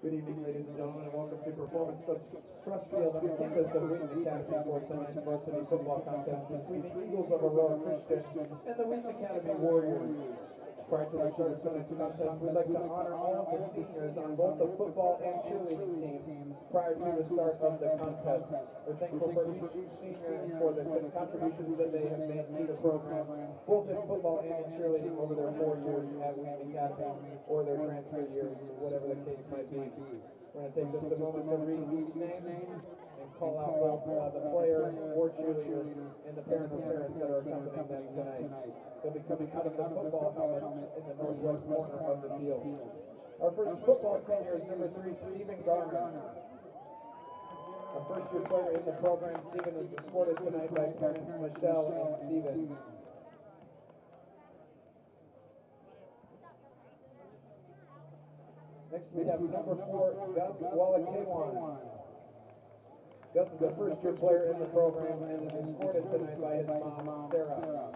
Good evening, ladies and gentlemen, and welcome to Performance Trust Field on the campus of Wheaton Academy for tonight's varsity football contest between the Eagles of Aurora Christian and the Wheaton Academy Warriors. Prior to the start of tonight's contest, we'd like to honor all of the seniors on both the football and cheerleading teams prior to the start of the contest. We're thankful for each senior and for the contributions that they have made to the program, both in football and in cheerleading over their 4 years at Wheaton Academy or their transfer years, whatever the case might be. We're going to take just a moment to read each name and call out both the player or cheerleader and the parent or parents that are accompanying them tonight. They'll be coming out of the football helmet in the northwest corner of the field. Our first football senior is number 3, Stephen Garner. A first-year player in the program, Stephen is escorted tonight by parents Michelle and Stephen. Next we have number 4, Gus Wallakawan. Gus is a first-year player in the program and is escorted tonight by his mom, Sarah.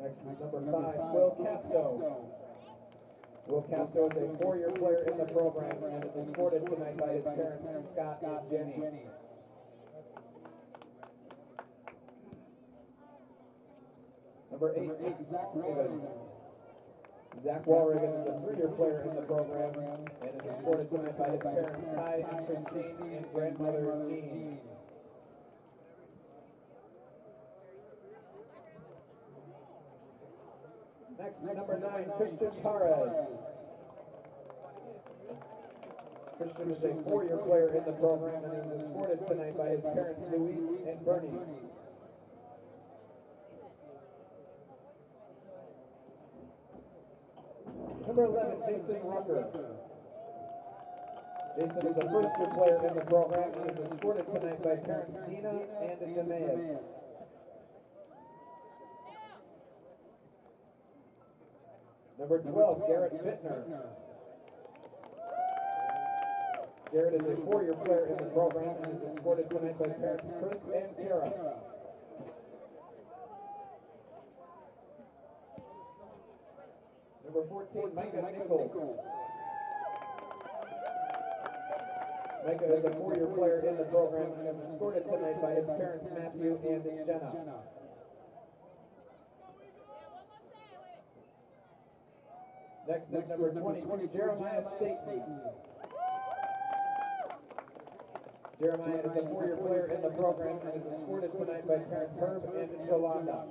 Next, number 5, Will Casto. Will Casto is a 4-year player in the program and is escorted tonight by his parents, Scott and Jenny. Number 8, Zach Walrigan. Zach Walrigan is a 3-year player in the program and is escorted tonight by his parents, Ty and Christine, and grandmother, Jean. Next, number 9, Christian Perez. Christian is a 4-year player in the program and is escorted tonight by his parents, Luis and Bernice. Number 11, Jason Rucker. Jason is a first-year player in the program and is escorted tonight by parents Dina and Demeas. Number 12, Garrett Bittner. Garrett is a 4-year player in the program and is escorted tonight by parents Chris and Kara. Number 14, Micah Nichols. Micah is a 4-year player in the program and is escorted tonight by his parents Matthew and Jenna. Next is number 22, Jeremiah Staten. Jeremiah is a 4-year player in the program and is escorted tonight by parents Herb and Jolanda.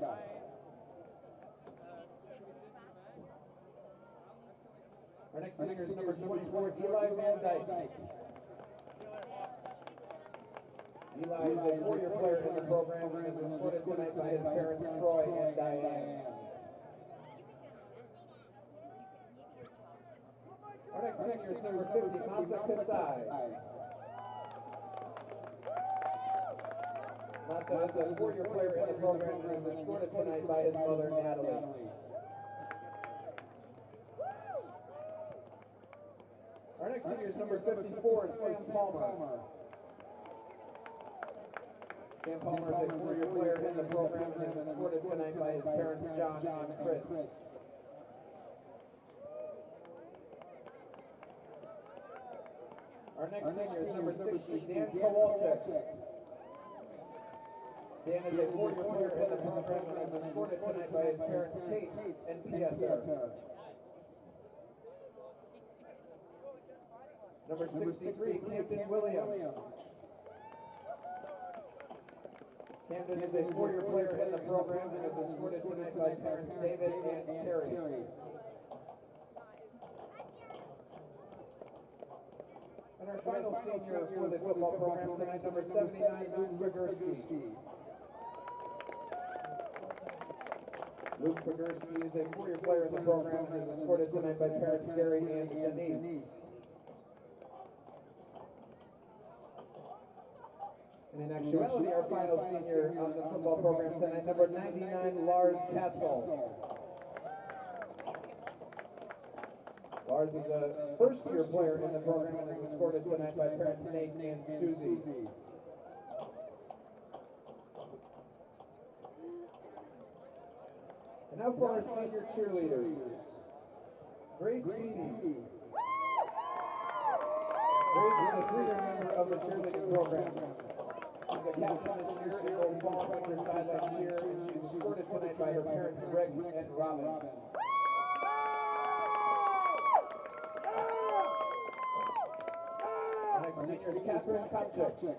Our next senior is number 24, Eli Van Dyke. Eli is a 4-year player in the program and is escorted tonight by his parents Troy and Diane. Our next senior is number 50, Masa Kasai. Masa is a 4-year player in the program and is escorted tonight by his mother, Natalie. Our next senior is number 54, Sam Palmer. Sam Palmer is a 4-year player in the program and is escorted tonight by his parents, John and Chris. Our next senior is number 60, Dan Kowalczyk. Dan is a 4-year player in the program and is escorted tonight by his parents, Kate and Pieter. Number 63, Camden Williams. Camden is a 4-year player in the program and is escorted tonight by parents David and Terry. And our final senior for the football program tonight, number 79, Luke Brzezinski. Luke Pogorski is a 4-year player in the program and is escorted tonight by parents Gary and Denise. And in actuality, our final senior on the football program tonight, number 99, Lars Castle. Lars is a first-year player in the program and is escorted tonight by parents Nate and Susie. And now for our senior cheerleaders. Grace Beatty. Grace is a 3-year member of the cheerleading program. She's a captain this year in both fall and winter sideline cheer, and she's escorted tonight by her parents Rick and Robin. The next senior is Catherine Kopchik.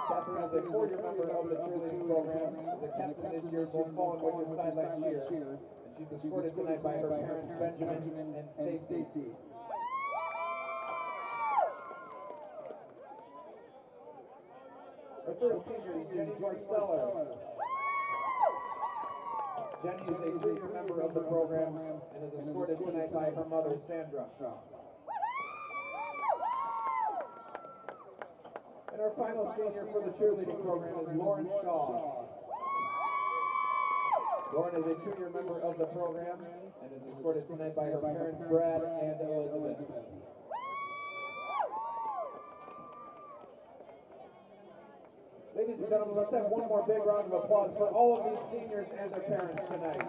Catherine is a 4-year member of the cheerleading program, is a captain this year both fall and winter sideline cheer, and she's escorted tonight by her parents Benjamin and Stacy. Our third senior is Jenny Marsteller. Jenny is a 3-year member of the program and is escorted tonight by her mother Sandra. And our final senior for the cheerleading program is Lauren Shaw. Lauren is a 2-year member of the program and is escorted tonight by her parents Brad and Elizabeth. Ladies and gentlemen, let's have one more big round of applause for all of these seniors and their parents tonight.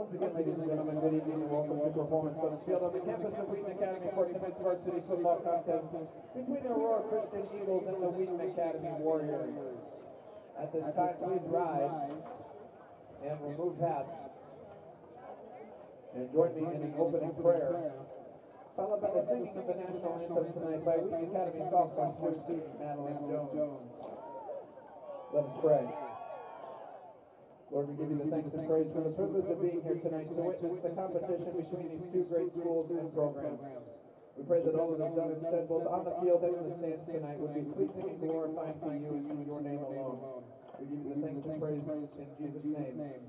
Once again, ladies and gentlemen, good evening and welcome to Performance Subs Field on the campus of Wheaton Academy for tonight's varsity football contest between the Aurora Christian Eagles and the Wheaton Academy Warriors. At this time, please rise and remove hats. And join me in an opening prayer, followed by the singing of the national anthem tonight by Wheaton Academy sophomore student Madeline Jones. Let us pray. Lord, we give you the thanks and praise for the privilege of being here tonight to witness the competition between these two great schools and programs. We pray that all that is done and said both on the field and in the stands tonight would be pleasing and glorifying to you and to your name alone. We give you the thanks and praise in Jesus' name. Amen.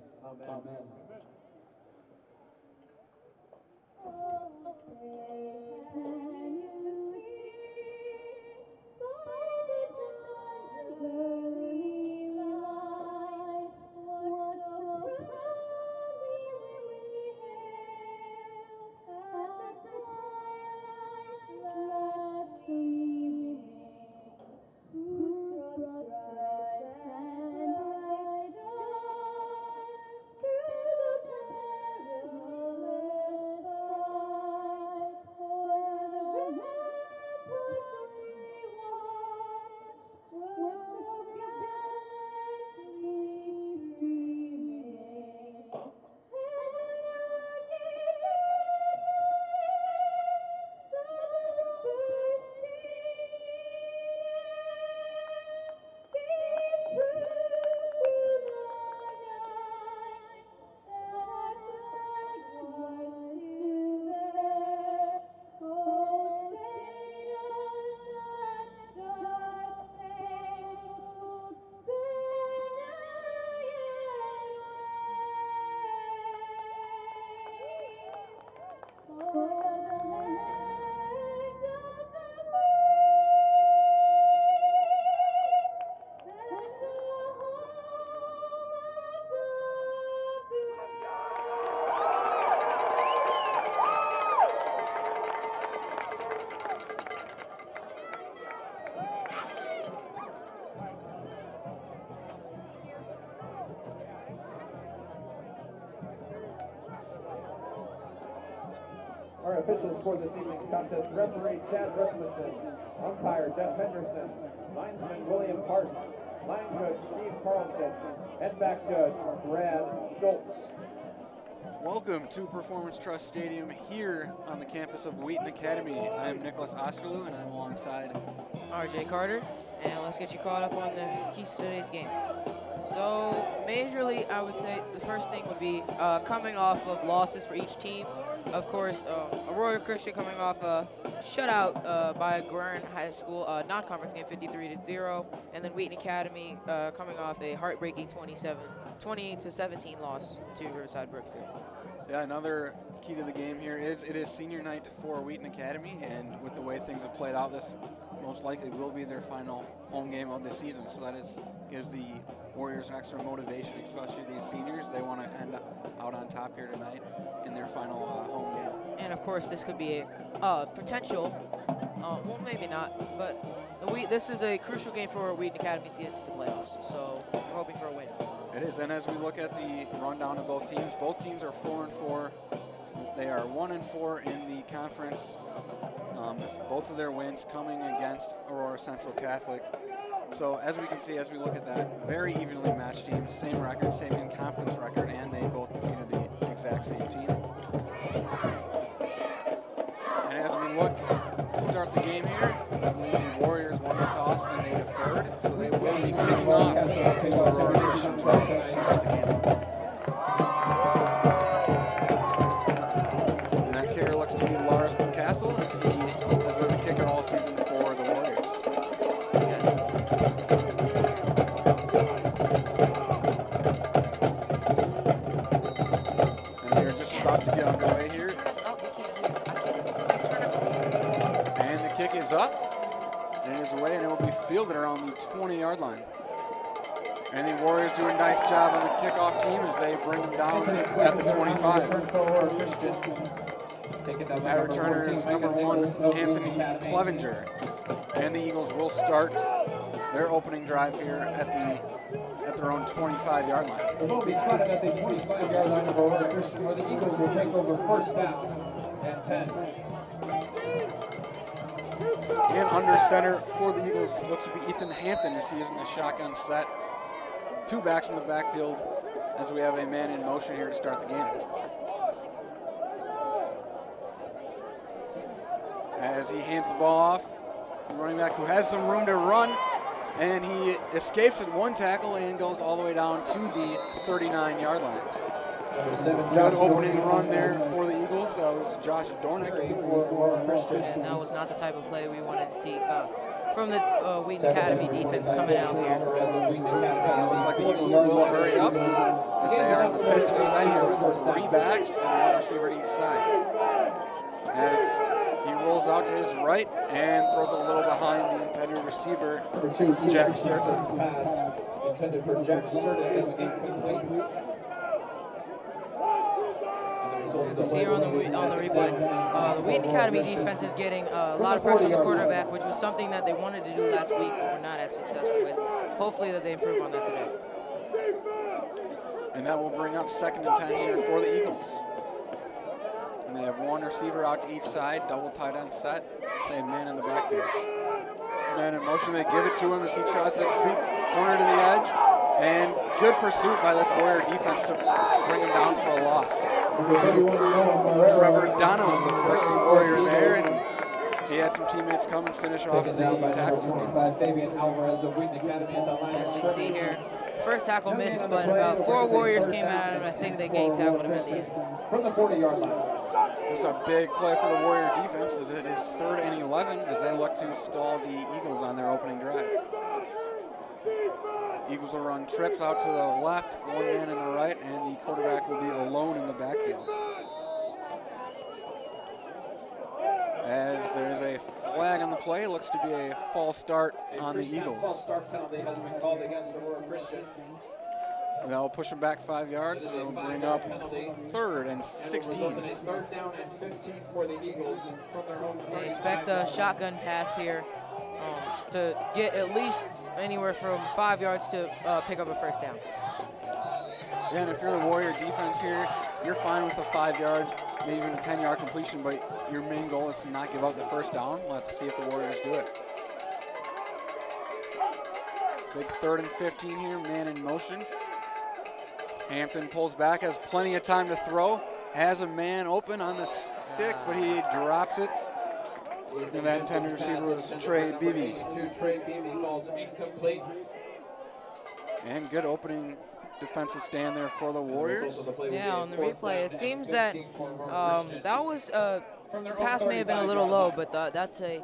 Our officials for this evening's contest: referee Chad Rasmussen, umpire Jeff Henderson, linesman William Hart, line judge Steve Carlson, and back judge Brad Schultz. Welcome to Performance Trust Stadium here on the campus of Wheaton Academy. I am Nicholas Osterloo and I'm alongside RJ Carter, and let's get you caught up on the keys to today's game. So, majorly, I would say the first thing would be coming off of losses for each team. Of course, Aurora Christian coming off a shutout by Guerin High School, non-conference game 53-0, and then Wheaton Academy coming off a heartbreaking 20-17 loss to Riverside Brookfield. Yeah, another key to the game here is it is senior night for Wheaton Academy, and with the way things have played out, this most likely will be their final home game of the season. So that gives the Warriors an extra motivation, especially these seniors. They want to end out on top here tonight in their final home game. And of course, this could be a potential, well, maybe not, but this is a crucial game for Wheaton Academy to get into the playoffs. So we're hoping for a win. It is, and as we look at the rundown of both teams are 4-4. They are 1-4 in the conference. Both of their wins coming against Aurora Central Catholic. So as we can see, as we look at that, very evenly matched teams, same record, same in-conference record, and they both defeated the exact same team. And as we look to start the game here, the Warriors won the toss and they deferred, so they will be kicking off Aurora Christian to start the game. And that kicker looks to be Lars Castle, as he has been the kicker all season for the Warriors. And we are just about to get underway here. And the kick is up, and it is away, and it will be fielded around the 20-yard line. And the Warriors do a nice job on the kickoff team as they bring them down at the 25. That returner is number 1, Anthony Clevenger. And the Eagles will start their opening drive here at their own 25-yard line. The ball will be spotted at the 25-yard line of Aurora Christian, where the Eagles will take over first down and 10. And under center for the Eagles looks to be Ethan Hampton as he is in the shotgun set. Two backs in the backfield as we have a man in motion here to start the game. As he hands the ball off, the running back who has some room to run, and he escapes with one tackle and goes all the way down to the 39-yard line. Good opening run there for the Eagles. That was Josh Dornick. And that was not the type of play we wanted to see from the Wheaton Academy defense coming out here. It looks like the Eagles will hurry up as they are on the pistol side here with three backs and one receiver to each side. As he rolls out to his right and throws it a little behind the intended receiver, Jack Serta. Pass intended for Jack Serta is incomplete. As we see here on the replay, the Wheaton Academy defense is getting a lot of pressure on the quarterback, which was something that they wanted to do last week, but were not as successful with. Hopefully that they improve on that today. And that will bring up 2nd and 10 here for the Eagles. And they have one receiver out to each side, double tight end set, same man in the backfield. Man in motion, they give it to him as he tries to beat corner to the edge. And good pursuit by this Warrior defense to bring him down for a loss. Trevor Dono was the first Warrior there, and he had some teammates come and finish off the tackle for him. As we see here, first tackle missed, but about 4 Warriors came out, and I think they gang tackled him at the end. From the 40-yard line. It's a big play for the Warrior defense as it is 3rd and 11 as they look to stall the Eagles on their opening drive. Eagles will run trips out to the left, one man in the right, and the quarterback will be alone in the backfield. As there's a flag on the play, it looks to be a false start on the Eagles. False start penalty has been called against Aurora Christian. And that'll push them back 5 yards, and it'll bring up 3rd and 16. And 3rd down and 15 for the Eagles from their own. They expect a shotgun pass here to get at least anywhere from 5 yards to pick up a first down. Yeah, and if you're the Warrior defense here, you're fine with a 5-yard, maybe even a 10-yard completion, but your main goal is to not give up the first down. We'll have to see if the Warriors do it. Big 3rd and 15 here, man in motion. Hampton pulls back, has plenty of time to throw, has a man open on the sticks, but he drops it. And that intended receiver was Trey Beebe. Trey Beebe falls incomplete. And good opening defensive stand there for the Warriors. Yeah, on the replay, it seems that that was pass may have been a little low, but that's a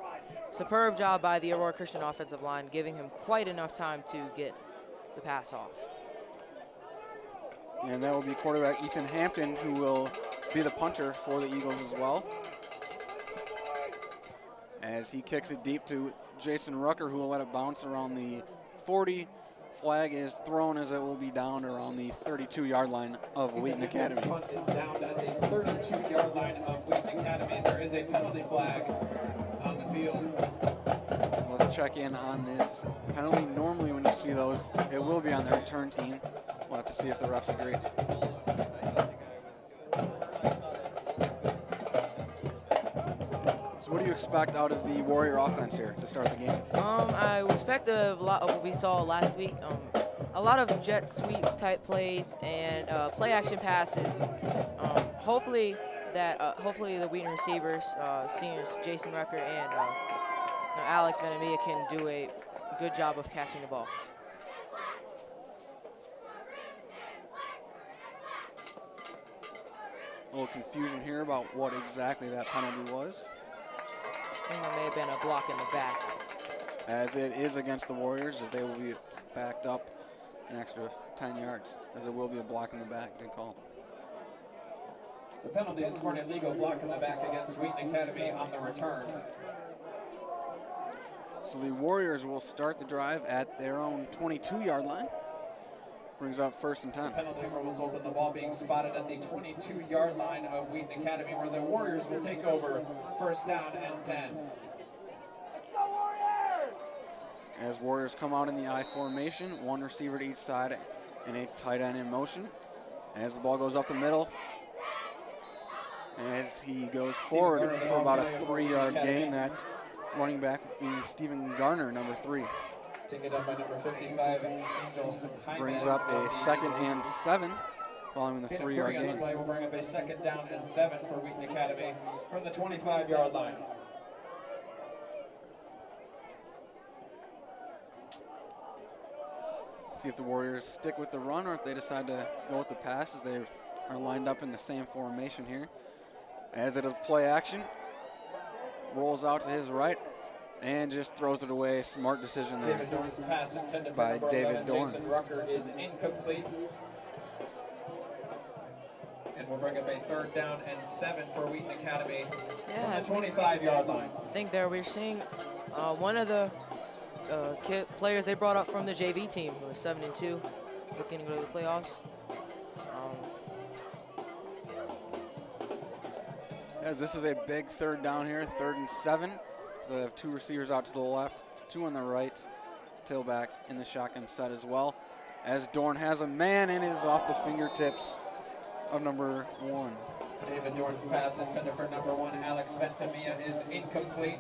superb job by the Aurora Christian offensive line, giving him quite enough time to get the pass off. And that will be quarterback Ethan Hampton, who will be the punter for the Eagles as well. As he kicks it deep to Jason Rucker, who will let it bounce around the 40. Flag is thrown as it will be down around the 32-yard line of Wheaton Academy. Punt is down at the 32-yard line of Wheaton Academy. There is a penalty flag on the field. Let's check in on this penalty. Normally when you see those, it will be on the return team. We'll have to see if the refs agree. So what do you expect out of the Warrior offense here to start the game? I expect a lot of what we saw last week. A lot of jet sweep type plays and play action passes. Hopefully the Wheaton receivers, seniors Jason Rucker and Alex Venamia, can do a good job of catching the ball. A little confusion here about what exactly that penalty was. I think there may have been a block in the back. As it is against the Warriors, as they will be backed up an extra 10 yards, as there will be a block in the back. Good call. The penalty is for an illegal block in the back against Wheaton Academy on the return. So the Warriors will start the drive at their own 22-yard line. Brings up 1st and 10. The penalty will result in the ball being spotted at the 22-yard line of Wheaton Academy, where the Warriors will take over 1st down and 10. As Warriors come out in the I formation, one receiver to each side and a tight end in motion. As the ball goes up the middle, as he goes forward for about a 3-yard gain, that running back being Stephen Garner, number 3. Taken up by number 55, Angel Brings up a 2nd and 7 following the 3-yard gain. Play will bring up a 2nd down and 7 for Wheaton Academy from the 25-yard line. See if the Warriors stick with the run or if they decide to go with the pass, as they are lined up in the same formation here. As it is play action, rolls out to his right and just throws it away. Smart decision there. David Dorn's pass intended by for number David 11, Dorn. Jason Rucker, is incomplete. And we'll bring up a 3rd down and 7 for Wheaton Academy from the 25-yard line. I think there we're seeing one of the players they brought up from the JV team, who was 7-2, looking to go to the playoffs. As this is a big 3rd down here, 3rd and 7. So they have 2 receivers out to the left, 2 on the right, tailback in the shotgun set as well. As Dorn has a man and is off the fingertips of number 1. David Dorn's pass intended for number 1, Alex Ventimilla, is incomplete.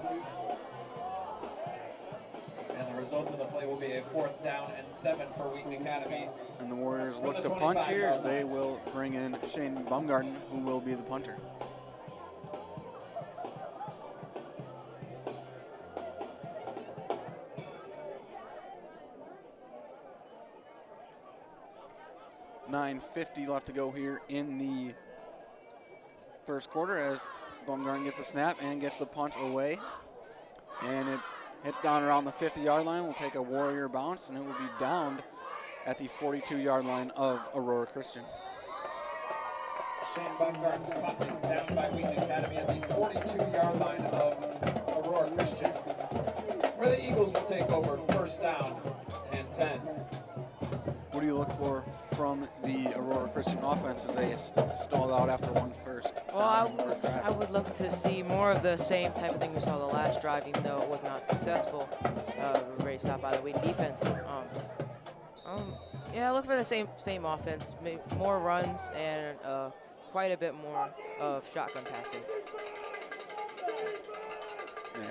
And the result of the play will be a 4th down and 7 for Wheaton Academy. And the Warriors look to punt here as they will bring in Shane Baumgarten, who will be the punter. .50 left to go here in the first quarter as Baumgarten gets a snap and gets the punt away. And it hits down around the 50-yard line. Will take a Warrior bounce, and it will be downed at the 42-yard line of Aurora Christian. Shane Baumgarten's punt is down by Wheaton Academy at the 42-yard line of Aurora Christian, where the Eagles will take over 1st down and 10. What do you look for from the Aurora Christian offense as they stalled out after 1 first? Well, I would look to see more of the same type of thing we saw the last drive, even though it was not successful. Great stop by the Wheaton defense. Yeah, look for the same offense, maybe more runs and quite a bit more of shotgun passing.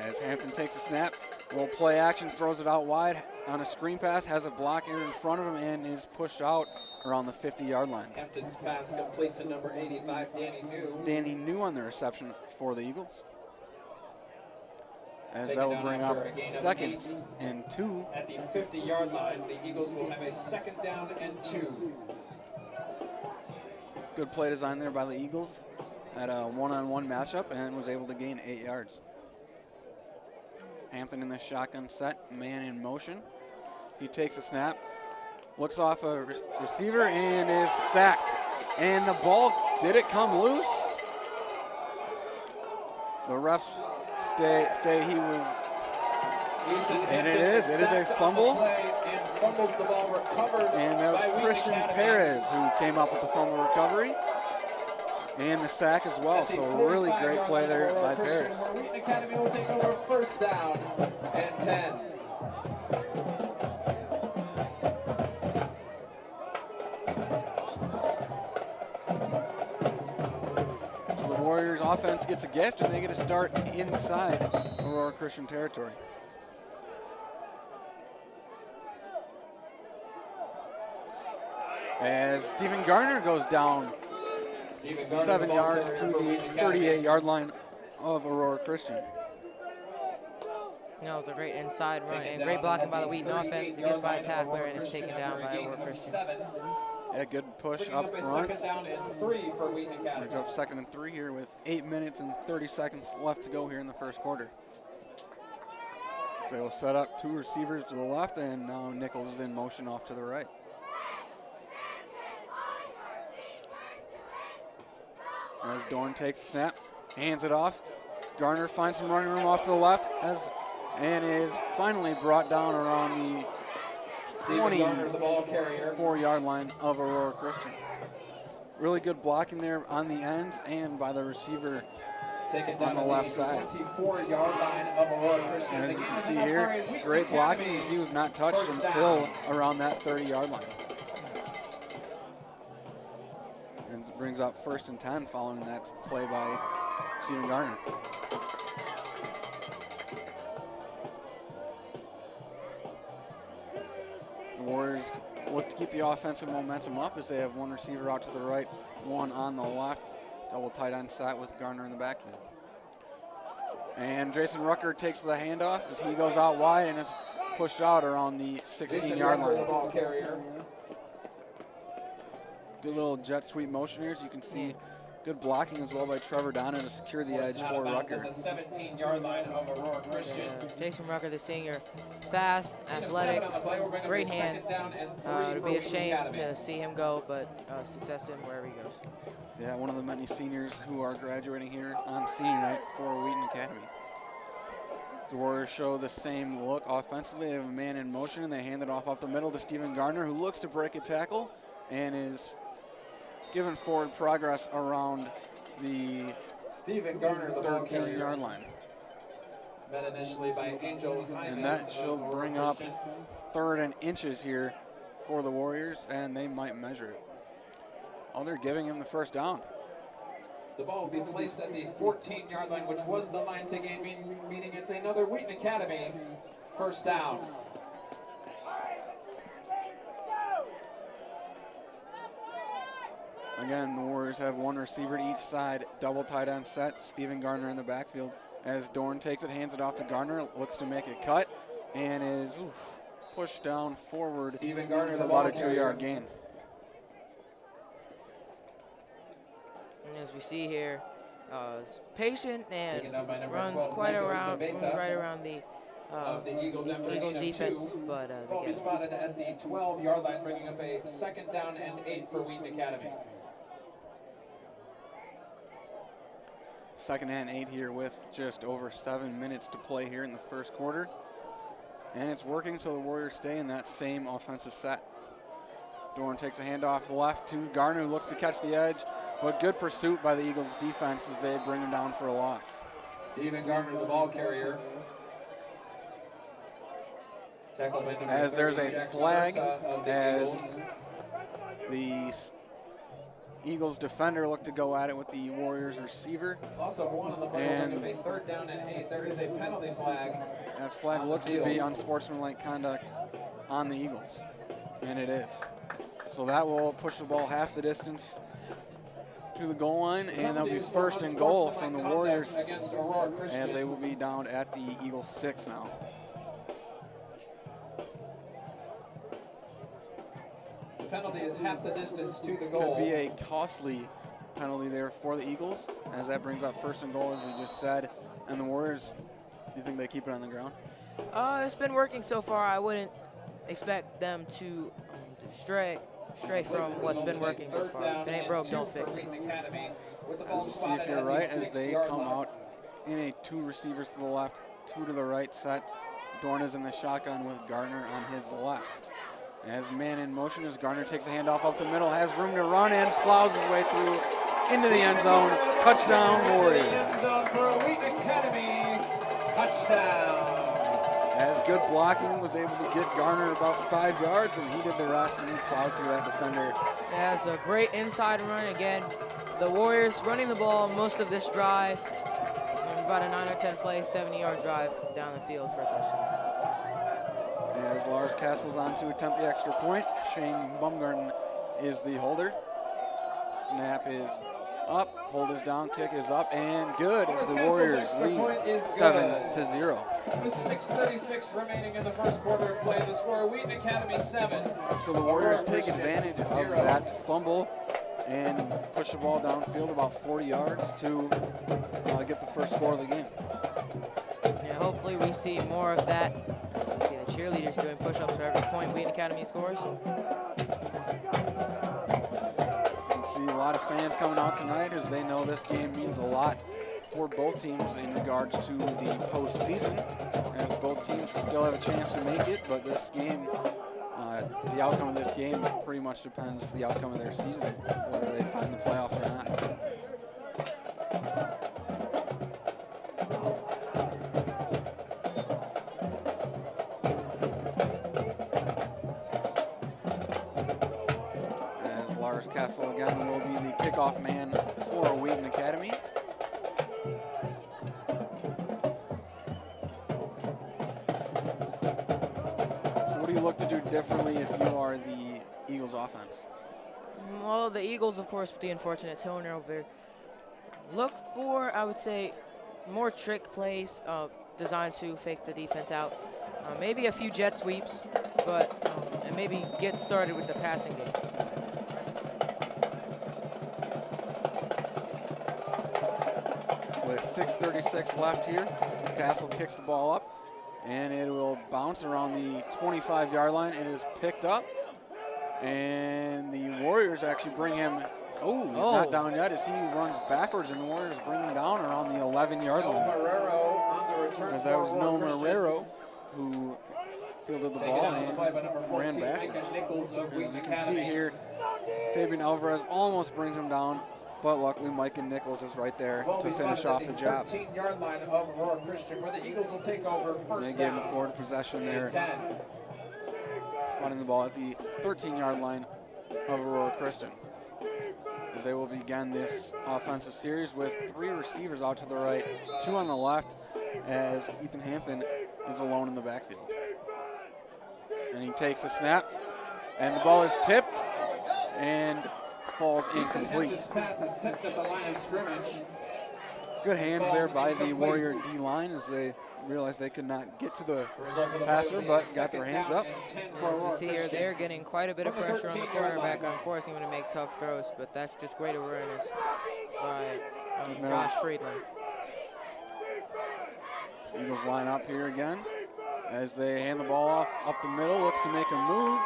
As Hampton takes the snap, will play action, throws it out wide on a screen pass, has a blocker in front of him, and is pushed out around the 50-yard line. Hampton's pass complete to number 85, Danny New. Danny New on the reception for the Eagles. As that will bring up 2nd and 2. At the 50-yard line, the Eagles will have a 2nd down and 2. Good play design there by the Eagles. Had a one-on-one matchup and was able to gain 8 yards. Hampton in the shotgun set, man in motion. He takes a snap, looks off a receiver, and is sacked. And the ball, did it come loose? The refs say he was, and it is a fumble. And fumbles the ball, recovered. And that was Christian Perez who came up with the fumble recovery. And the sack as well, so a really great play there by Perez. Wheaton Academy will take over 1st down and 10. So the Warriors offense gets a gift and they get to start inside Aurora Christian territory. As Stephen Garner goes down 7 yards to the 38-yard line of Aurora Christian. That was a great inside run and great blocking by the Wheaton offense. It gets by a tackler and it's taken down by Aurora Christian. A good push up front. 2nd down and 3 for Wheaton Academy. Brings up 2nd and 3 here with 8 minutes and 30 seconds left to go here in the first quarter. So they will set up 2 receivers to the left, and now Nichols is in motion off to the right. As Dorn takes the snap, hands it off. Garner finds some running room off to the left and is finally brought down around the 24-yard line of Aurora Christian. Really good blocking there on the ends and by the receiver on the left side. 24-yard line of Aurora Christian. And as you can see here, great blocking as he was not touched until around that 30-yard line. And it brings up 1st and 10 following that play by Stephen Garner. The Warriors look to keep the offensive momentum up as they have one receiver out to the right, one on the left. Double tight end set with Garner in the backfield. And Jason Rucker takes the handoff as he goes out wide and is pushed out around the 16-yard line. The ball carrier. Good little jet sweep motion here, as you can see. Good blocking as well by Trevor Donna to secure the edge for Rucker. The 17-yard line of Aurora Christian. Jason Rucker, the senior, fast, athletic, great hands. It would be a shame to see him go, but success to him wherever he goes. Yeah, one of the many seniors who are graduating here on senior night for Wheaton Academy. The Warriors show the same look offensively. They have a man in motion, and they hand it off up the middle to Stephen Garner, who looks to break a tackle and is given forward progress around the Stephen Garner, the 13-yard line. Met initially by Angel And that should bring up 3rd and inches here for the Warriors, and they might measure it. Oh, they're giving him the 1st down. The ball will be placed at the 14-yard line, which was the line to gain, meaning it's another Wheaton Academy 1st down. Again, the Warriors have one receiver to each side, double tight end set. Stephen Garner in the backfield. As Dorn takes it, hands it off to Garner, looks to make a cut, and is pushed down forward Stephen Garner, for about a 2-yard gain. And as we see here, is patient and runs 12, quite Michael around, Zabeta runs right around the Eagles defense, but will be spotted at the 12-yard line, bringing up a 2nd down and 8 for Wheaton Academy. 2nd and 8 here with just over 7 minutes to play here in the 1st quarter. And it's working, so the Warriors stay in that same offensive set. Dorn takes a handoff left to Garner, who looks to catch the edge, but good pursuit by the Eagles defense as they bring him down for a loss. Stephen Garner, the ball carrier. As there's a flag as the Eagles defender looked to go at it with the Warriors receiver. Loss of 1 on the play, and a 3rd down and 8. There is a penalty flag. That flag looks to be unsportsmanlike conduct on the Eagles, and it is. So that will push the ball half the distance to the goal line, and that'll be 1st and goal from the Warriors as they will be down at the Eagles 6 now. Penalty is half the distance to the goal. Could be a costly penalty there for the Eagles, as that brings up 1st and goal, as we just said. And the Warriors, do you think they keep it on the ground? It's been working so far. I wouldn't expect them to stray from what's been working so far. If it ain't broke, don't fix it. Let's see if you're right, as they come out in a 2 receivers to the left, 2 to the right set. Dorn is in the shotgun with Garner on his left. As man in motion, as Garner takes a handoff up the middle, has room to run and plows his way through into the end zone. Touchdown, Warriors. End zone for a Wheaton Academy touchdown. As good blocking was able to get Garner about 5 yards, and he did the rest and he plowed through that defender. That's a great inside run again. The Warriors running the ball most of this drive. About a 9 or 10 play, 70-yard drive down the field for a touchdown. As Lars Castle's on to attempt the extra point, Shane Bumgarden is the holder. Snap is up, hold is down, kick is up, and good as the Warriors lead 7-0. With 6:36 remaining in the 1st quarter of play, the score Wheaton Academy 7. So the Warriors take advantage of that fumble and push the ball downfield about 40 yards to get the 1st score of the game. Yeah, hopefully we see more of that. As we see the cheerleaders doing push-ups for every point Wheaton Academy scores. You can see a lot of fans coming out tonight as they know this game means a lot for both teams in regards to the postseason, as both teams still have a chance to make it, but this game, the outcome of this game pretty much depends the outcome of their season, whether they find the playoffs or not. Lars Kessel again will be the kickoff man for Wheaton Academy. So what do you look to do differently if you are the Eagles offense? Well, the Eagles, of course, with the unfortunate turnover, look for, I would say, more trick plays designed to fake the defense out. Maybe a few jet sweeps, but and maybe get started with the passing game. With 6:36 left here, Castle kicks the ball up, and it will bounce around the 25-yard line. It is picked up, and the Warriors actually bring him. Oh, he's not down yet as he runs backwards, and the Warriors bring him down around the 11-yard line. Because that was Noah Marrero who fielded the ball and ran backwards. As you can see here, Fabian Alvarez almost brings him down, but luckily Mike and Nichols is right there to finish off the job. 13-yard line of Aurora Christian, where the Eagles will take over first They gave him forward possession there, spotting the ball at the 13-yard line of Aurora Christian. As they will begin this offensive series with 3 receivers out to the right, 2 on the left, as Ethan Hampton is alone in the backfield. And he takes the snap, and the ball is tipped and falls incomplete. Pass is tipped at the line of scrimmage. Good hands there by the Warrior D-line as they realized they could not get to the passer, but got their hands up. As we see here, they're getting quite a bit of pressure on the quarterback, forcing him to make tough throws, but that's just great awareness by Josh Friedland. Eagles line up here again as they hand the ball off up the middle, looks to make a move.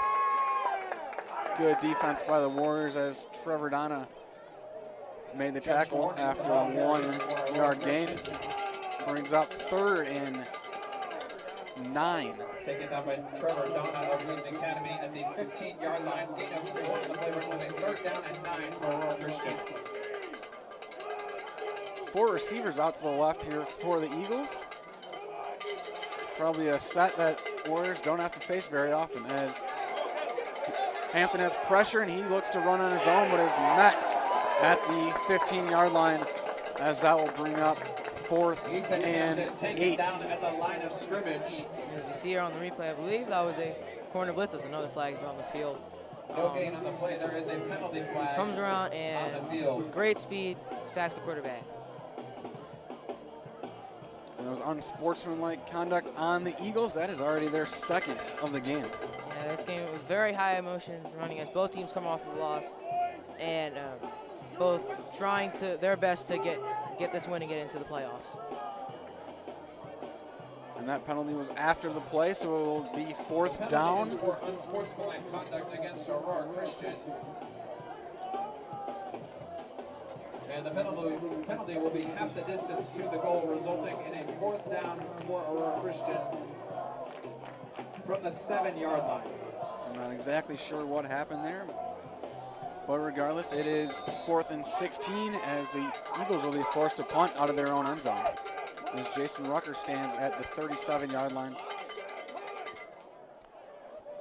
Good defense by the Warriors as Trevor Donna made the tackle after a 1-yard gain. Brings up 3rd and 9. Taken down by Trevor Donna of Wheaton Academy at the 15-yard line. Gain of 1 on the play, brings up a 3rd down and 9 for Aurora Christian. 4 receivers out to the left here for the Eagles. Probably a set that Warriors don't have to face very often as Hampton has pressure and he looks to run on his own, but is met at the 15-yard line as that will bring up 4th and 8. Down at the line of scrimmage. As you see here on the replay, I believe that was a corner blitz as another flag is on the field. No gain on the play. There is a penalty flag. Comes around and on the field. with great speed sacks the quarterback. And it was unsportsmanlike conduct on the Eagles. That is already their 2nd of the game. Yeah, this game was very high emotions running as both teams come off of a loss, and both trying to their best to get this win and get into the playoffs. And that penalty was after the play, so it will be 4th down. For unsportsmanlike conduct against Aurora Christian. And the penalty will be half the distance to the goal, resulting in a 4th down for Aurora Christian from the 7-yard line. So I'm not exactly sure what happened there, but regardless, it is 4th and 16 as the Eagles will be forced to punt out of their own end zone. As Jason Rucker stands at the 37-yard line.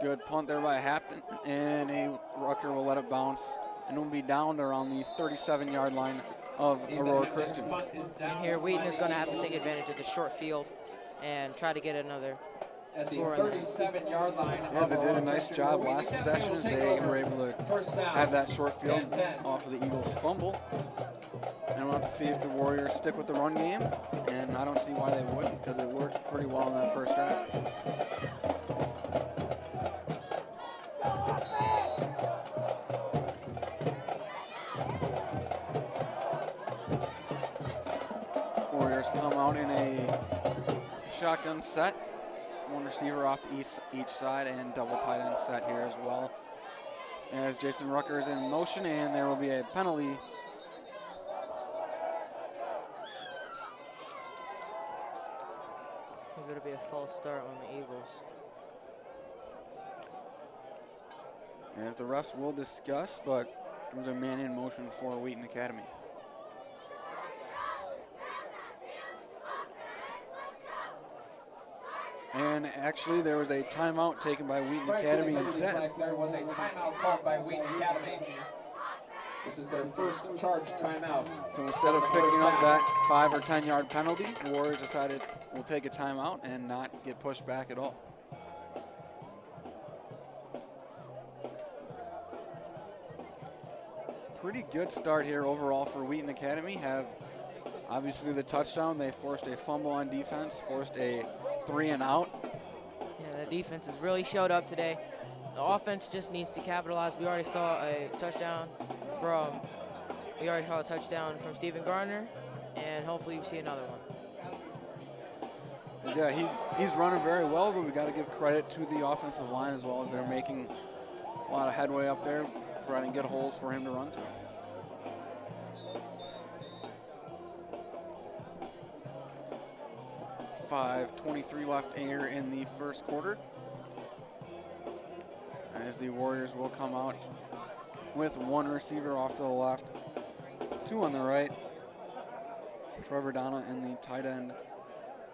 Good punt there by Hampton, and Rucker will let it bounce, and will be down to around the 37-yard line of Aurora Christian. And here Wheaton is going to have to take advantage of the short field and try to get another at the score. 37-yard line. Yeah, they did a nice job last possession as they were able to have that short field off of the Eagles' fumble. And we'll have to see if the Warriors stick with the run game, and I don't see why they wouldn't because it worked pretty well in that first drive. Warriors come out in a shotgun set. 1 receiver off to each side and double tight end set here as well. As Jason Rucker is in motion, and there will be a penalty. Going to be a false start on the Eagles. And the refs will discuss, but there's a man in motion for Wheaton Academy. And actually, there was a timeout taken by Wheaton Academy instead. There was a timeout called by Wheaton Academy. This is their first charge timeout. So instead of picking up that 5 or 10 yard penalty, the Warriors decided we'll take a timeout and not get pushed back at all. Pretty good start here overall for Wheaton Academy. Have obviously the touchdown. They forced a fumble on defense, forced a 3 and out. Yeah, the defense has really showed up today. The offense just needs to capitalize. We already saw a touchdown from Stephen Gardner, and hopefully we see another one. Yeah, he's running very well, but we got to give credit to the offensive line as well, as they're making a lot of headway up there, providing good holes for him to run through. .23 left here in the first quarter, as the Warriors will come out with 1 receiver off to the left, 2 on the right. Trevor Donna in the tight end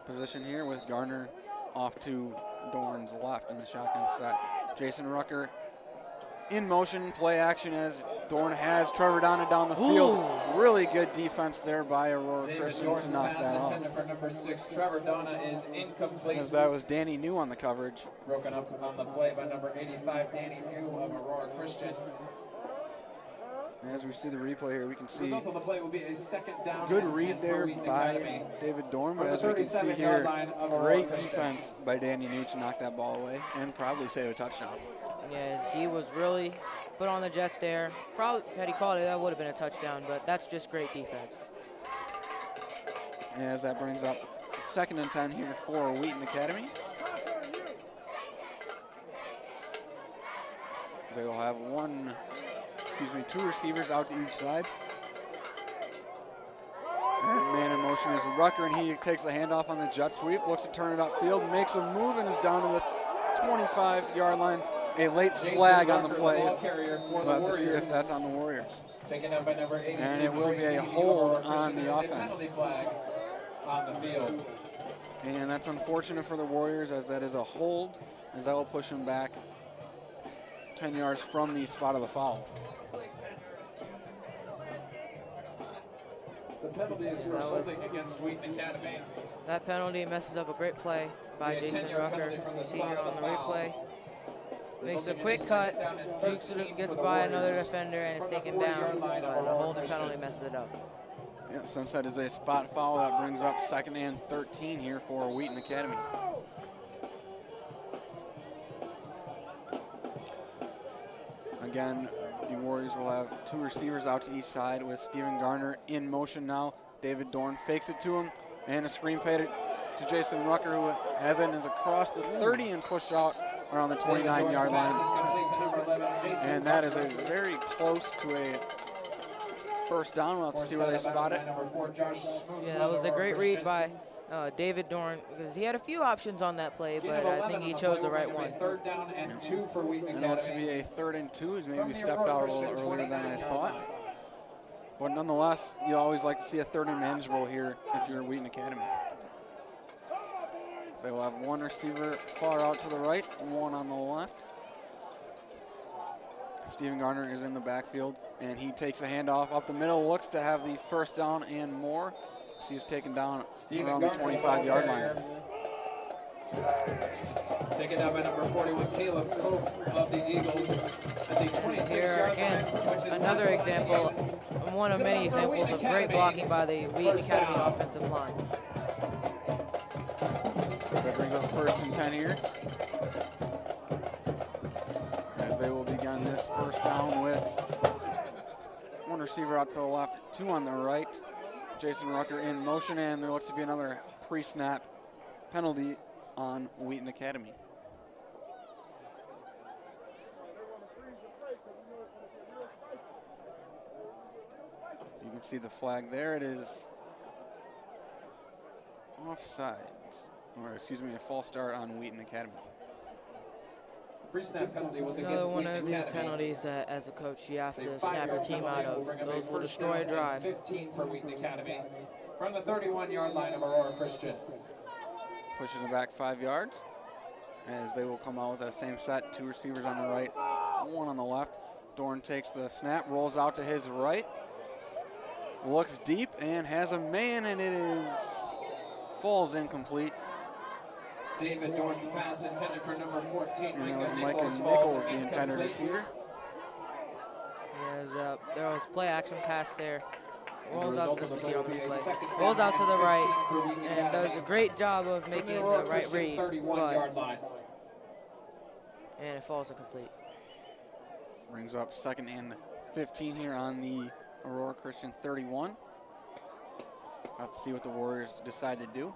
position here, with Gardner off to Dorn's left in the shotgun set. Jason Rucker in motion, play action, as Dorn has Trevor Donna down the field. Ooh. Really good defense there by Aurora Christian Dorn's to knock pass that off. intended for number 6. Trevor Donna is incomplete. As that was Danny New on the coverage. Broken up on the play by number 85, Danny New of Aurora Christian. As we see the replay here, we can The see result of the play will be a second down. good and 10 read for there Wheaton by Academy. David Dorn, but From as the we can see 37-yard here, line of Aurora great Christian. defense by Danny New to knock that ball away and probably save a touchdown. Yes, he was really put on the Jets there. Probably, had he called it, that would have been a touchdown, but that's just great defense. As that brings up 2nd and 10 here for Wheaton Academy. They will have 2 receivers out to each side. And man in motion is Rucker, and he takes the handoff on the jet sweep, looks to turn it upfield, makes a move, and is down to the 25-yard line. A late flag on the play. We'll have to see if that's on the Warriors. Taken up by number 82. And it will be a hold on the offense. Penalty flag on the field. And that's unfortunate for the Warriors, as that is a hold, as that will push them back 10 yards from the spot of the foul. The penalty is for holding against Wheaton Academy. That penalty messes up a great play by Jason Rucker. You see here on the replay. Makes a quick cut, jukes it, gets by another defender, and is taken down. But a holding penalty messes it up. Yep, since that is a spot foul, that brings up 2nd and 13 here for Wheaton Academy. Again, the Warriors will have 2 receivers out to each side, with Stephen Garner in motion now. David Dorn fakes it to him, and a screen play to Jason Rucker, who has it and is across the 30 and pushed out around the 29-yard line. And that is a very close to a first down. We'll have to see where they spot it. Yeah, that was a great read by David Dorn, because he had a few options on that play, but I think he chose the right one. 3rd down and 2 for Wheaton Academy. It looks to be a 3rd and 2. He's maybe stepped out a little earlier than I thought. But nonetheless, you always like to see a 3rd and manageable here if you're Wheaton Academy. They will have 1 receiver far out to the right, 1 on the left. Stephen Garner is in the backfield, and he takes the handoff up the middle, looks to have the first down and more. She's taken down around the 25-yard line. Taken down by number 41, Caleb Cope of the Eagles at the 26-yard line. Another example, one of many examples of great blocking by the Wheaton Academy offensive line. That brings up 1st and 10 here, as they will begin this first down with 1 receiver out to the left, 2 on the right. Jason Rucker in motion, and there looks to be another pre-snap penalty on Wheaton Academy. You can see the flag there. It is offside, or excuse me, a false start on Wheaton Academy. Pre-snap penalty was Another against one Wheaton of the Academy. penalties that, as a coach, you have to snap your team out of. Those will destroy a drive. 15 for Wheaton Academy from the 31-yard line of Aurora Christian. Pushes them back 5 yards, as they will come out with that same set. 2 receivers on the right, 1 on the left. Dorn takes the snap, rolls out to his right, looks deep and has a man, and it falls incomplete. David Dorn's pass intended for number 14. And Micah Nichols, the intended receiver. There was play action pass there. Rolls out to the right and does a great job of making the right read, and it falls incomplete. Brings up 2nd and 15 here on the Aurora Christian 31. We'll have to see what the Warriors decide to do.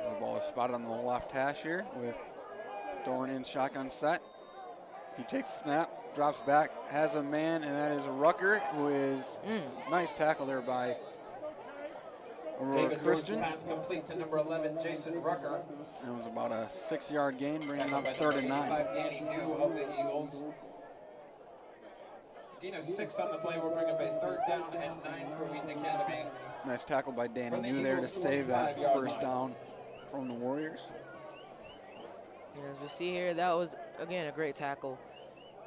The ball is spotted on the left hash here with Dorn in shotgun set. He takes the snap, drops back, has a man, and that is Rucker, who is nice tackle there by Aurora Christian. Pass complete to number 11, Jason Rucker. It was about a 6-yard gain, bringing up 3rd and 9. Danny New of the Eagles. Gain of 6 on the play will bring up a 3rd down and 9 for Wheaton Academy. Nice tackle by Danny New there to save that 1st down from the Warriors. As we see here, that was, again, a great tackle.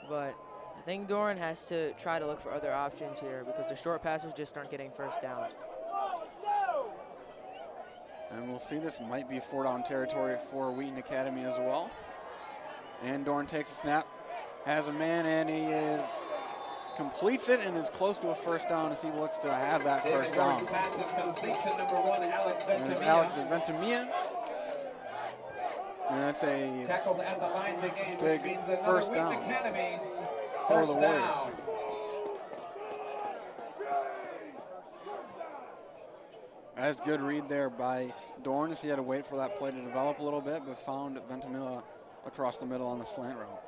But I think Dorn has to try to look for other options here because the short passes just aren't getting 1st downs. And we'll see, this might be 4-down territory for Wheaton Academy as well. And Dorn takes a snap, has a man, and he completes it and is close to a 1st down as he looks to have that 1st down. Pass is complete to number 1, Alex Ventimilla. Alex Ventimilla. And that's a tackled at the line to gain, big which means another 1st down Wheaton Academy for the 1st Warriors. down. That's good read there by Dorn as he had to wait for that play to develop a little bit, but found Ventimilla across the middle on the slant route.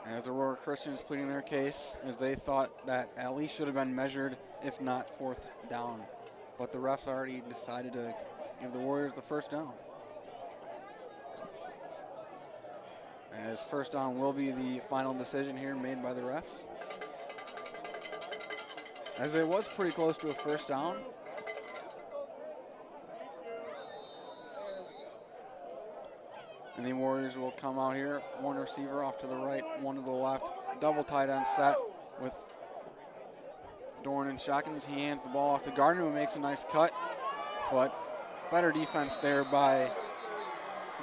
As Aurora Christian is pleading their case, as they thought that at least should have been measured, if not 4th down. But the refs already decided to give the Warriors the 1st down. As 1st down will be the final decision here made by the refs. As it was pretty close to a 1st down. And the Warriors will come out here. 1 receiver off to the right, 1 to the left. Double tight end set with Dorn in shotgun as he hands the ball off to Gardner, who makes a nice cut. But better defense there by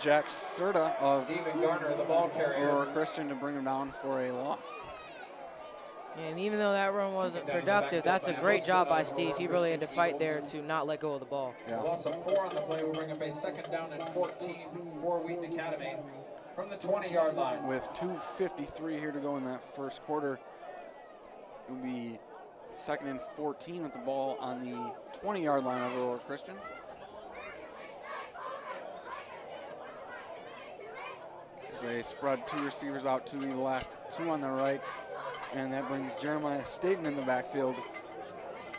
Jack Serta of Stephen Garner, the ball carrier. Aurora Christian, to bring him down for a loss. And even though that run wasn't productive, that's a great job by Steve. He really had to fight there to not let go of the ball. Yeah. Loss of 4 on the play will bring up a 2nd down and 14 for Wheaton Academy from the 20-yard line. With 2:53 here to go in that 1st quarter, it will be 2nd and 14 with the ball on the 20-yard line of Aurora Christian. As they spread 2 receivers out to the left, 2 on the right. And that brings Jeremiah Staten in the backfield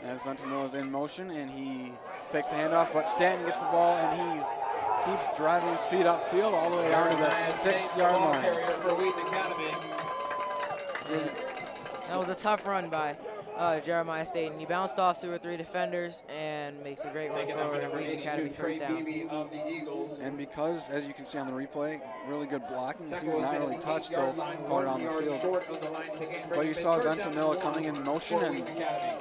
as Ventimilla is in motion, and he takes the handoff, but Stanton gets the ball, and he keeps driving his feet upfield all the way down to the 6-yard line. For Wheaton Academy. That was a tough run by Jeremiah Staten. He bounced off 2 or 3 defenders and makes a great run forward and Wheaton Academy 1st down. Of the Eagles. And because, as you can see on the replay, really good blocking. He was not really touched till far down the field. But you saw Ventimilla coming in motion, and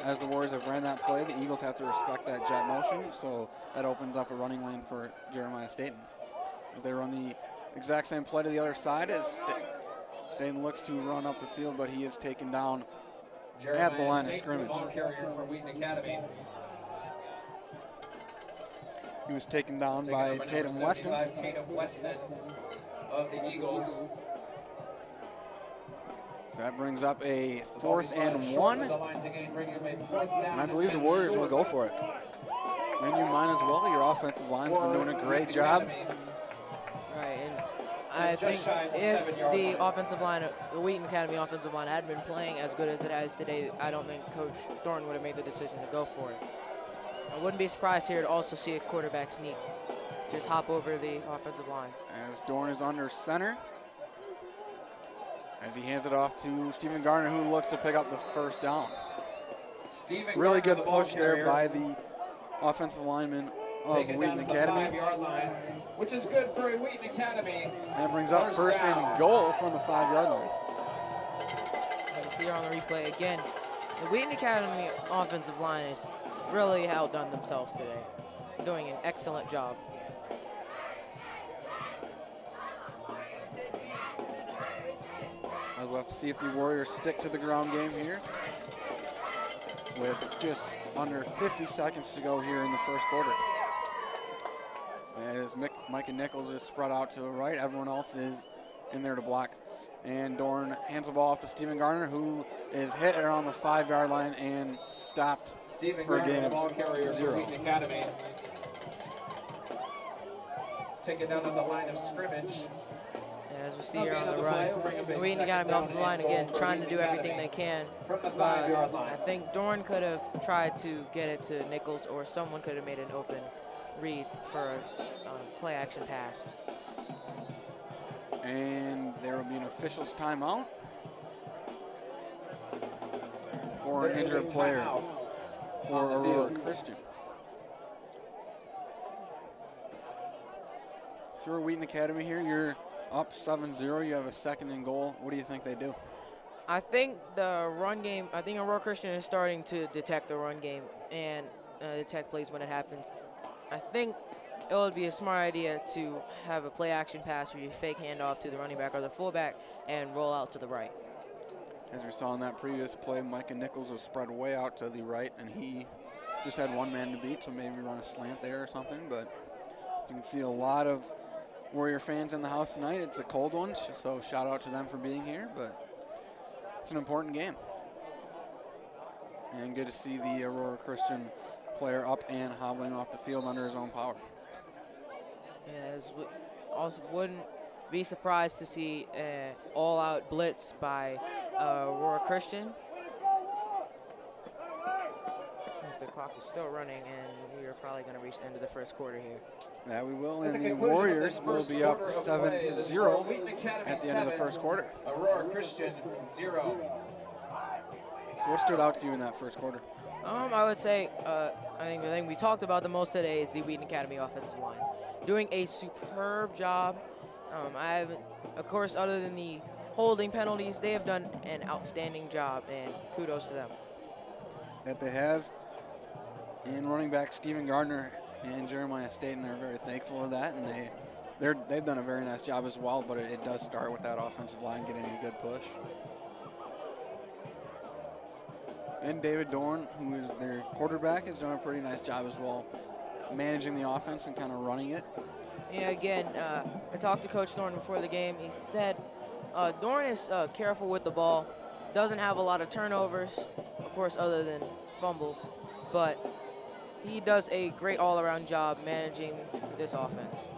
as the Warriors have ran that play, the Eagles have to respect that jet motion, so that opens up a running lane for Jeremiah Staten. If they run the exact same play to the other side, as Staten looks to run up the field, but he is taken down at the line of scrimmage. Ball carrier for Wheaton Academy. He was taken down by Tatum Weston. Tatum Weston of the Eagles. So that brings up a 4th and 1. And I believe the Warriors will go for it. And you might as well. Your offensive line's been doing a great job. Right, and I think if the offensive line, the Wheaton Academy offensive line, had been playing as good as it has today, I don't think Coach Dorn would have made the decision to go for it. I wouldn't be surprised here to also see a quarterback sneak, just hop over the offensive line. As Dorn is under center, as he hands it off to Stephen Garner, who looks to pick up the 1st down. Really good push there by the offensive lineman of Taken Wheaton down to the Academy. 5-yard line, which is good for Wheaton Academy. That brings up first and goal from the 5-yard line. As you see here on the replay again, the Wheaton Academy offensive line has really outdone themselves today, doing an excellent job. We'll have to see if the Warriors stick to the ground game here with just under 50 seconds to go here in the first quarter. As Micah Nichols is spread out to the right, everyone else is in there to block. And Dorn hands the ball off to Stephen Garner, who is hit around the 5-yard line and stopped Stephen for a Garner, gain the of ball carrier for 0. Wheaton Academy. Taken down on the line of scrimmage. As we see here on the run, the Wheaton Academy offensive line again trying to do everything they can. From the But 5-yard line. I think Dorn could have tried to get it to Nichols, or someone could have made an open read for a play action pass. And there will be an official's timeout for an injured player for Aurora Christian. So we're Wheaton Academy here. You're up 7-0. You have a second and goal. What do you think they do? I think the run game, I think Aurora Christian is starting to detect the run game and detect plays when it happens. I think it would be a smart idea to have a play action pass where you fake handoff to the running back or the fullback and roll out to the right. As we saw in that previous play, Micah Nichols was spread way out to the right, and he just had one man to beat, so maybe run a slant there or something. But you can see a lot of Warrior fans in the house tonight. It's a cold one, so shout out to them for being here, but it's an important game. And good to see the Aurora Christian player up and hobbling off the field under his own power. As also wouldn't be surprised to see an all-out blitz by Aurora Christian. As the clock is still running, and we are probably going to reach the end of the first quarter here. Yeah, we will, and the Warriors will be up 7-0 at the end of the first quarter. Aurora Christian 0. So what stood out to you in that first quarter? I would say, I think the thing we talked about the most today is the Wheaton Academy offensive line. Doing a superb job. Of course, other than the holding penalties, they have done an outstanding job, and kudos to them. That they have. And running back Stephen Gardner and Jeremiah Staten are very thankful of that, and they've done a very nice job as well, but it does start with that offensive line getting a good push. And David Dorn, who is their quarterback, has done a pretty nice job as well, managing the offense and kind of running it. Yeah, again, I talked to Coach Dorn before the game. He said Dorn is careful with the ball, doesn't have a lot of turnovers, of course, other than fumbles, but he does a great all-around job managing this offense.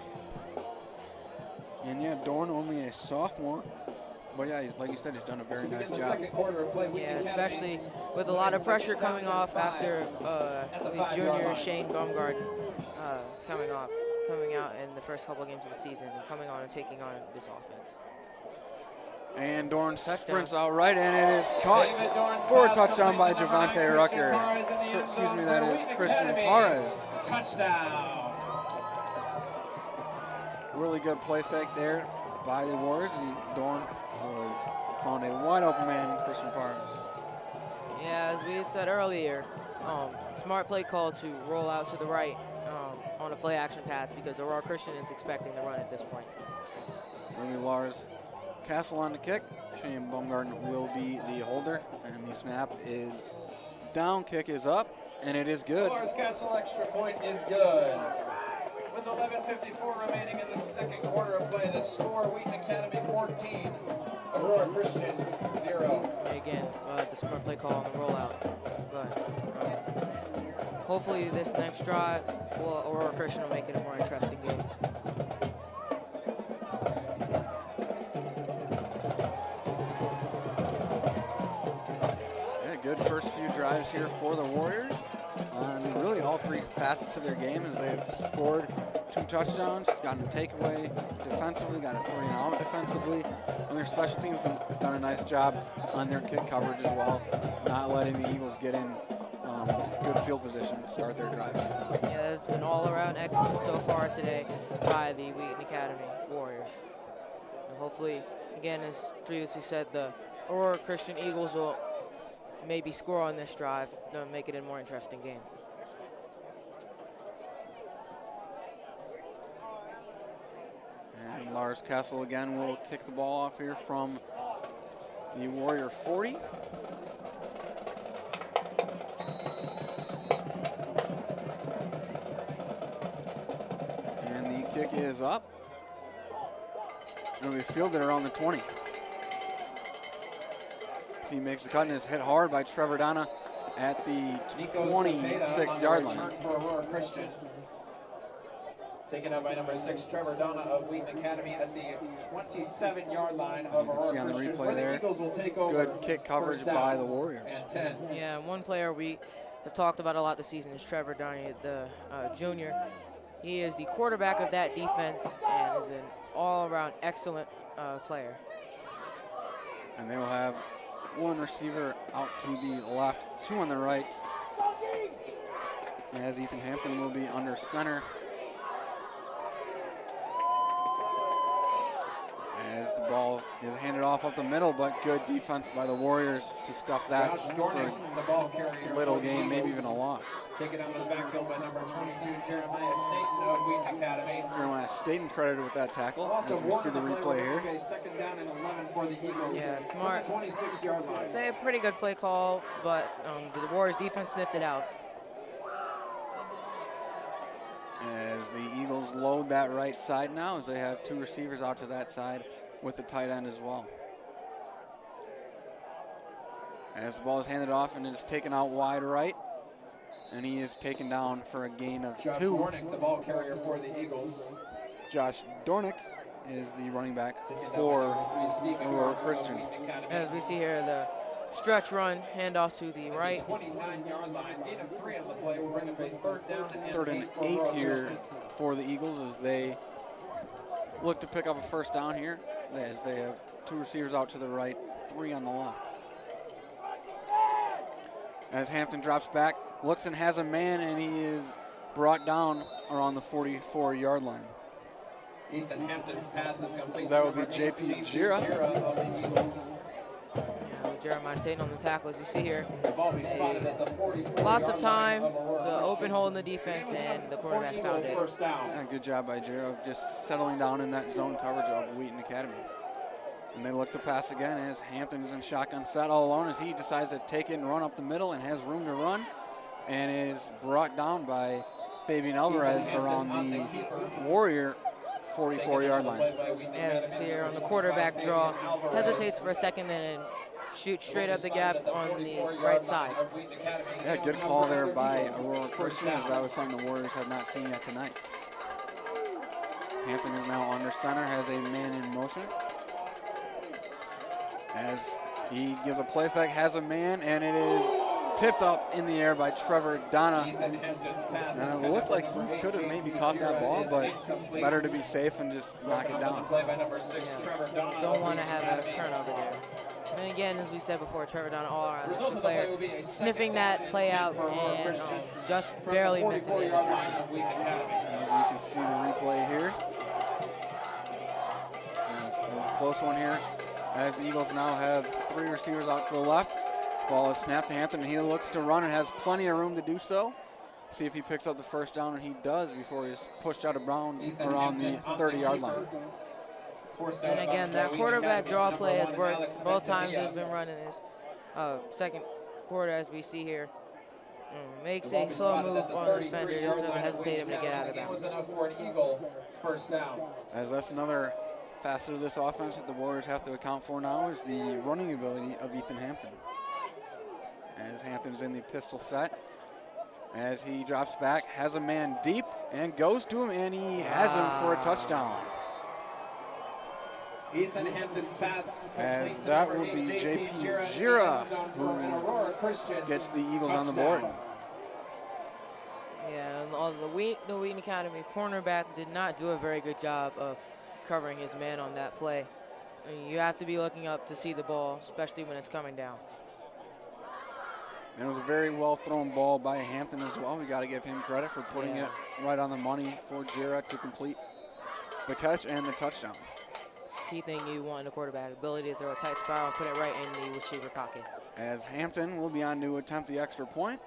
And yeah, Dorn only a sophomore, but yeah, like you said, he's done a very nice job. Second quarter of play, Yeah, especially with a lot of pressure coming off after the junior Shane Baumgart coming out in the first couple of games of the season and coming on and taking on this offense. And Dorn sprints out right, and it is caught for a touchdown by Javante Rucker. Excuse me, that is Christian Parez. Touchdown. Really good play fake there by the Warriors. Dorn found a wide open man in Christian Parez. Yeah, as we had said earlier, smart play call to roll out to the right on a play action pass because Aurora Christian is expecting the run at this point. Maybe Lars Castle on the kick. Shane Baumgarten will be the holder, and the snap is down, kick is up, and it is good. Lars Castle extra point is good. With 11:54 remaining in the second quarter of play, the score, Wheaton Academy 14, Aurora Christian 0. Again, the smart play call on the rollout. But hopefully this next drive, Aurora Christian will make it a more interesting game. Good first few drives here for the Warriors on really all three facets of their game, as they've scored 2 touchdowns, gotten a takeaway defensively, got a 3-and-out defensively, and their special teams have done a nice job on their kick coverage as well, not letting the Eagles get in good field position to start their drive. Yeah, it's been all around excellent so far today by the Wheaton Academy Warriors. And hopefully, again, as previously said, the Aurora Christian Eagles will maybe score on this drive to make it a more interesting game. And Lars Kessel again will kick the ball off here from the Warrior 40. And the kick is up. Going to be fielded around the 20. He makes the cut and is hit hard by Trevor Donna at the 26-yard line. For Aurora Christian. Taken up by number 6, Trevor Donna of Wheaton Academy at the 27-yard line of Aurora see on the Christian. replay there, The Eagles will take over. good kick coverage by the Warriors. And 10. Yeah, one player we have talked about a lot this season is Trevor Donna, the junior. He is the quarterback of that defense and is an all-around excellent player. And they will have one receiver out to the left, 2 on the right. As Ethan Hampton will be under center. As the ball is handed off up the middle, but good defense by the Warriors to stuff that Josh for Dornick, the ball carrier a little for the game, maybe Eagles. even a loss. Taken out of the backfield by number 22, Jeremiah Staten of Wheaton Academy. Jeremiah Staten credited with that tackle, as Also, we see the replay here. Okay, second down and 11 for the Eagles. Yeah, smart. From the 26-yard line. Say a pretty good play call, but the Warriors defense sniffed it out. As the Eagles load that right side now, as they have 2 receivers out to that side with the tight end as well. As the ball is handed off and it is taken out wide right, and he is taken down for a gain of Josh 2. Dornick, the ball carrier for the Eagles. Josh Dornick is the running back for Aurora Christian. As we see here, the stretch run, handoff to the right. 29-yard line, gain of 3 on the play. We'll bring up a third down and 3rd and 8 for here Christian. for the Eagles as they look to pick up a first down here, as they have 2 receivers out to the right, 3 on the left. As Hampton drops back, looks and has a man, and he is brought down around the 44-yard line. Ethan Hampton's pass is complete. That would be J.P. Gira. of the Eagles. Yeah, with Jeremiah Staten on the tackle, as you see here. The ball be spotted at the 44-yard Lots of line time, Aurora the open Christian. hole in the defense, and the quarterback For found Eagle, it. first down. Yeah, good job by Gira of just settling down in that zone coverage of Wheaton Academy. And they look to pass again as Hampton is in shotgun set all alone as he decides to take it and run up the middle and has room to run, and is brought down by Fabian Alvarez around the Warrior 44-yard line. And here on the quarterback draw, hesitates for a second, then shoots straight up the gap on the right side. Yeah, good call there by Aurora Christian, as that was something the Warriors have not seen yet tonight. Hampton is now under center, has a man in motion. As he gives a play fake, has a man, and it is tipped up in the air by Trevor Donna. And it looked like he could have maybe caught that ball, but better to be safe and just knock it down. Yeah. Don't want to have a turnover there. And again, as we said before, Trevor Donna, all-around player, sniffing that play out and just barely missing the interception. As you can see the replay here. And it's a close one here. As the Eagles now have 3 receivers out to the left. Ball is snapped to Hampton, and he looks to run and has plenty of room to do so. See if he picks up the first down, and he does before he's pushed out of bounds around the 30-yard line. And again, that quarterback draw play has worked both times it's been running this second quarter, as we see here. Makes a slow move on the defender, just doesn't hesitate him to get out of bounds. As that's another facet of this offense that the Warriors have to account for now is the running ability of Ethan Hampton. As Hampton's in the pistol set, as he drops back, has a man deep and goes to him, and he has him for a touchdown. Ethan Hampton's pass As that will be J.P. Gira who gets the Eagles on the board. Yeah, and the Wheaton Academy cornerback did not do a very good job of covering his man on that play. I mean, you have to be looking up to see the ball, especially when it's coming down. And it was a very well thrown ball by Hampton as well. We got to give him credit for putting it right on the money for Jira to complete the catch and the touchdown. Key thing you want in a quarterback, ability to throw a tight spiral and put it right in the receiver pocket. As Hampton will be on to attempt the extra point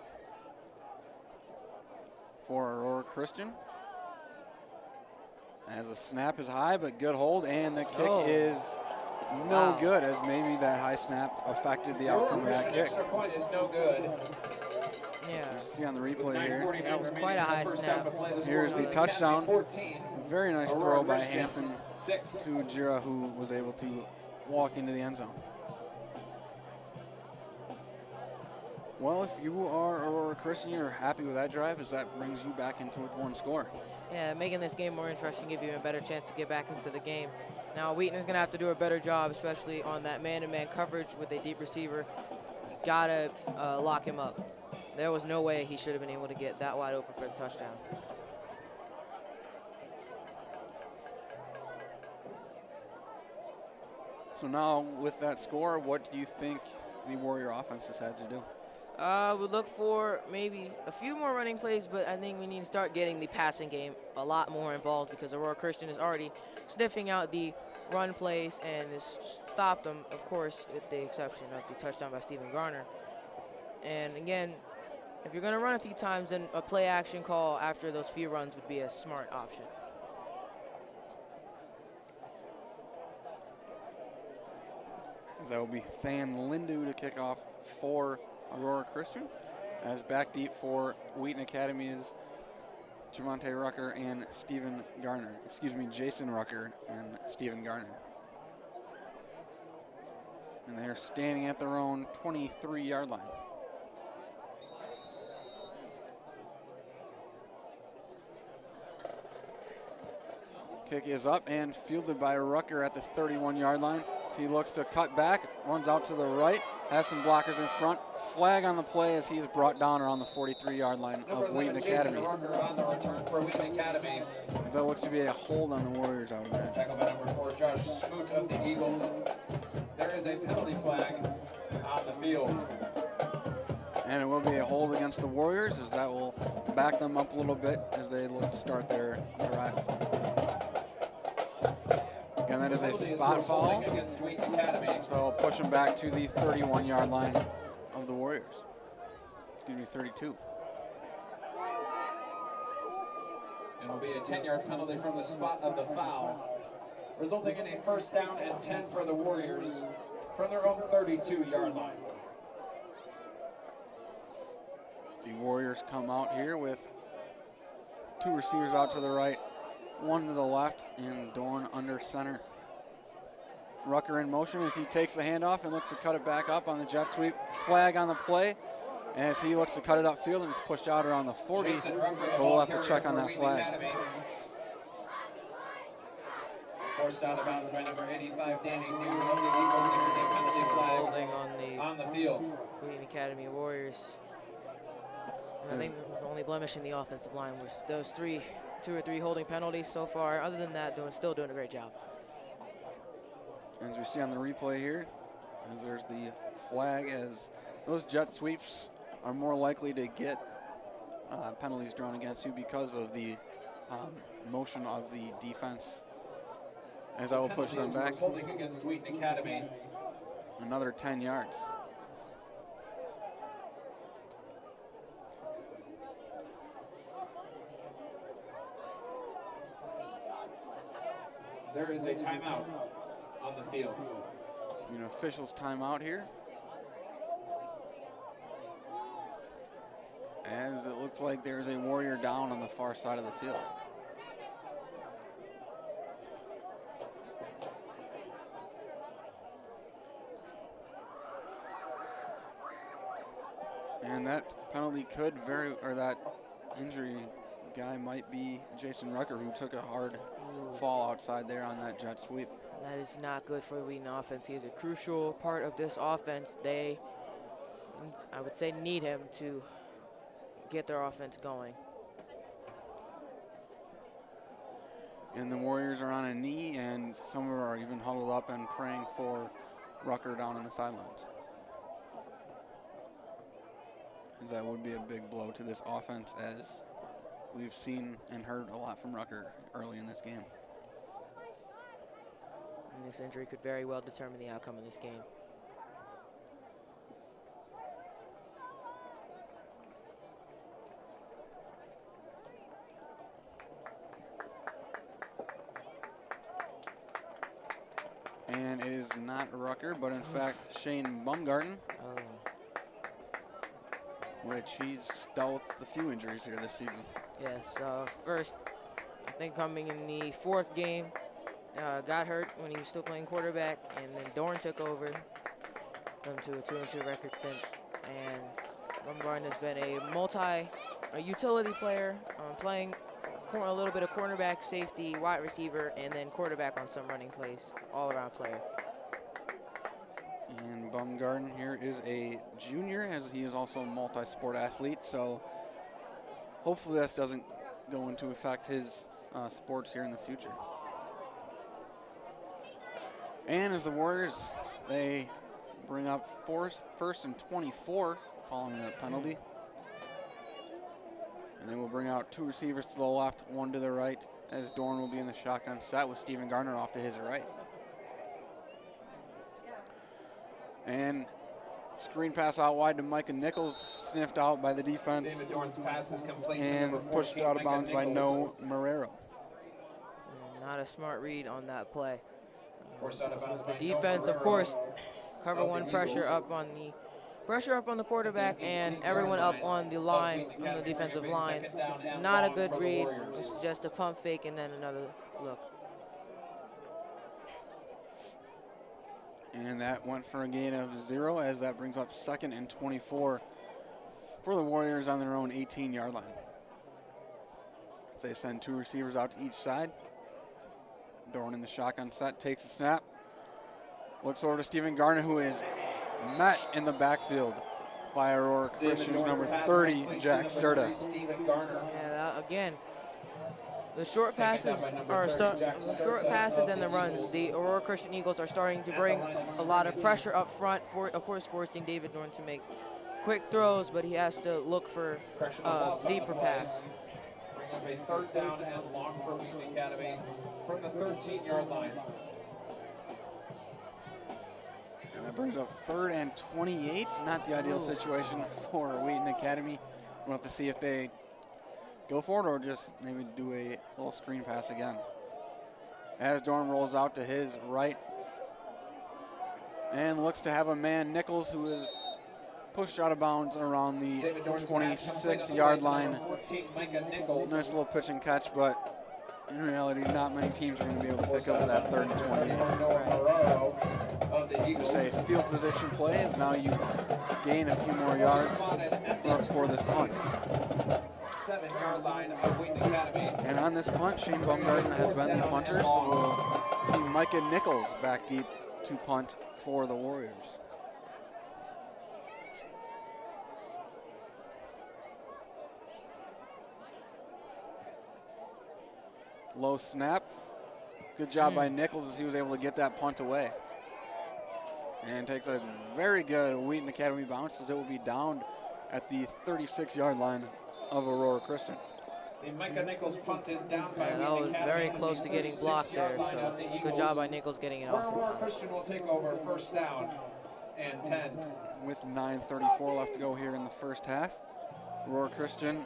for Aurora Christian. As the snap is high, but good hold, and the kick is no good, as maybe that high snap affected the outcome of that kick. Extra point is no good. Yeah. You see on the replay here. That was quite a high snap. Here's the touchdown. Very nice throw by Hampton to Jira, who was able to walk into the end zone. Well, if you are Aurora Christian, you're happy with that drive, as that brings you back into with one score. Yeah, making this game more interesting, give you a better chance to get back into the game. Now, Wheaton is going to have to do a better job, especially on that man-to-man coverage with a deep receiver. You got to lock him up. There was no way he should have been able to get that wide open for the touchdown. So now, with that score, what do you think the Warrior offense has had to do? We'll look for maybe a few more running plays, but I think we need to start getting the passing game a lot more involved, because Aurora Christian is already sniffing out the run plays and has stopped them, of course, with the exception of the touchdown by Stephen Garner. And again, if you're going to run a few times, then a play action call after those few runs would be a smart option. That will be Than Lindu to kick off for Aurora Christian. As back deep for Wheaton Academy is Javante Rucker and Stephen Garner. Excuse me, Jason Rucker and Stephen Garner. And they're standing at their own 23-yard line. Kick is up and fielded by Rucker at the 31-yard line. He looks to cut back, runs out to the right, has some blockers in front. Flag on the play as he is brought down around the 43-yard line of Wheaton Academy. Rucker on the return for Wheaton Academy. That looks to be a hold on the Warriors, I would imagine. Tackle by number 4, Josh Smoot of the Eagles. There is a penalty flag on the field. And it will be a hold against the Warriors, as that will back them up a little bit as they look to start their drive. Again, that is a spot foul, against Wheaton Academy. so it'll push them back to the 31-yard line of the Warriors. Excuse me, 32. It'll be a 10-yard penalty from the spot of the foul, resulting in a first down and 10 for the Warriors from their own 32-yard line. The Warriors come out here with two receivers out to the right, one to the left, and Dorn under center. Rucker in motion as he takes the handoff and looks to cut it back up on the jet sweep. Flag on the play as he looks to cut it upfield and is pushed out around the 40. But we'll have to check on that flag. Academy. Forced out of bounds by number 85, Danny New of the Eagles. There is a penalty flag Holding on the field. Wheaton Academy Warriors. And I think the only blemish in the offensive line was those two or three holding penalties so far. Other than that, still doing a great job. As we see on the replay here, as there's the flag, as those jet sweeps are more likely to get penalties drawn against you because of the motion of the defense. As I will push them back. Holding against Wheaton Academy. Another 10 yards. There is a timeout on the field. An official's timeout here. As it looks like there's a Warrior down on the far side of the field. And that penalty could that injury guy might be Jason Rucker, who took a hard fall outside there on that jet sweep. That is not good for the Wheaton offense. He is a crucial part of this offense. They, I would say, need him to get their offense going. And the Warriors are on a knee, and some of them are even huddled up and praying for Rucker down on the sidelines. as that would be a big blow to this offense, as we've seen and heard a lot from Rucker early in this game. And this injury could very well determine the outcome of this game. And it is not Rucker, but in fact Shane Bumgarten, which he's dealt with a few injuries here this season. Yes, first, I think coming in the fourth game, got hurt when he was still playing quarterback, and then Dorn took over, them to a 2-2 record since. And Bumgarden has been a utility player, playing a little bit of cornerback, safety, wide receiver, and then quarterback on some running plays, all-around player. And Bumgarden here is a junior, as he is also a multi-sport athlete, so hopefully this doesn't go into affect his sports here in the future. And as the Warriors, they bring up first and 24 following that penalty. And they will bring out two receivers to the left, one to the right, as Dorn will be in the shotgun set with Steven Garner off to his right. And screen pass out wide to Micah Nichols, sniffed out by the defense. David Dorn's pass is complete and to number pushed 14, out of bounds by No Marrero. Not a smart read on that play. Forced out of bounds by The defense, No of course, Marrero cover of one the pressure Eagles. up on the quarterback, and everyone up on the line, on the defensive line. Not a good read. It's just a pump fake and then another look. And that went for a gain of 0, as that brings up 2nd and 24 for the Warriors on their own 18-yard line. As they send two receivers out to each side. Dorn in the shotgun set, takes a snap. Looks over to Steven Garner, who is met in the backfield by Aurora Christian's number 30, Jack Serta. Yeah, again, the short passes and the runs. The Aurora Christian Eagles are starting to bring a lot of pressure up front, of course, forcing David Dorn to make quick throws, but he has to look for deeper pass. Bring up a 3rd down and long for Wheaton Academy from the 13-yard line. And that brings up 3rd and 28. Not the ideal situation for Wheaton Academy. We'll have to see if they go for it or just maybe do a little screen pass again. As Dorn rolls out to his right and looks to have a man, Nichols, who is pushed out of bounds around the 26-yard line. 14, Micah Nichols. Nice little pitch and catch, but in reality, not many teams are going to be able to pick up that 3rd and 28. Of the Eagles. Say field position play is now you gain a few more yards for this punt. 7-yard line of Wheaton Academy. And on this punt, Shane Bumgarden has been the punter, so we'll see Micah Nichols back deep to punt for the Warriors. Low snap. Good job by Nichols as he was able to get that punt away. And takes a very good Wheaton Academy bounce as it will be downed at the 36-yard line of Aurora Christian. The Micah Nichols punt is down by That was very close to getting blocked there, so good job by Nichols getting it off in Aurora time. Christian will take over 1st down and 10. With 9:34 left to go here in the first half, Aurora Christian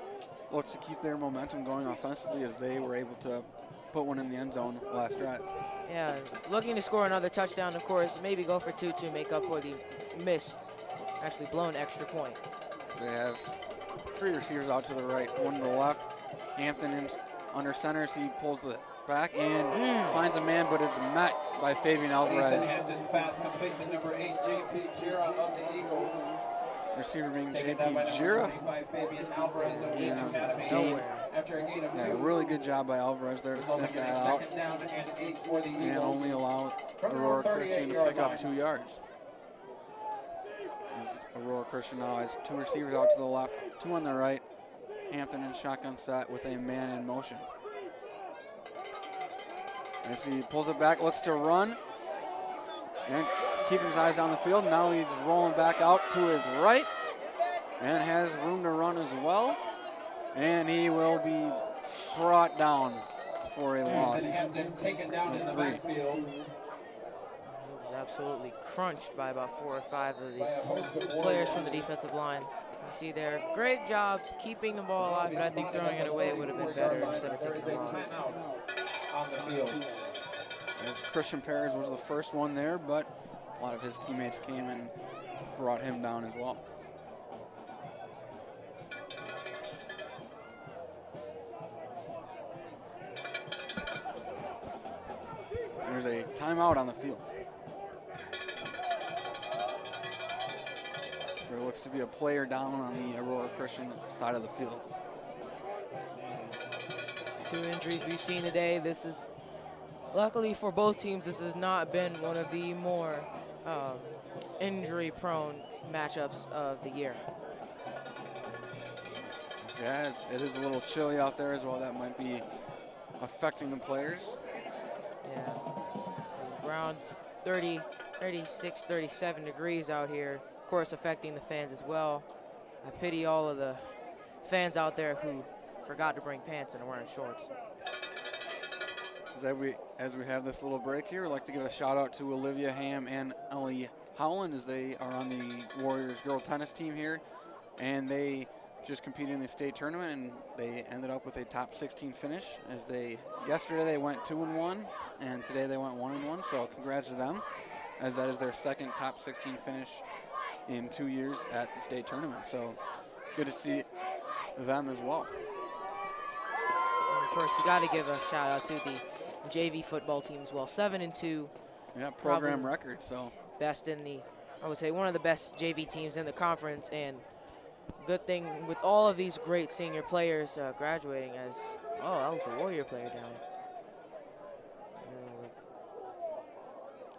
looks to keep their momentum going offensively as they were able to put one in the end zone last drive. Yeah, looking to score another touchdown, of course, maybe go for 2 to make up for the missed, actually blown extra point. They have 3 receivers out to the right, 1 to the left. Hampton in under center, so he pulls the back and finds a man, but it's met by Fabian Alvarez. Hampton's pass complete to number 8, J.P. Gira of the Eagles. Receiver being Taken J.P. down by number Gira. 25, Fabian Alvarez of Wheaton Academy. Nowhere. After a gain of 2. Yeah, really good job by Alvarez there to Resulting sniff in that a out 2nd down and 8 for the and Eagles. only allow From the Aurora Christian to 38-yard pick up line. 2 yards. As Aurora Christian now has 2 receivers out to the left, 2 on the right. Hampton in shotgun set with a man in motion. As he pulls it back, looks to run, and keeping his eyes down the field. Now he's rolling back out to his right, and has room to run as well. And he will be brought down for a loss. Hampton taken down in the 3. backfield. He was absolutely crunched by about 4 or 5 of the players from the defensive line. You see there, great job keeping the ball alive, but I think throwing it away would have been better instead of taking the loss. On the field. As Christian Perez was the first one there, but a lot of his teammates came and brought him down as well. There's a timeout on the field. There looks to be a player down on the Aurora Christian side of the field. 2 injuries we've seen today. This is, luckily for both teams, this has not been one of the more injury-prone matchups of the year. Yeah, it is a little chilly out there as well. That might be affecting the players. Yeah, so around 30, 36, 37 degrees out here. Of course, affecting the fans as well. I pity all of the fans out there who forgot to bring pants and are wearing shorts. As we have this little break here, I'd like to give a shout out to Olivia Ham and Ellie Howland, as they are on the Warriors girl tennis team here, and they just competed in the state tournament and they ended up with a top 16 finish. Yesterday they went 2-1 and today they went 1-1. So congrats to them, as that is their second top 16 finish in 2 years at the state tournament. So good to see them as well. And of course, we got to give a shout out to the JV football team as well. 7-2. Yeah, program record. So best in the, I would say, one of the best JV teams in the conference. And good thing with all of these great senior players graduating as, oh, that was a Warrior player down.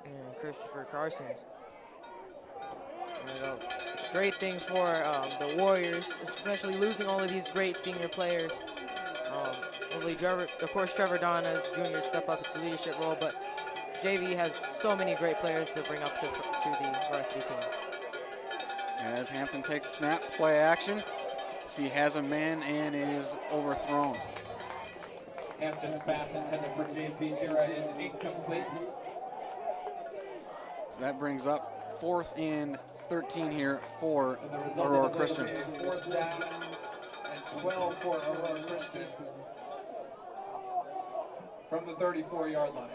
And Christopher Carsons. There we go. Great thing for the Warriors, especially losing all of these great senior players. Hopefully, of course, Trevor Donna's junior step up into leadership role, but JV has so many great players to bring up to the varsity team. As Hampton takes a snap, play action. He has a man and is overthrown. Hampton's pass intended for JP Jira is incomplete. That brings up 4th and 13 here for And the result Aurora of the play Christian. will be 4th down and 12 for Aurora Christian from the 34-yard line.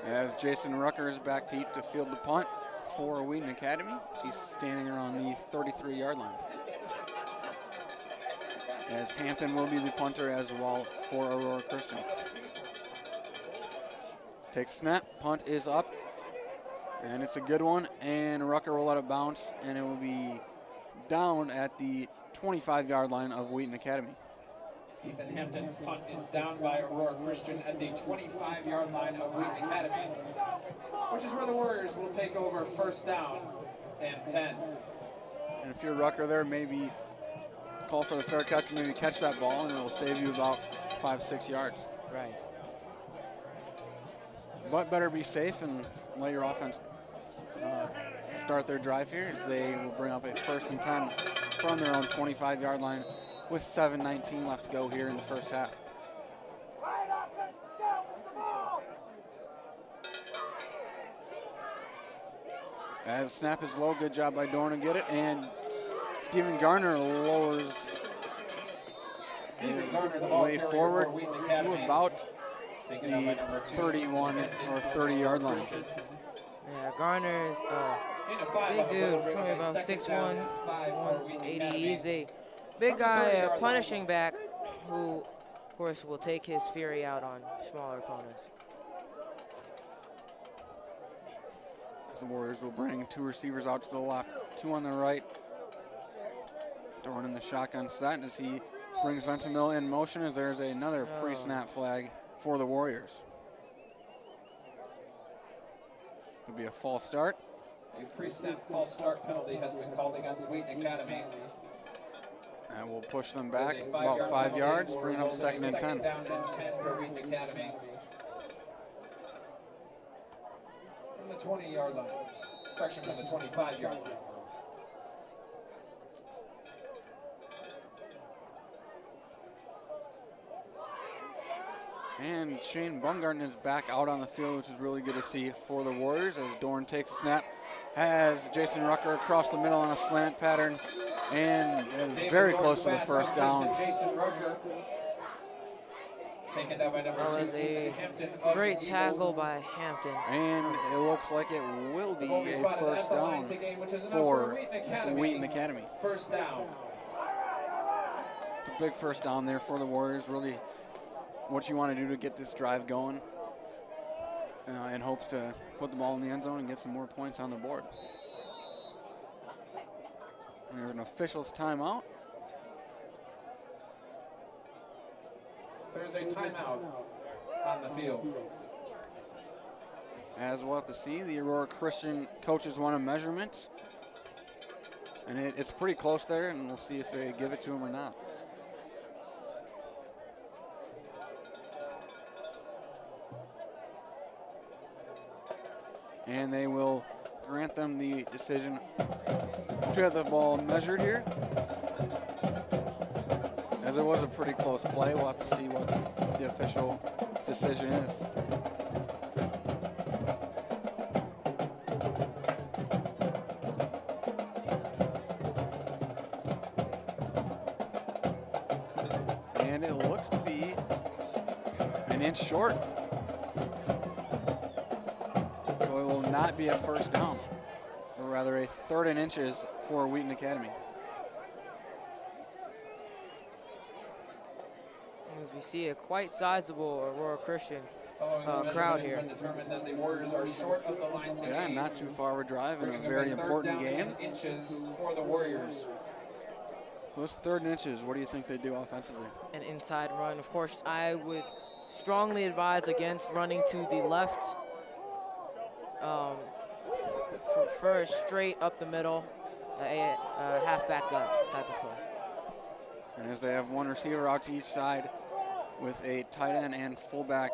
As Jason Rucker is back to eat to field the punt for Wheaton Academy. He's standing around the 33-yard line. As Hampton will be the punter as well for Aurora Christian. Takes snap, punt is up, and it's a good one, and Rucker will let it bounce, and it will be down at the 25-yard line of Wheaton Academy. Ethan Hampton's punt is down by Aurora Christian at the 25-yard line of Wheaton Academy, which is where the Warriors will take over 1st down and 10. And if you're Rucker there, maybe call for the fair catch, maybe catch that ball, and it'll save you about 5-6 yards. Right. But better be safe and let your offense start their drive here, as they will bring up a 1st and 10 from their own 25-yard line with 7:19 left to go here in the first half. As snap is low, good job by Dorn to get it, and Stephen Garner lowers the way forward to about the 31 or 30-yard line. Yeah, Garner is big dude, probably about 6'1", 180 easy. Big guy, punishing back, who, of course, will take his fury out on smaller opponents. The Warriors will bring 2 receivers out to the left, 2 on the right. Dorn in the shotgun set as he brings Ventimille in motion, as there's another pre-snap flag for the Warriors. It'll be a false start. A pre-snap false start penalty has been called against Wheaton Academy. And we'll push them back about 5 yards, bring up 2nd and 10. Down and 10 for Wheaton Academy. From the 20-yard line. Correction, from the 25-yard line. And Shane Baumgarten is back out on the field, which is really good to see for the Warriors as Dorn takes a snap. Has Jason Rucker across the middle on a slant pattern, and is very close to the first down. Jason Rucker. Taken down by number That 2, was a Hampton of great the tackle Eagles. by Hampton. And it looks like it will be Will be a spotted first at the line down to gain, which is enough for Wheaton Wheaton Academy. First down. A big first down there for the Warriors. Really what you want to do to get this drive going, in hopes to put the ball in the end zone and get some more points on the board. There's an official's timeout. There's a timeout on the field. As we'll have to see, the Aurora Christian coaches want a measurement. And it's pretty close there, and we'll see if they give it to him or not. And they will grant them the decision to have the ball measured here. As it was a pretty close play, we'll have to see what the official decision is. And it looks to be an inch short. So it will not be a first down, but rather a 3rd and inches for Wheaton Academy. As we see a quite sizable Aurora Christian Following the crowd measurement, here. it's been determined that the Warriors are short of the line to Yeah, gain. not too far of a drive and a Bringing very up a 3rd important down game. and inches for the Warriors. So it's 3rd and inches. What do you think they do offensively? An inside run. Of course, I would strongly advise against running to the left. Prefer straight up the middle, a halfback up type of play. And as they have one receiver out to each side with a tight end and fullback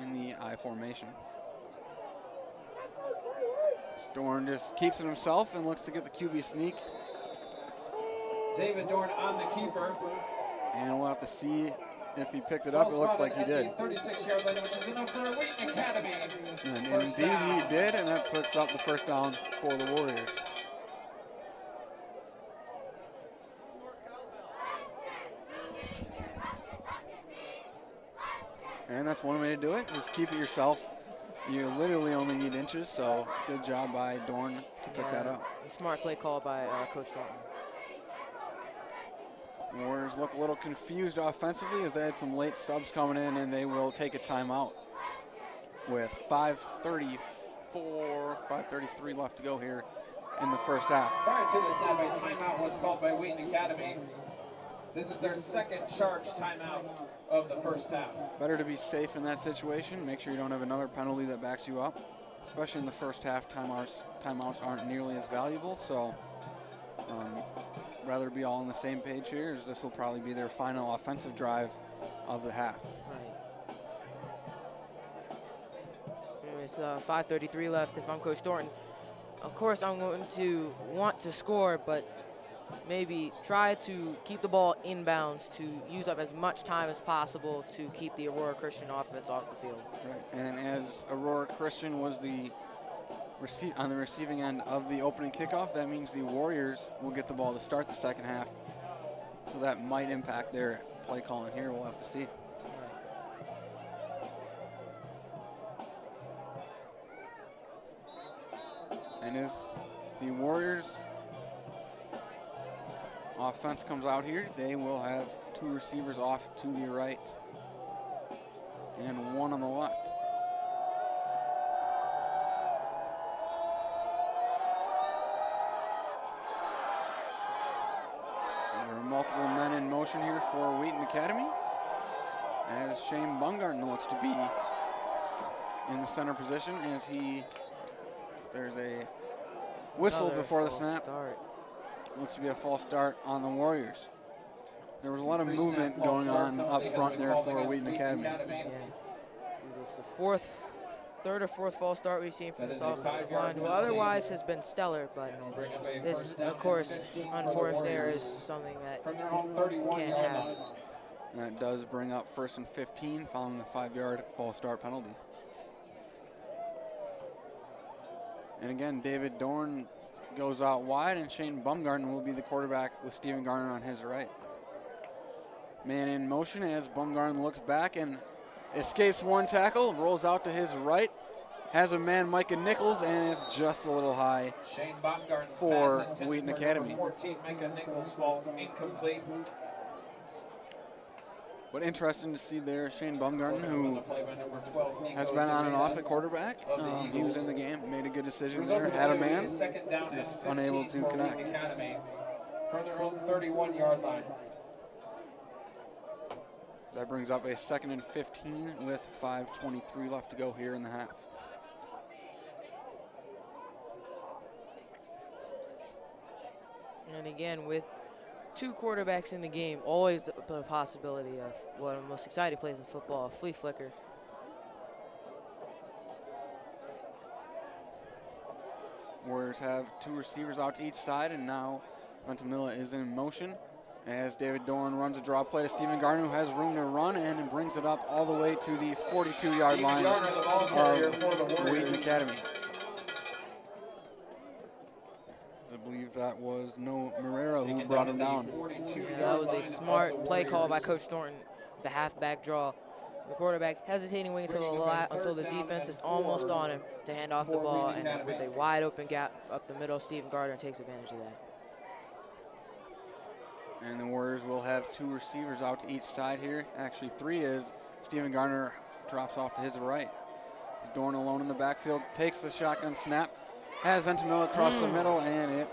in the I formation. Dorn just keeps it himself and looks to get the QB sneak. David Dorn on the keeper. And we'll have to see if he picked it up. It looks like he did. 36-yard line, which is enough for Wheaton Academy. And First indeed down. he did, and that puts up the first down for the Warriors. And that's one way to do it. Just keep it yourself. You literally only need inches, so good job by Dorn to pick that up. Smart play call by Coach Thornton. The Warriors look a little confused offensively as they had some late subs coming in, and they will take a timeout with 5:33 left to go here in the first half. Prior to the snap, a timeout was called by Wheaton Academy. This is their 2nd charge timeout of the first half. Better to be safe in that situation. Make sure you don't have another penalty that backs you up, especially in the first half. Timeouts aren't nearly as valuable, so rather be all on the same page here, as this will probably be their final offensive drive of the half. Right. It's 5:33 left. If I'm Coach Thornton, of course I'm going to want to score, but maybe try to keep the ball inbounds to use up as much time as possible to keep the Aurora Christian offense off the field. Right. And as Aurora Christian was on the receiving end of the opening kickoff, that means the Warriors will get the ball to start the second half. So that might impact their play calling here. We'll have to see. And as the Warriors offense comes out here, they will have 2 receivers off to the right and 1 on the left. There are multiple men in motion here for Wheaton Academy, as Shane Baumgarten looks to be in the center position as there's a whistle Another before the false snap. start. Looks to be a false start on the Warriors. There was a lot of Pre-snap movement false going start on penalty up has front been there called for against Wheaton Academy. Yeah. It was the 3rd or 4th false start we've seen from That this is a offensive 5-yard line, who penalty. otherwise has been stellar, but And we'll bring up a this, first down of and course, 15 for the unforced error is Warriors something that from their own can't 31-yard have. line. And that does bring up 1st and 15 following the 5-yard false start penalty. And again, David Dorn goes out wide, and Shane Bumgarden will be the quarterback with Steven Garner on his right. Man in motion as Bumgarden looks back and escapes one tackle, rolls out to his right, has a man, Micah Nichols, and it's just a little high Shane Baumgarten's for pass intended Wheaton for Academy. number 14, Micah Nichols, falls incomplete. But interesting to see there Shane Bumgarden, who The play by number 12, Nico has been on and Zarina off at quarterback. of the He was Eagles. in the game, made a good decision Result there, of the had a play will be man, second down and just 15 unable to for connect. Wheaton Academy from their own 31-yard line. That brings up a 2nd and 15 with 5:23 left to go here in the half. And again, with 2 quarterbacks in the game, always the possibility of one of the most exciting plays in football, a flea flicker. Warriors have 2 receivers out to each side, and now Ventimiglia is in motion as David Dorn runs a draw play to Steven Garner, who has room to run and brings it up all the way to the 42-yard line Garner, the ball carrier for the of Warriors. Wheaton Academy. I believe that was No Marrero who Taken brought down him at down. the 42-yard Yeah, that was a line smart of the play call by Warriors. Coach Thornton, the halfback draw. The quarterback hesitating waiting until the defense is almost on him to hand off the for ball, Wheaton and with a Academy. wide open gap up the middle, Steven Gardner takes advantage of that. And the Warriors will have 2 receivers out to each side here. Actually, 3 as Steven Garner drops off to his right. Dorn alone in the backfield, takes the shotgun snap, has Ventimiglia across the middle, and it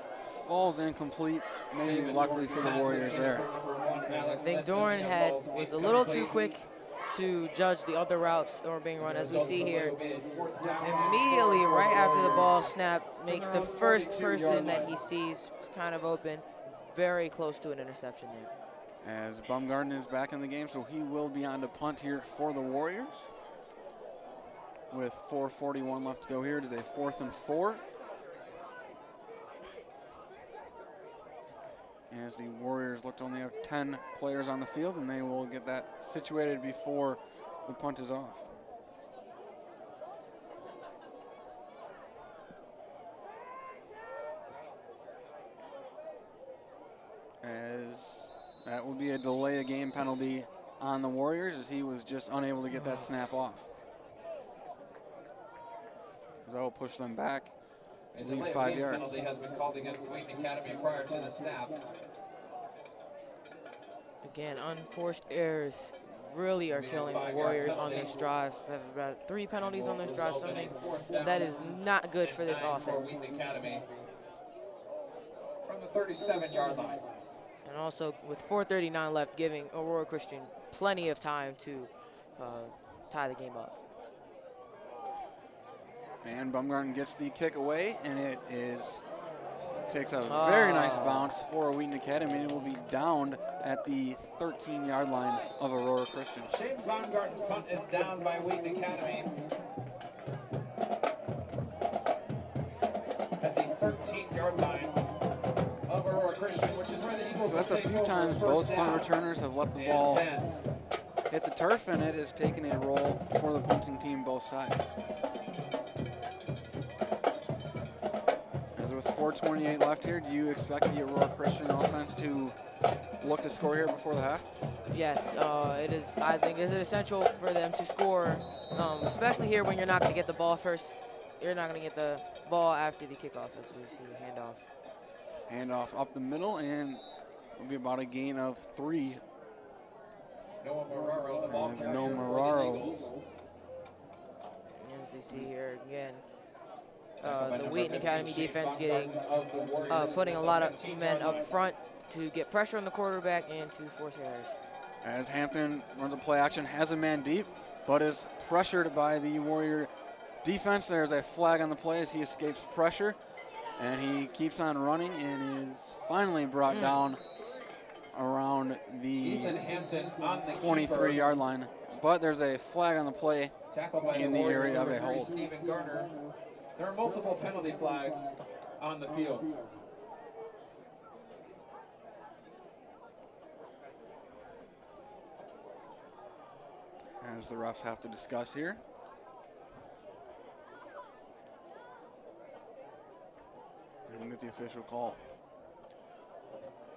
falls incomplete. Maybe David luckily Dorn for the pass Warriors intended there. for number 1, I Alex think Dorn Ventimiglia, falls was a little too incomplete. quick to judge the other routes that were being run, as we Result see of the play here. will be a 4th down and Immediately, 4 right for the after the ball Warriors. snap, makes the around first 42-yard person that line. he sees kind of open, very close to an interception there. As Bumgarden is back in the game, so he will be on to punt here for the Warriors. With 4:41 left to go here, it is a 4th and 4. As the Warriors look to only have 10 players on the field, and they will get that situated before the punt is off. As that will be a delay of game penalty on the Warriors, as he was just unable to get that snap off. That will push them back. A Leave delay of 5 game yards. penalty has been called against Wheaton Academy prior to the snap. Again, unforced errors really are killing the Warriors on this drive. We have about 3 penalties on this drive, something that is not good for this offense. For Wheaton Academy from the 37-yard line. And also, with 4:39 left, giving Aurora Christian plenty of time to tie the game up. And Bumgarden gets the kick away, and it takes a very nice bounce for Wheaton Academy, and it will be downed at the 13-yard line of Aurora Christian. Shane Baumgarten's punt is down by Wheaton Academy at the 13-yard line of Aurora Christian, which is where the Eagles So that's a will take few over times first both down punt returners have let the and ball 10. hit the turf, and it has taken a roll for the punting team both sides. As with 4:28 left here, do you expect the Aurora Christian offense to look to score here before the half? Yes, it is. I think it's essential for them to score, especially here when you're not going to get the ball first. You're not going to get the ball after the kickoff, as we see the handoff. Handoff up the middle, and it'll be about a gain of 3. Noah Marrero, the ball As carrier Noah for the Marrero. Eagles. And as we see here again, Tackled by the number Wheaton 15, Academy Shane defense Baumgarten getting of the Warriors putting a at lot the of 15-yard men up line. front to get pressure on the quarterback and to force errors. As Hampton runs a play action, has a man deep, but is pressured by the Warrior defense. There's a flag on the play as he escapes pressure, and he keeps on running and is finally brought down around the Ethan Hampton on the 23-yard line. But there's a flag on the play Tackled by in the the Warriors, area of number a 3, hold. Steven Garner. There are multiple penalty flags on the field. items the refs have to discuss here. And we'll get the official call.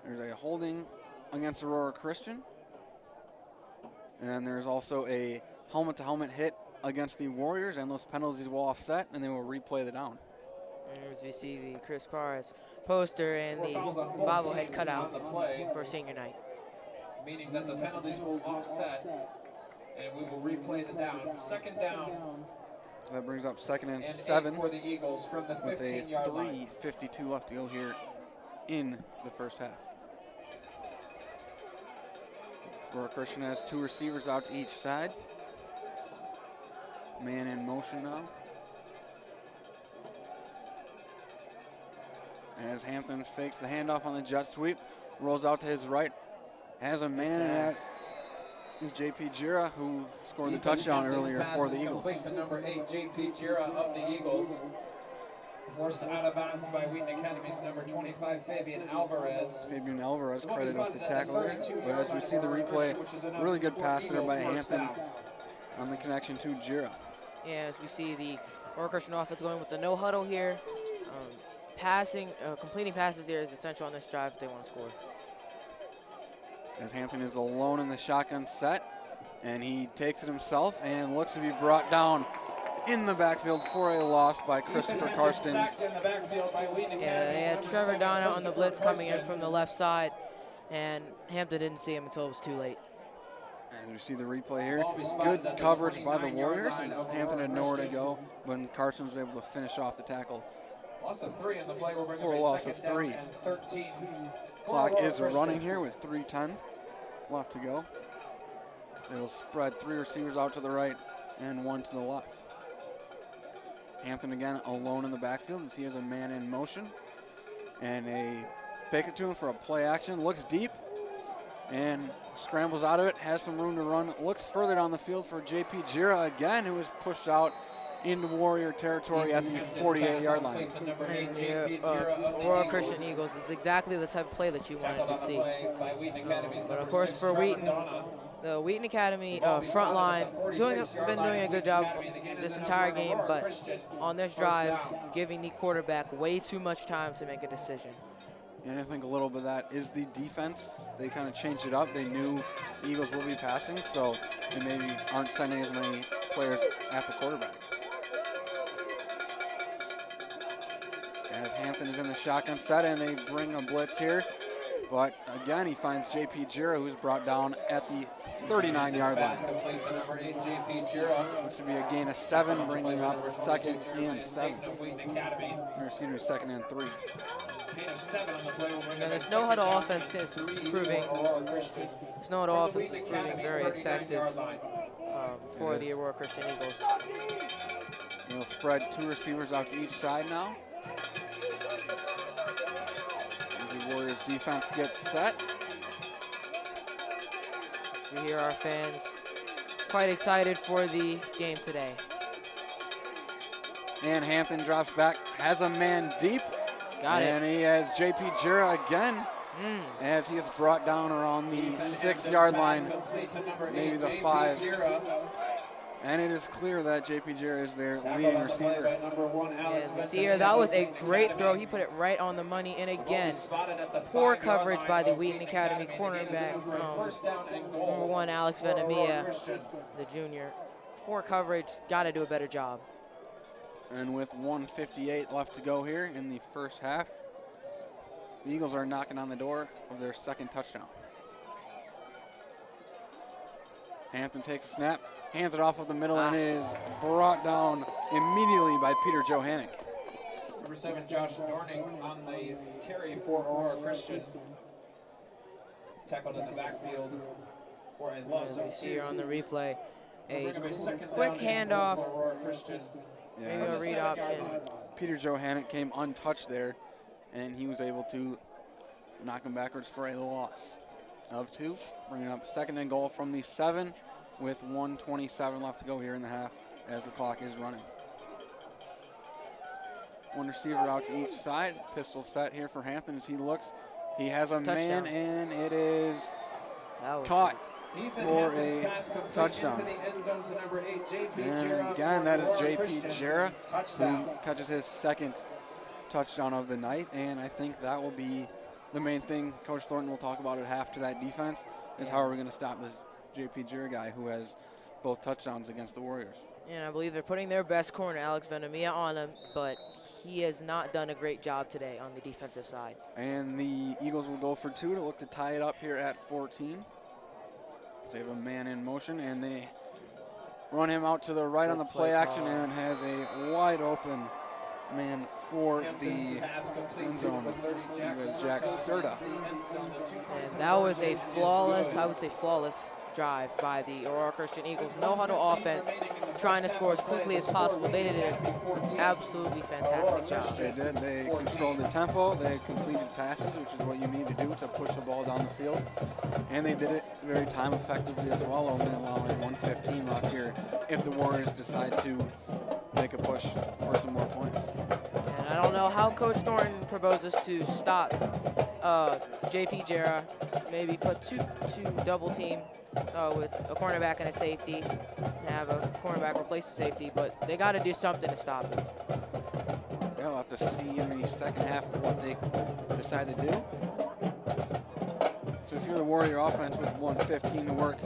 There's a holding against Aurora Christian. And there's also a helmet-to-helmet hit against the Warriors, and those penalties will offset, and they will replay the down. As we see the Chris Parrs poster and the bobblehead cutout for senior night. Meaning that the penalties will offset, and we will replay the down. Second down. So that brings up second and 7 for the Eagles from the with a 15-yard line. 3:52 left to go here in the first half. Aurora Christian has 2 receivers out to each side. Man in motion now. As Hampton fakes the handoff on the jet sweep, rolls out to his right, has a man, and that is J.P. Gira, who scored the touchdown earlier for the Eagles. Complete to number 8, J.P. Gira of the Eagles. Forced out of bounds by Wheaton Academy's number 25, Fabian Alvarez. Fabian Alvarez credited with the tackle there. But as we see the replay, really good pass there by Hampton on the connection to Gira. Yeah, as we see the Aurora Christian offense going with the no huddle here. Completing passes here is essential on this drive if they want to score. As Hampton is alone in the shotgun set, and he takes it himself and looks to be brought down in the backfield for a loss by Christopher Karstens. Yeah, they had Trevor Donna on the blitz coming in from the left side, and Hampton didn't see him until it was too late. And we see the replay here. Good coverage by the Warriors. Hampton had nowhere to go, but Karstens was able to finish off the tackle. Loss of 3 in the play. We're For a loss of 3. 13. Clock is running here with 3:10 left to go. They will spread 3 receivers out to the right and 1 to the left. Hampton again alone in the backfield as he has a man in motion. And a fake it to him for a play action. Looks deep and scrambles out of it. Has some room to run. Looks further down the field for J.P. Gira again, who was pushed out into Warrior territory at the 48-yard line. And the Aurora Christian Eagles is exactly the type of play that you wanted to see. But of course for Wheaton, the Wheaton Academy front line been doing a good job this entire game, but on this drive, giving the quarterback way too much time to make a decision. And I think a little bit of that is the defense. They kind of changed it up. They knew the Eagles will be passing, so they maybe aren't sending as many players at the quarterback. As Hampton is in the shotgun set, and they bring a blitz here. But again, he finds J.P. Gira, who's brought down at the 39-yard line. Which would be a gain of 7, bringing up second and 7. Or excuse me, second and 3. And this no-huddle offense is proving very effective for the Aurora Christian Eagles. They'll spread 2 receivers out to each side now. The Warriors defense gets set. We hear our fans quite excited for the game today. And Hampton drops back, has a man deep. Got it. And he has J.P. Gira again as he is brought down around the 6-yard line, maybe the 5. And it is clear that J.P. Gira is their leading receiver. As we see here, that was a great throw. He put it right on the money. And again, poor coverage by the Wheaton Academy cornerback, number 1, Alex Venamia, the junior. Poor coverage, got to do a better job. And with 1:58 left to go here in the first half, the Eagles are knocking on the door of their second touchdown. Hampton takes a snap, hands it off of the middle, and is brought down immediately by Peter Johannick. Number 7, Josh Dorning on the carry for Aurora Christian. Tackled in the backfield for a loss of 2. We see here on the replay a quick handoff. Maybe a read option. Peter Johannick came untouched there, and he was able to knock him backwards for a loss of 2, bringing up second and goal from the 7 with 1:27 left to go here in the half as the clock is running. 1 receiver out to each side. Pistol set here for Hampton as he looks. He has a man, and it is caught for a touchdown. And again, that is J.P. Jarrah, who catches his second touchdown of the night. And I think that will be the main thing Coach Thornton will talk about at half to that defense, is how are we going to stop this J.P. Jarrah guy who has both touchdowns against the Warriors. And I believe they're putting their best corner, Alex Venomia, on him, but he has not done a great job today on the defensive side. And the Eagles will go for 2 to look to tie it up here at 14. They have a man in motion, and they run him out to the right on the play action and has a wide open man for the end zone with Jack Serta. And that was a flawless, I would say flawless, drive by the Aurora Christian Eagles. No-huddle offense, trying to score as quickly as possible. They did an absolutely fantastic job. They did. They controlled the tempo. They completed passes, which is what you need to do to push the ball down the field. And they did it very time effectively as well, only allowing 1:15 left here if the Warriors decide to make a push for some more points. And I don't know how Coach Thornton proposes to stop J.P. Jarrah, maybe put two double team with a cornerback and a safety, and have a cornerback replace the safety, but they got to do something to stop it. Yeah, we'll have to see in the second half what they decide to do. So if you're the Warrior offense with 1:15 to work,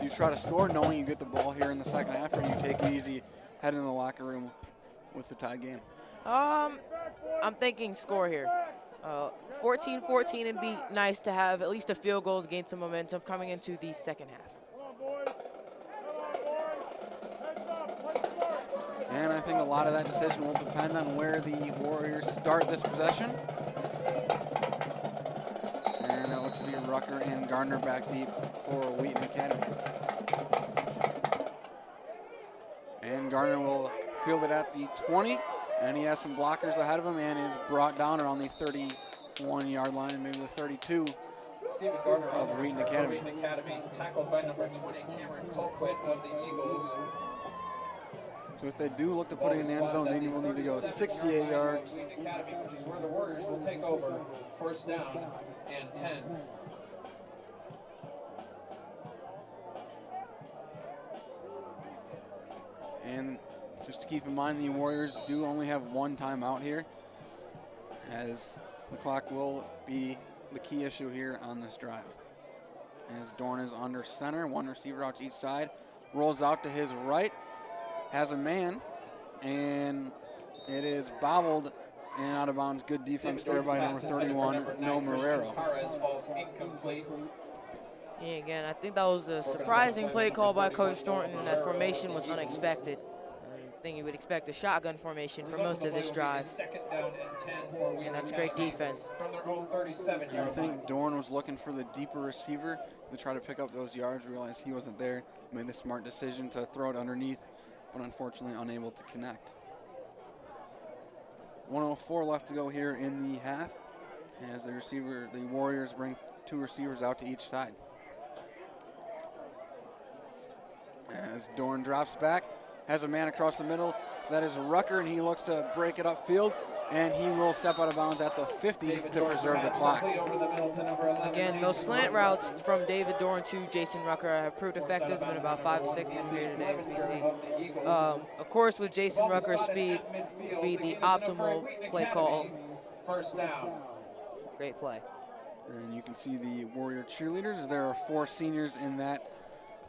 you try to score knowing you get the ball here in the second half, or you take it easy, head in the locker room with the tie game? I'm thinking score here. 14-14, and be nice to have at least a field goal to gain some momentum coming into the second half. And I think a lot of that decision will depend on where the Warriors start this possession. And that looks to be Rucker and Gardner back deep for Wheaton Academy. And Gardner will field it at the 20, and he has some blockers ahead of him and is brought down around the 31-yard line, maybe the 32 Stephen Gardner of Wheaton Academy. Tackled by number 20, Cameron Colquitt of the Eagles. So if they do look to put it in the end zone, then you will need to go 68 yards. Wheaton Academy, which is where the Warriors will take over. First down and 10. And just to keep in mind, the Warriors do only have one timeout here, as the clock will be the key issue here on this drive. As Dorn is under center, one receiver out to each side, rolls out to his right, has a man, and it is bobbled and out of bounds. Good defense there by number 31, No Marrero. Yeah, again, I think that was a surprising play call by Coach Thornton. That formation was unexpected. I think you would expect a shotgun formation for most of this drive. And that's great defense. And I think Dorn was looking for the deeper receiver to try to pick up those yards, realized he wasn't there, made the smart decision to throw it underneath, but unfortunately unable to connect. 1:04 left to go here in the half, as the Warriors bring two receivers out to each side. As Dorn drops back, has a man across the middle. So that is Rucker, and he looks to break it upfield, and he will step out of bounds at the 50 to preserve the clock. Again, those slant routes from David Dorn to Jason Rucker have proved effective in about 5 or 6 of them here today, as we see. Of course, with Jason Rucker's speed, would be the optimal play call. First down. Great play. And you can see the Warrior cheerleaders, as there are 4 seniors in that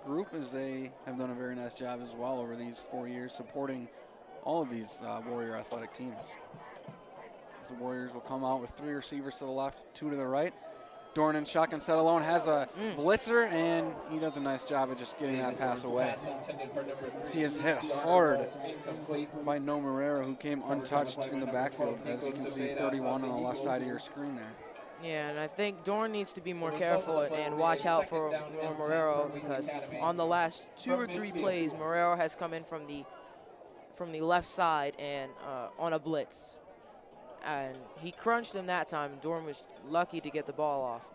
group, as they have done a very nice job as well over these 4 years supporting all of these Warrior athletic teams. As the Warriors will come out with 3 receivers to the left, 2 to the right. Dorn in shotgun set alone, has a blitzer, and he does a nice job of just getting that pass away. He is hit hard by No Marrero, who came untouched in the backfield, as you can see 31 on the left side of your screen there. Yeah, and I think Dorn needs to be more careful and watch out for Marrero, because on the last 2 or 3 plays, Marrero has come in from the left side and on a blitz. And he crunched him that time. Dorn was lucky to get the ball off.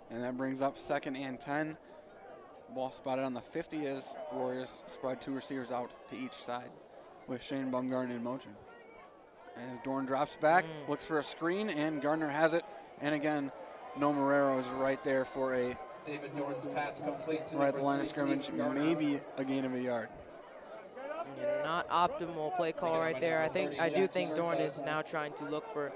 And that brings up 2nd and 10. Ball spotted on the 50 as Warriors spread 2 receivers out to each side with Shane Bumgarner in motion. As Dorn drops back, looks for a screen, and Gardner has it. And again, No Marrero is right there for a David Dorn's pass complete to right at the line of Steve scrimmage, Garner. maybe a gain of a yard. Yeah, not optimal play call right there. I do think Dorn is now trying to look for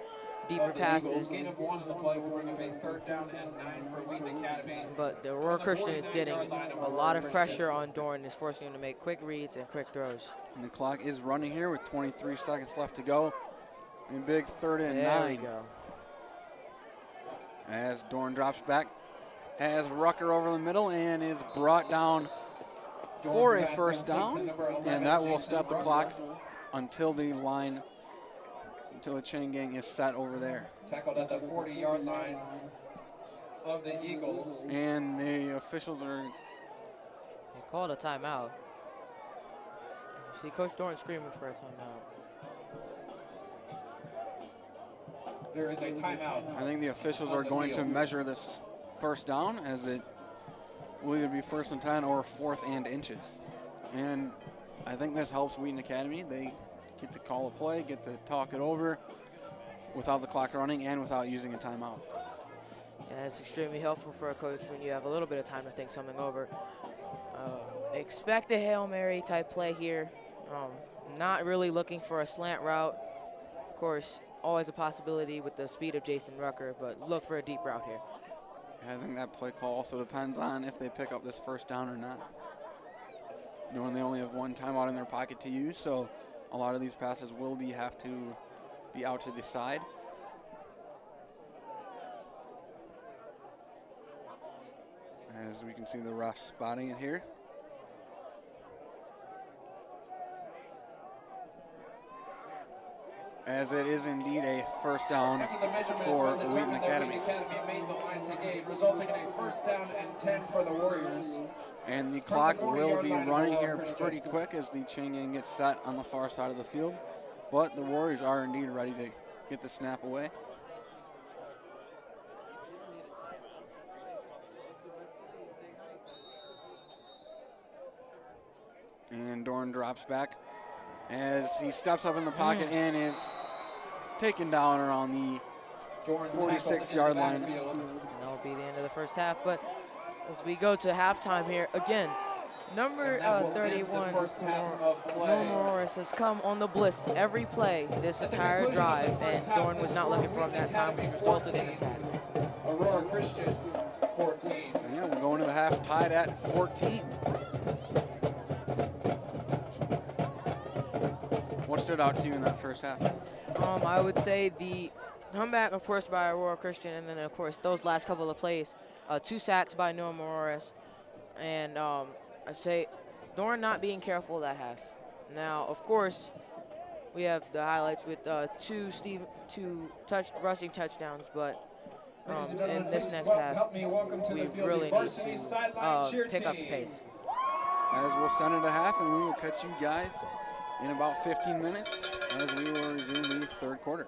deeper passes. Gain of 1 on the play will bring up a 3rd down and 9 for Wheaton Academy. But the Aurora Christian is getting a lot of pressure on Dorn, is forcing him to make quick reads and quick throws. And the clock is running here with 23 seconds left to go. A big 3rd and 9. There we go. As Dorn drops back, has Rucker over the middle and is brought down for a 1st down, and that will stop the clock until the line, until the chain gang is set over there. Tackled at the 40-yard line of the Eagles. And the officials are, They called a timeout. See Coach Dorn screaming for a timeout. There is a timeout. I think the officials are going to measure this 1st down, as it will either be 1st and 10 or 4th and inches. And I think this helps Wheaton Academy. They get to call a play, get to talk it over without the clock running and without using a timeout. Yeah, it's extremely helpful for a coach when you have a little bit of time to think something over. Expect a Hail Mary type play here. Not really looking for a slant route. Of course, always a possibility with the speed of Jason Rucker, but look for a deep route here. I think that play call also depends on if they pick up this 1st down or not. Knowing they only have 1 timeout in their pocket to use, so a lot of these passes will have to be out to the side. As we can see the ref spotting it here. As it is indeed a 1st down After the measurement for has been Wheaton determined that Academy. Wheaton Academy made the line to gain, resulting in a 1st down and 10 for the Warriors. And the clock will be 40-yard line of running Aurora here Christian. pretty quick as the chain gang gets set on the far side of the field. But the Warriors are indeed ready to get the snap away. And Dorn drops back as he steps up in the pocket and is taken down around the Dorn 46-yard line. And that'll be the end of the 1st half. But as we go to halftime here, again, number And that will end the 31, first half of play. Norman Morris, has come on the blitz every play this At the entire conclusion of the drive, first and half, Dorn the was not score, looking for him that time, which Wheaton resulted in Academy a sack. Aurora Christian 14. And yeah, we're going to the half tied at 14. What stood out to you in that 1st half? I would say the comeback, of course, by Aurora Christian, and then, of course, those last couple of plays. 2 sacks by Noah Morris. And I'd say Dorn not being careful that half. Now, of course, we have the highlights with 2 rushing touchdowns, but in this next half, we really need to pick up the pace. As we'll send it to half, and we will catch you guys in about 15 minutes as we will resume the 3rd quarter.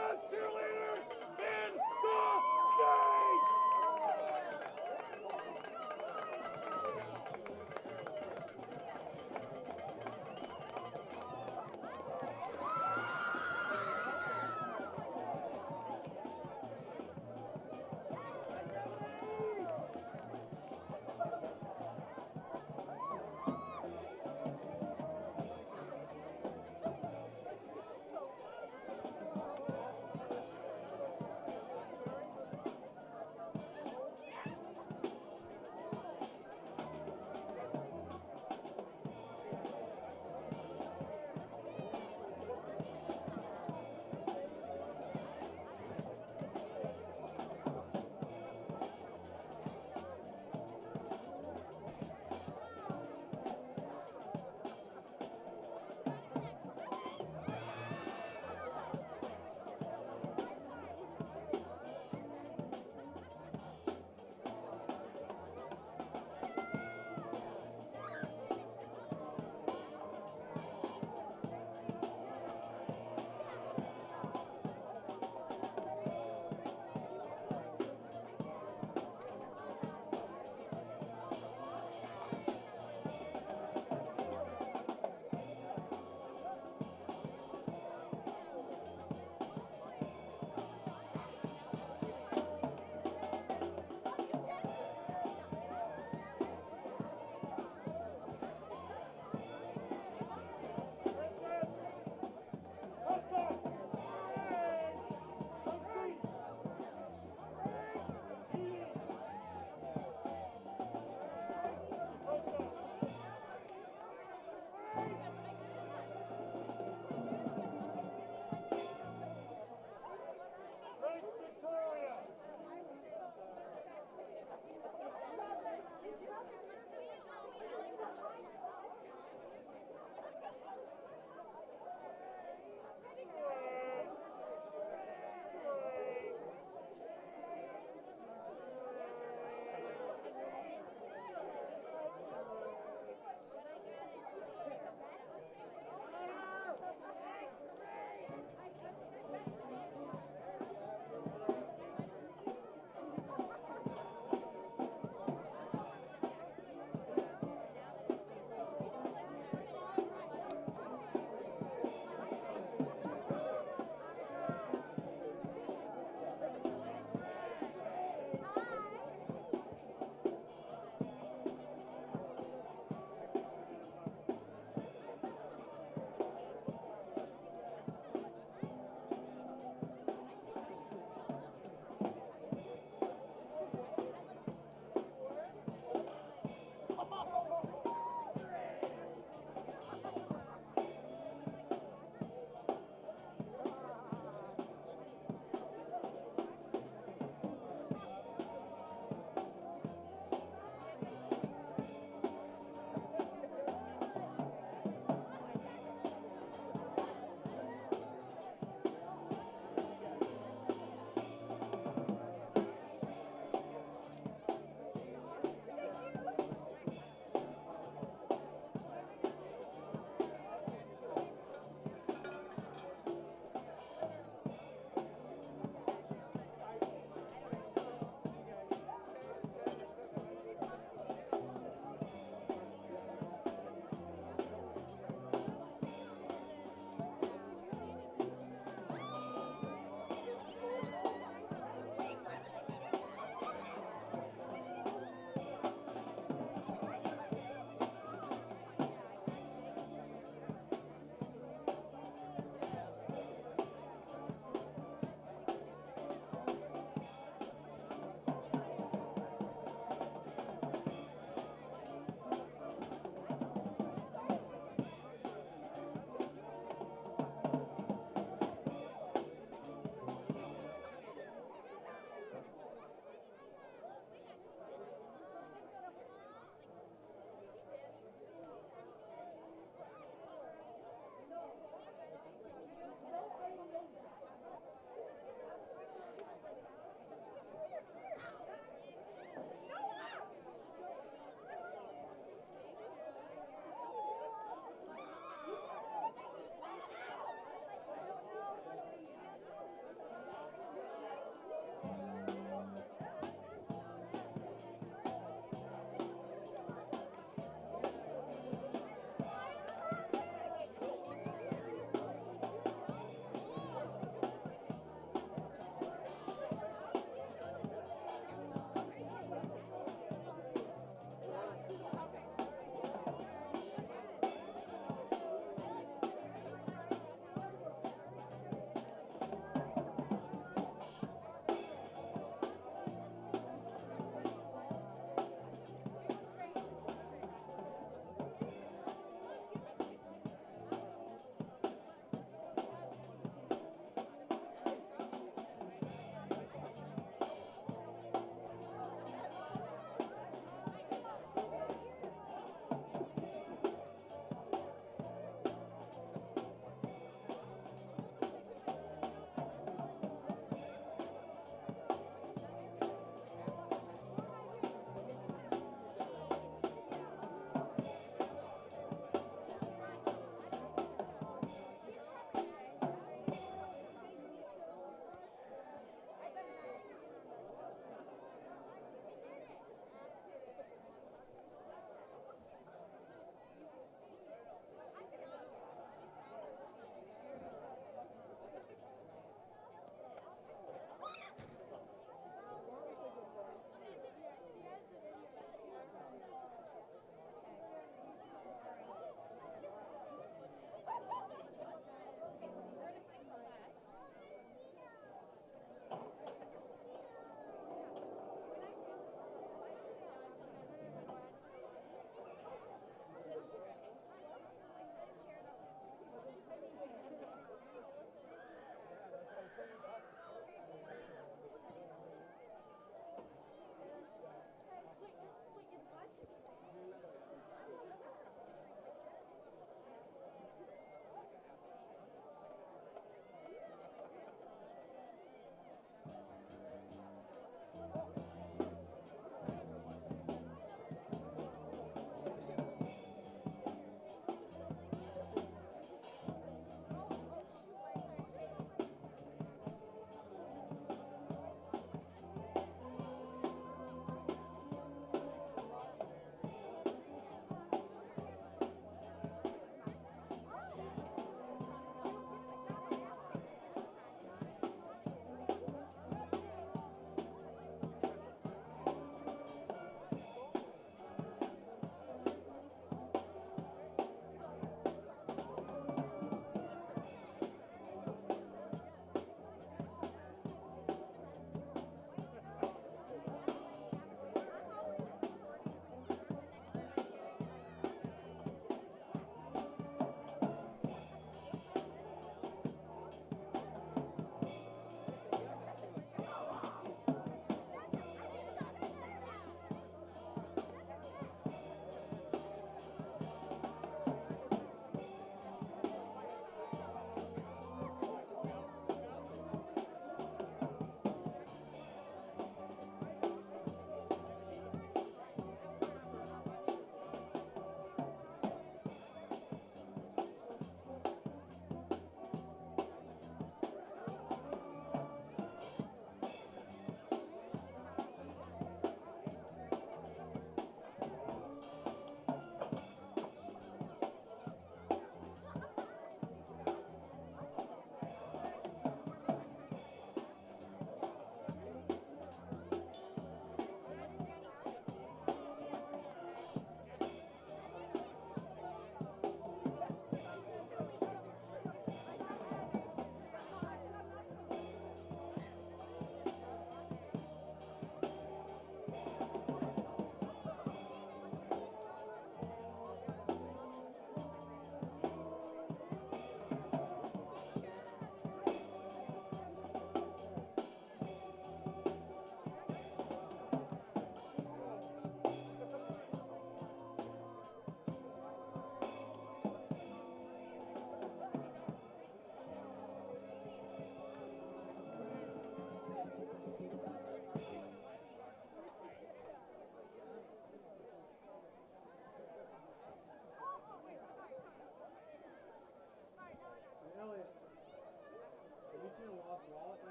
best cheerleaders in the state!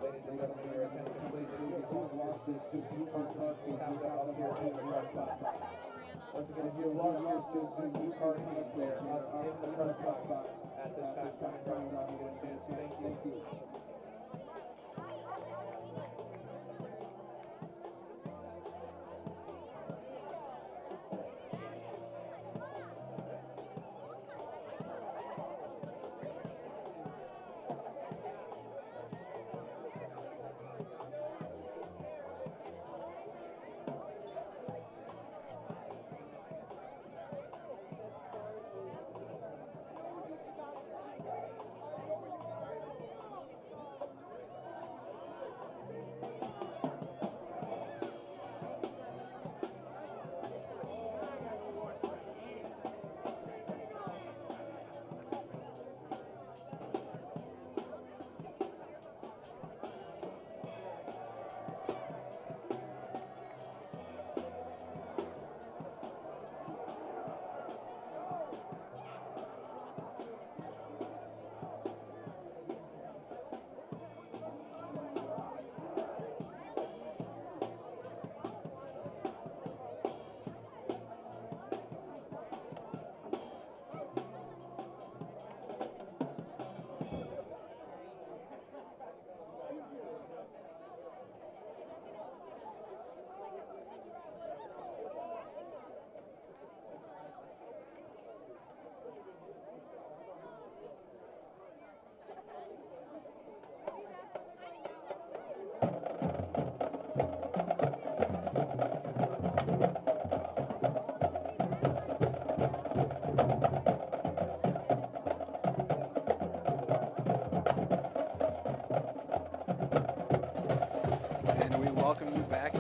Ladies and gentlemen, your attention, please. If you have lost your Suzuki card, we have that up here in the press box. Once again, if you have lost your Suzuki card, please up in the press box at this time. Right now, you get a chance. Thank you.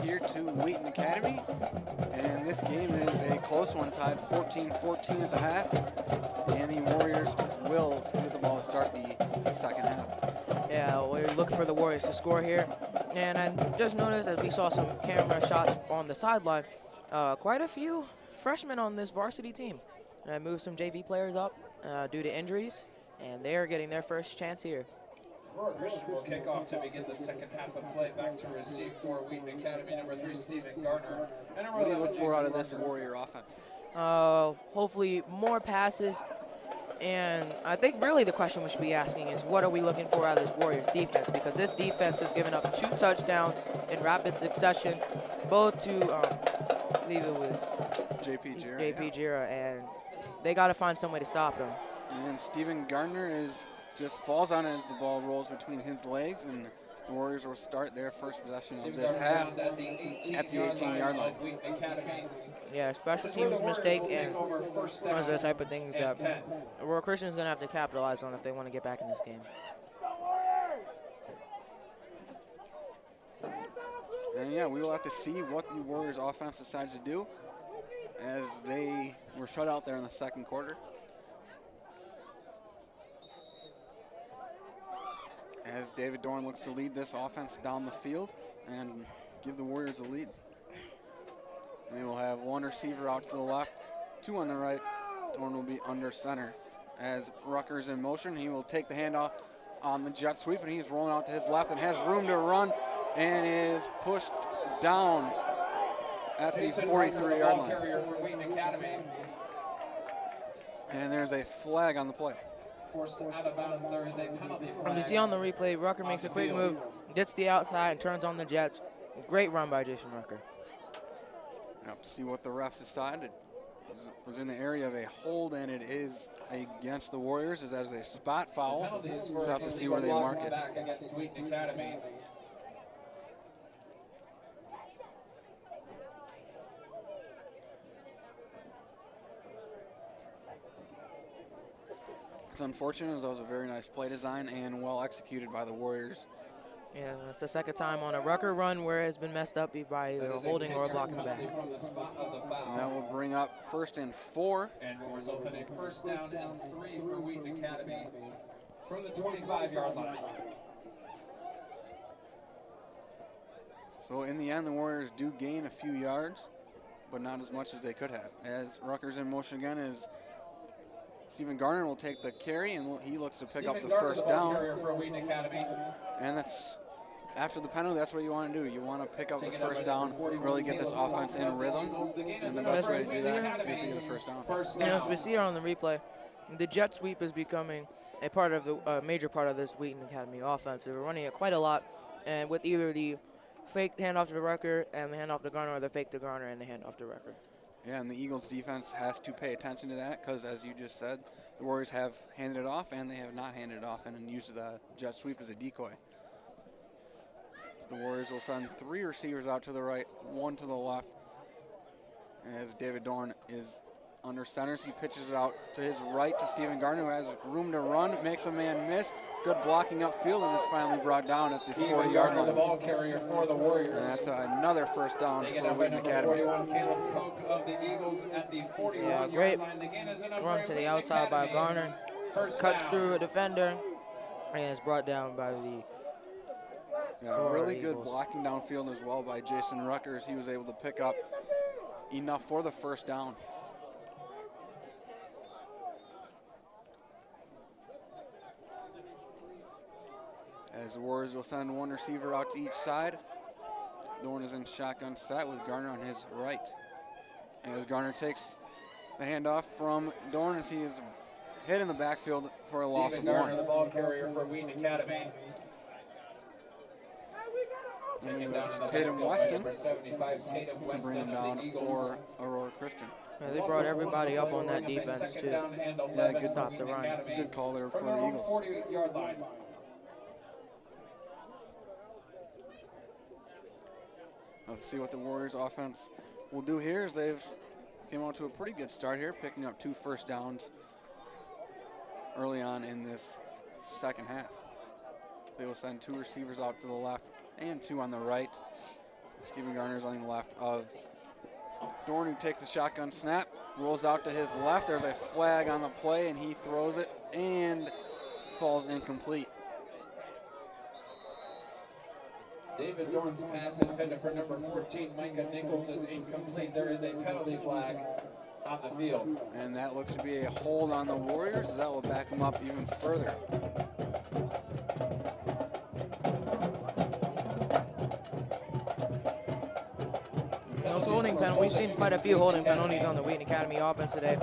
Here to Wheaton Academy, and this game is a close one, tied 14-14 at the half, and the Warriors will get the ball to start the second half. Yeah, we're looking for the Warriors to score here, and I just noticed as we saw some camera shots on the sideline, quite a few freshmen on this varsity team. Moved some JV players up due to injuries, and they're getting their first chance here. Aurora Christian will kick off to begin the second half of play. Back to receive for Wheaton Academy, number 3, Stephen Gardner. And what do you look for out of this Warrior offense? Hopefully more passes, and I think really the question we should be asking is what are we looking for out of this Warriors defense, because this defense has given up 2 touchdowns in rapid succession, both to, I believe it was JP Gira, and they got to find some way to stop them. And Stephen Gardner just falls on it as the ball rolls between his legs, and the Warriors will start their first possession of this half at the 18-yard line. Yeah, special teams mistake, and those are the type of things that Aurora Christian is going to have to capitalize on if they want to get back in this game. And yeah, we will have to see what the Warriors offense decides to do, as they were shut out there in the second quarter. As David Dorn looks to lead this offense down the field and give the Warriors a lead. And they will have 1 receiver out to the left, 2 on the right. Dorn will be under center. As Rucker's in motion, he will take the handoff on the jet sweep, and he's rolling out to his left and has room to run, and is pushed down at the 43-yard line. Carrier for Wheaton Academy. And there's a flag on the play. Forced out of bounds. There is a penalty flag. You see on the replay, Rucker makes a quick move, gets to the outside, and turns on the Jets. Great run by Jason Rucker. Have to see what the refs decided. It was in the area of a hold, and it is against the Warriors, as that is a spot foul. Penalties So for have to see where they mark it. back against Wheaton Academy. It's unfortunate as that was a very nice play design and well executed by the Warriors. Yeah, that's the second time on a Rucker run where it has been messed up by either holding or blocking the back. From the spot of the foul. And that will bring up 1st and 4. And will result in a 1st down and 3 for Wheaton Academy from the 25-yard line. So in the end, the Warriors do gain a few yards, but not as much as they could have. As Rutgers in motion again is Stephen Garner will take the carry, and he looks to pick up the first down. For Wheaton Academy. And that's after the penalty. That's what you want to do. You want to pick up the first down, really get this offense in rhythm. And the best way to do that is to get a first down. Yeah, we see it on the replay. The jet sweep is becoming a part of the major part of this Wheaton Academy offense. They're running it quite a lot, and with either the fake handoff to the Rucker and the handoff to Garner, or the fake to Garner and the handoff to Rucker. Yeah, and the Eagles defense has to pay attention to that because, as you just said, the Warriors have handed it off and they have not handed it off and used the jet sweep as a decoy. The Warriors will send 3 receivers out to the right, 1 to the left. As David Dorn is under centers, he pitches it out to his right to Stephen Garner, who has room to run, makes a man miss. Good blocking upfield, and it's finally brought down at the 40-yard line. The ball carrier for the Warriors. And that's another first down for Wheaton Academy. 41, Caleb Koch of the Eagles at the 41-yard line. The gain is enough run to the outside by Garner, cuts through a defender, and is brought down by the really good blocking downfield as well by Jason Ruckers. He was able to pick up enough for the first down. As the Warriors will send 1 receiver out to each side. Dorn is in shotgun set with Garner on his right. As Garner takes the handoff from Dorn, as he is hit in the backfield for a loss of 1. Garner, the ball carrier for Wheaton Academy. Tatum Weston Number 75, Tatum to Weston bring him down for Aurora Christian. Yeah, they brought everybody up on that defense too. Yeah, good stop the run. Good call there for the Eagles. 40-yard line. Let's see what the Warriors offense will do here as they've came out to a pretty good start here, picking up 2 first downs early on in this second half. They will send 2 receivers out to the left and 2 on the right. Stephen Garner is on the left of Dorn, who takes the shotgun snap, rolls out to his left. There's a flag on the play, and he throws it and falls incomplete. David Dorn's pass intended for number 14, Micah Nichols, is incomplete. There is a penalty flag on the field. And that looks to be a hold on the Warriors. That will back them up even further. Holding penalty. We've seen quite a few holding penalties on the Wheaton Academy offense today.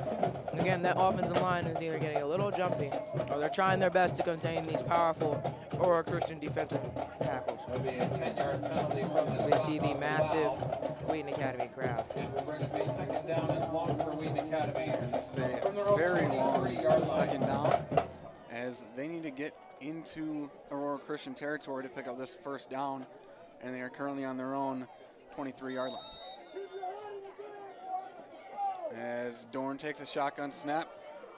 And again, that offensive line is either getting a little jumpy or they're trying their best to contain these powerful Aurora Christian defensive tackles. It'll be a 10-yard penalty from the We see the massive Wheaton Academy crowd. And we'll bring up a 2nd down and long for Wheaton Academy. And this is a very long 2nd down as they need to get into Aurora Christian territory to pick up this first down, and they are currently on their own 23-yard line. As Dorn takes a shotgun snap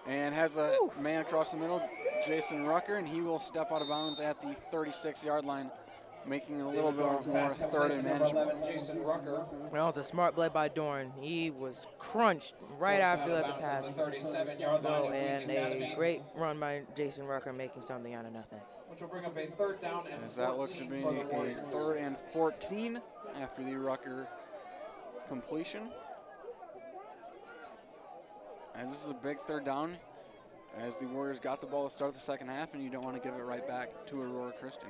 and has a man across the middle, Jason Rucker, and he will step out of bounds at the 36-yard line, making it a little bit more 3rd and manageable. Jason Rucker. Well, it's a smart play by Dorn. He was crunched right after the pass. 37-yard line And a great run by Jason Rucker, making something out of nothing. Which will bring up a 3rd down and as that looks to be a 3rd and 14 after the Rucker completion. As this is a big 3rd down, as the Warriors got the ball to start the second half, and you don't want to give it right back to Aurora Christian.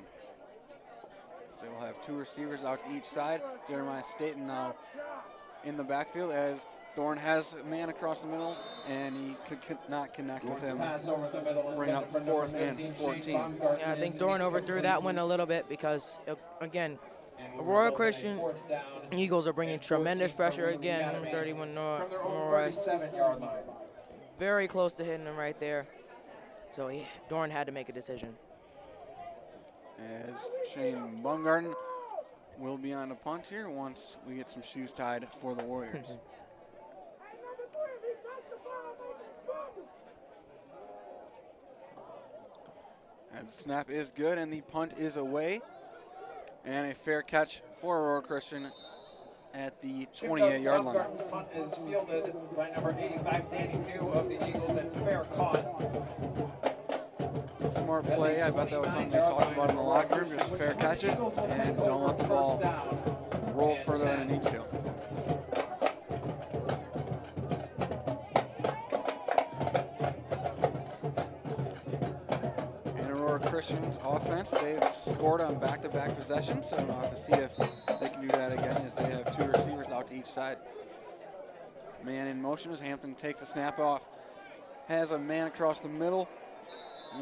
So we'll have 2 receivers out to each side. Jeremiah Staten now in the backfield as Dorn has a man across the middle, and he could not connect with him. Bring up 4th and 14. Yeah, I think Dorn overthrew that one a little bit because, again, Aurora Christian Eagles are bringing tremendous pressure again. 31 Norris. Very close to hitting him right there. So Dorn had to make a decision. As Shane Baumgarten will be on a punt here once we get some shoes tied for the Warriors. And the snap is good, and the punt is away. And a fair catch for Aurora Christian at the 28-yard line. Baumgarten's punt is fielded by number 85, Danny New of the Eagles, and fair caught. Smart play. I bet that was something they talked about in the locker room. Just fair catch it, and don't let the ball roll further than it needs to. Christian's offense, they've scored on back-to-back possessions, so we'll have to see if they can do that again, as they have two receivers out to each side. Man in motion as Hampton takes the snap off, has a man across the middle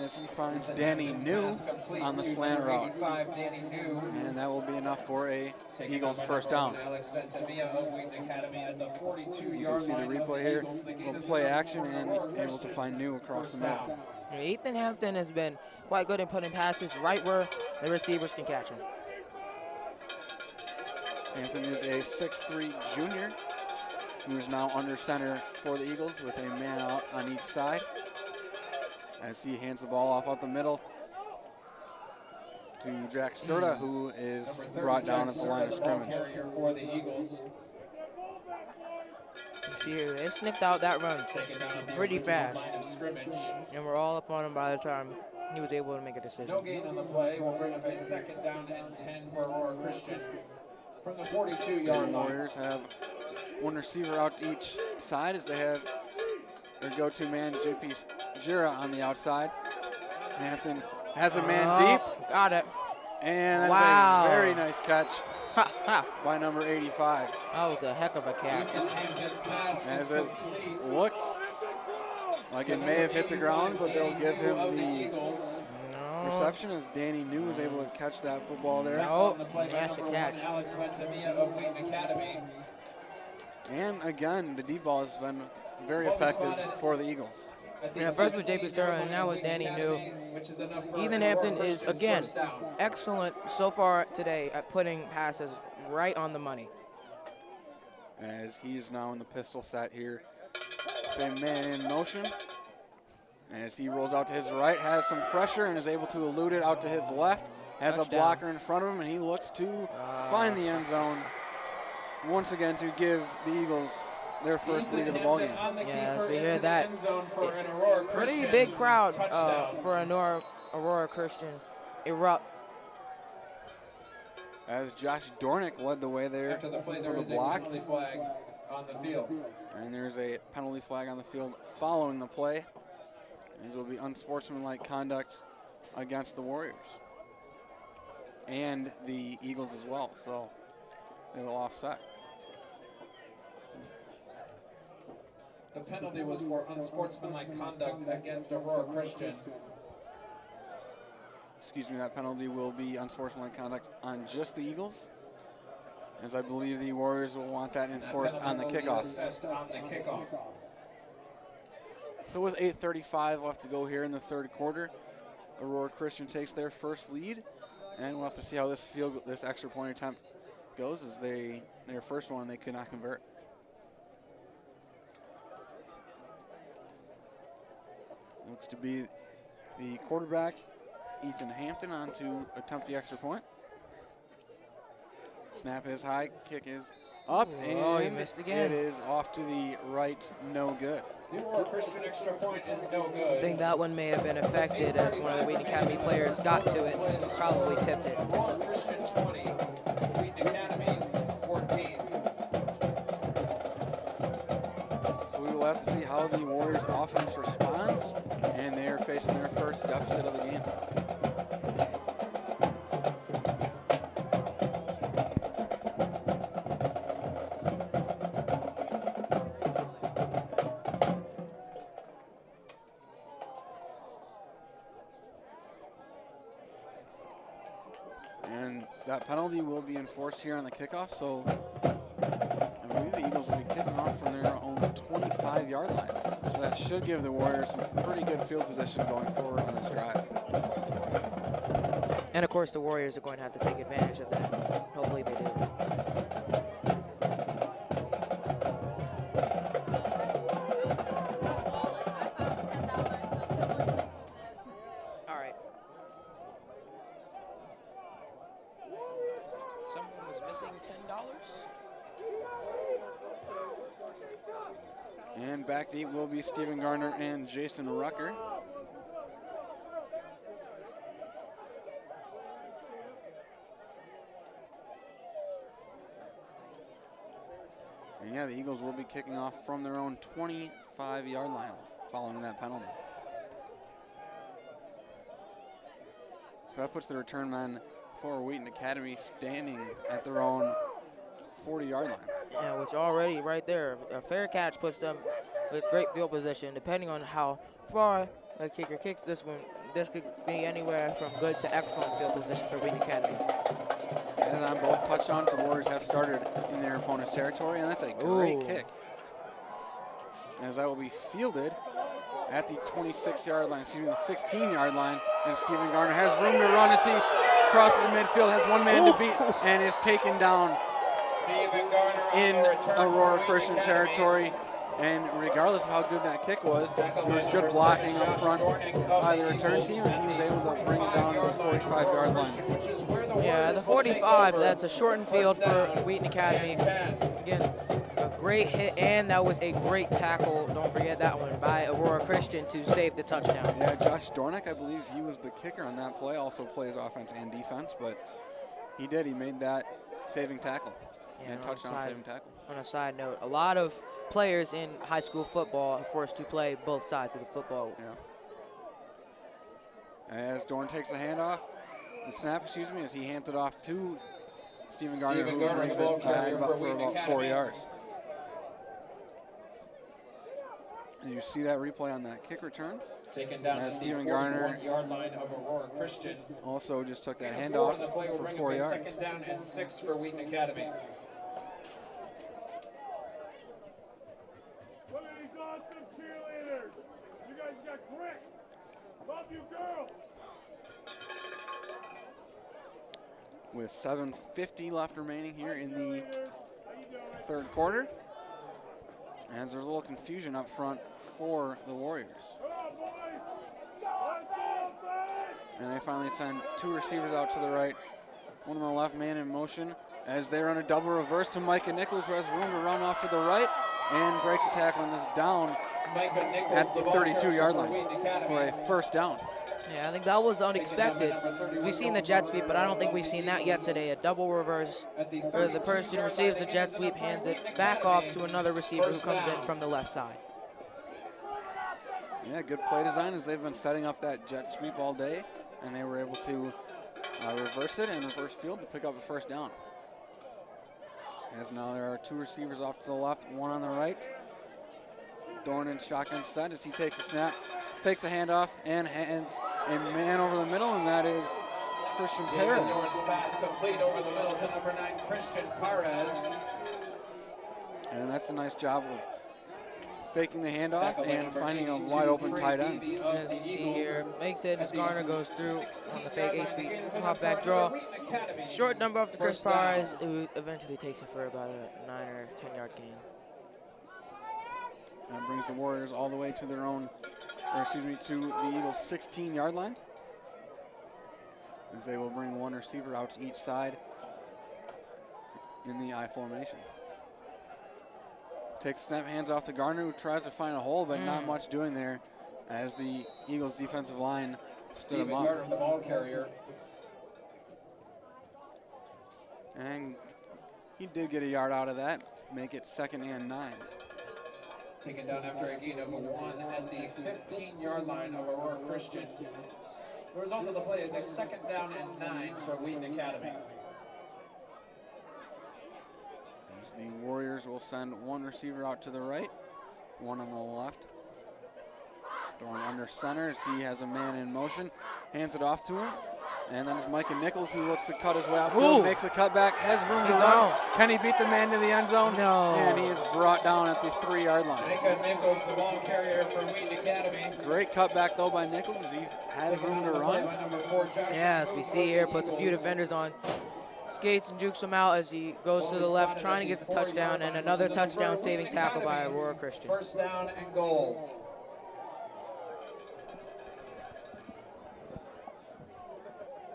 as he finds Danny New on the slant route, and that will be enough for a Eagles first down. You can see the replay here. We'll play action and able to find New across the middle. Ethan Hampton has been quite good in putting passes right where the receivers can catch him. Hampton is a 6'3" junior who is now under center for the Eagles with a man out on each side as he hands the ball off out the middle to Jack Serta, who is brought down at the line of scrimmage. For the Eagles. They sniffed out that run pretty fast, and we're all up on him by the time he was able to make a decision. No gain on the play. We'll bring up a 2nd down and 10 for Aurora Christian from the 42-yard line. The Warriors have one receiver out to each side as they have their go-to man, JP Gira, on the outside. Hampton has a man deep. Got it. And that's a very nice catch by number 85. That was a heck of a catch. As it looked like it may have hit the ground, but they'll give him the reception as Danny New was able to catch that football there. Oh, that's a catch. And again, the deep ball has been very effective for the Eagles. Yeah, first with JP Serra and now with Danny New. Ethan Hampton is, again, excellent so far today at putting passes right on the money. As he is now in the pistol set here. A man in motion. As he rolls out to his right, has some pressure and is able to elude it out to his left. Has a blocker in front of him, and he looks to find the end zone once again to give the Eagles their first lead of the ballgame. Yes, we hear that. Pretty big crowd for Aurora Christian erupt. As Josh Dornick led the way there After the play, for there the is block. a penalty flag on the field. And there's a penalty flag on the field following the play. This will be unsportsmanlike conduct against the Warriors. And the Eagles as well, so they will offset. The penalty was for unsportsmanlike conduct against Aurora Christian. Excuse me, that penalty will be unsportsmanlike conduct on just the Eagles, as I believe the Warriors will want that enforced on the kickoff. So with 8:35 left to go here in the third quarter, Aurora Christian takes their first lead, and we'll have to see how this extra point attempt goes, as their first one they could not convert. Looks to be the quarterback, Ethan Hampton, on to attempt the extra point. Snap is high, kick is up, and he missed again. It is off to the right, no good. The Aurora Christian extra point is no good. I think that one may have been affected as one of the Wheaton Academy players got to it, probably tipped it. Aurora Christian 20, Wheaton Academy 14. So we will have to see how the Warriors offense responds, and they are facing their first deficit of the game. And that penalty will be enforced here on the kickoff, so I believe the Eagles will be kicking off from their own 25-yard line. So that should give the Warriors some pretty good field position going forward on this drive. And of course the Warriors are going to have to take advantage of that. Hopefully they do. All right. was missing $10. And back to eat will be Stephen Garner and Jason Rucker. And yeah, the Eagles will be kicking off from their own 25-yard line following that penalty. So that puts the return men for Wheaton Academy standing at their own 40-yard line. Yeah, which already right there, a fair catch puts them with great field position. Depending on how far the kicker kicks this one, this could be anywhere from good to excellent field position for Wheaton Academy. And on both touchdowns, the Warriors have started in their opponent's territory, and that's a great kick. As that will be fielded at the 26-yard line, excuse me, the 16-yard line, and Stephen Garner has room to run as he crosses the midfield, has one man to beat, and is taken down in Aurora Christian territory. And regardless of how good that kick was, it was good blocking up front by the return team, and he was able to bring it down to the 45-yard line. Yeah, the 45, that's a shortened field for Wheaton Academy. Again, a great hit, and that was a great tackle, don't forget that one, by Aurora Christian to save the touchdown. Yeah, Josh Dornick, I believe he was the kicker on that play, also plays offense and defense, but he did, he made that saving tackle. And touchdown saving tackle. On a side note, a lot of players in high school football are forced to play both sides of the football. Yeah. As Dorn takes the handoff, the snap, excuse me, as he hands it off to Stephen Garner, who brings it for about 4 yards. And you see that replay on that kick return. Taken down as at Stephen the Garner 41-yard line of Aurora Christian. Also just took that handoff for 4 yards. Second down and 6 for Wheaton Academy. Look at these awesome cheerleaders. You guys got grit. Love you, girls. With 7:50 left remaining here in the third quarter. As there's a little confusion up front for the Warriors. Come on, boys. Let's go, boys. And they finally send two receivers out to the right. One on the left, man in motion. As they run a double reverse to Micah Nichols, who has room to run off to the right and breaks the tackle and is down at the 32-yard line for a first down. Yeah, I think that was unexpected. We've seen the jet sweep, but I don't think we've seen that yet today. A double reverse where the person receives the jet sweep, hands it back off to another receiver who comes in from the left side. Yeah, good play design as they've been setting up that jet sweep all day, and they were able to reverse it and reverse field to pick up a first down. As now there are two receivers off to the left, one on the right. Dorn in shotgun set as he takes a snap, takes a handoff, and hands a man over the middle, and that is Christian Perez. Dorn's pass complete over the middle to number 9, Christian Perez. And that's a nice job of faking the handoff and finding a wide open tight end. As you see here, makes it as Garner goes through on the fake HB halfback draw. Short number off to Chris Perez, who eventually takes it for about a 9 or 10-yard gain. That brings the Warriors all the way to their own, or excuse me, to the Eagles' 16-yard line. As they will bring one receiver out to each side in the I formation. Takes the snap, hands off to Garner, who tries to find a hole, but not much doing there as the Eagles' defensive line stood him up. Garner, the ball carrier. And he did get a yard out of that, make it 2nd and 9. Taken down after a gain of 1 at the 15-yard line of Aurora Christian. The result of the play is a 2nd down and 9 for Wheaton Academy. As the Warriors will send one receiver out to the right, one on the left. Throwing under center as he has a man in motion, hands it off to him. And then it's Micah Nichols who looks to cut his way out, makes a cutback, has room to run. Can he beat the man to the end zone? No. And he is brought down at the 3-yard line. Micah Nichols, the ball carrier for Wheaton Academy. Great cutback though by Nichols as he has room to run. Yeah, as we see here, puts a few defenders on. Skates and jukes him out as he goes to the left, trying to get the touchdown, and another touchdown saving tackle by Aurora Christian. First down and goal.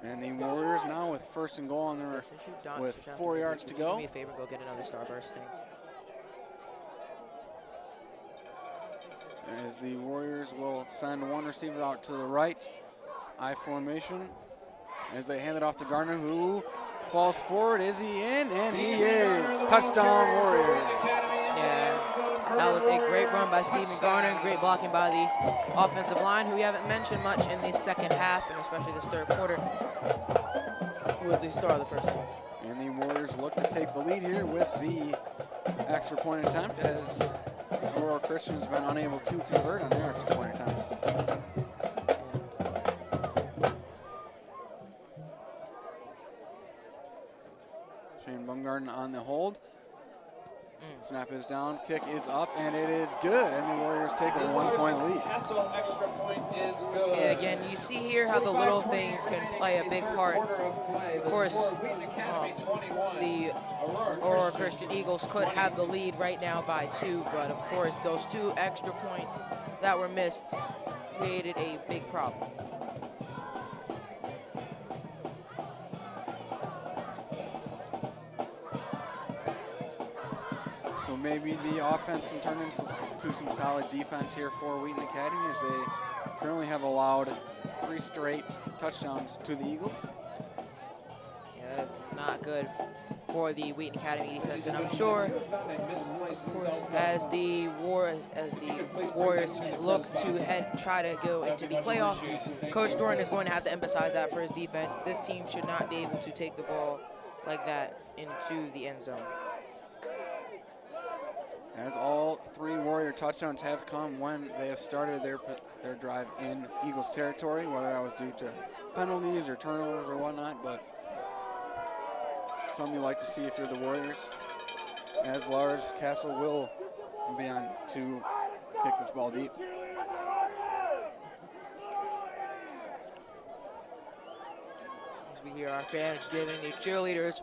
And the Warriors now with 1st and goal on their with 4 yards to go. Do me a favor, go get another starburst thing. As the Warriors will send one receiver out to the right, I formation, as they hand it off to Gardner, who falls forward. Is he in? And he is. Touchdown, Warriors. Yeah, that was a great run by Stephen Garner. Great blocking by the offensive line, who we haven't mentioned much in the second half, and especially this third quarter, who was the star of the first half. And the Warriors look to take the lead here with the extra point attempt, as Aurora Christian has been unable to convert on their extra point attempts. Shane Bumgarden on the hold. Snap is down, kick is up, and it is good. And the Warriors take a 1-point lead. Kessel extra point is good. Yeah, again, you see here how the little things can play a big part. Of course, the Aurora Christian Eagles could have the lead right now by 2, but of course, those 2 extra points that were missed created a big problem. So maybe the offense can turn into some solid defense here for Wheaton Academy, as they currently have allowed 3 straight touchdowns to the Eagles. Yeah, that's not good for the Wheaton Academy defense, and I'm sure, of course, as the Warriors look to try to go into the playoff, Coach Doran is going to have to emphasize that for his defense. This team should not be able to take the ball like that into the end zone. As all 3 Warrior touchdowns have come when they have started their drive in Eagles territory, whether that was due to penalties or turnovers or whatnot, but something you like to see if you're the Warriors, as Lars Castle will be on to kick this ball deep. As we hear our fans giving the cheerleaders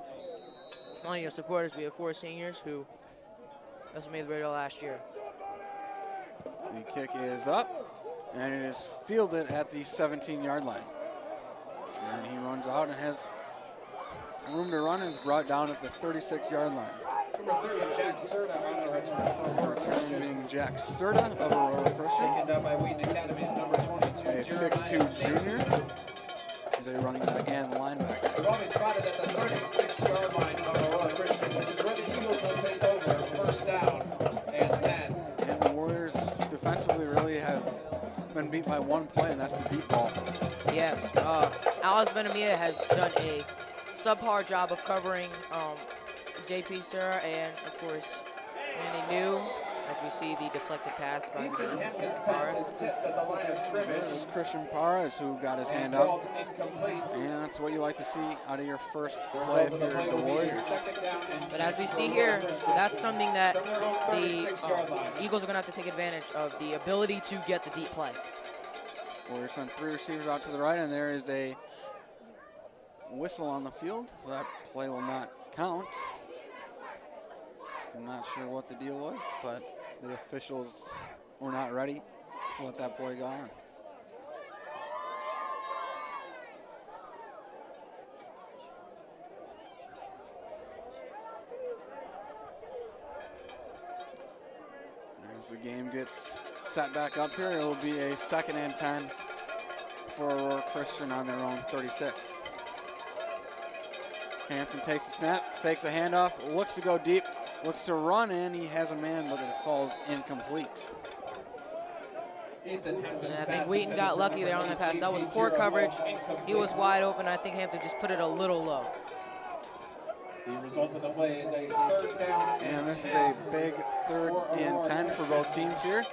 plenty of supporters. We have 4 seniors who also made the radio last year. The kick is up, and it is fielded at the 17-yard line. And he runs out and has room to run, and is brought down at the 36-yard line. Number 30, Jack Serta on the return for Aurora Christian. Being Jack Serta of Aurora Christian. Taken down by Wheaton Academy's number 22, A 6'2 junior. He's a running back and linebacker. We've always spotted at the 36-yard line of Aurora Christian, which is where the Eagles will take over. 1st down and 10. And the Warriors defensively really have been beat by 1 play, and that's the deep ball. Yes, Alex Benamia has done a subpar job of covering JP Serra and, of course, Randy New, as we see the deflected pass by Ethan Hampton's pass is tipped at the line of scrimmage. There's Christian Paras, who got his hand up. And that's what you like to see out of your first play if you're the Warriors. But as we see here, that's something that the Eagles are going to have to take advantage of, the ability to get the deep play. Warriors send 3 receivers out to the right, and there is a whistle on the field, so that play will not count. I'm not sure what the deal was, but the officials were not ready to let that play go on. As the game gets set back up here, it will be a 2nd and 10 for Aurora Christian on their own 36. Hampton takes the snap, fakes a handoff, looks to go deep, looks to run in. He has a man, but it falls incomplete. And I think Wheaton got lucky there on that pass. That was poor coverage. He was wide open. I think Hampton just put it a little low. The result of the play is a 3rd down and this is a big 3rd and 10 for both teams here.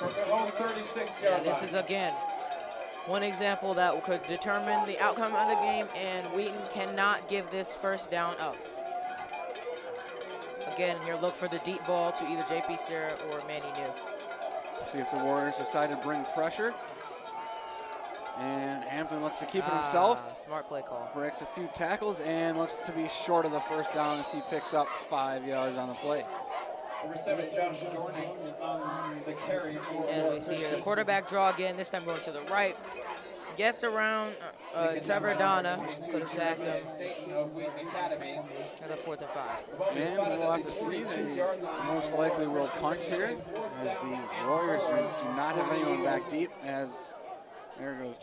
Yeah, this is, again, one example that could determine the outcome of the game, and Wheaton cannot give this 1st down up. Again, here look for the deep ball to either JP Serra or Manny New. See if the Warriors decide to bring pressure. And Hampton looks to keep it himself. Smart play call. Breaks a few tackles and looks to be short of the 1st down as he picks up 5 yards on the play. Number 7, Josh Dornick on the carry for As we see here, the quarterback draw again, this time going to the right. gets around Trevor Donna. Could have sacked him at the 4th and 5. And we'll have to see. They most likely will punt here, as the Warriors do not have anyone back deep. As there goes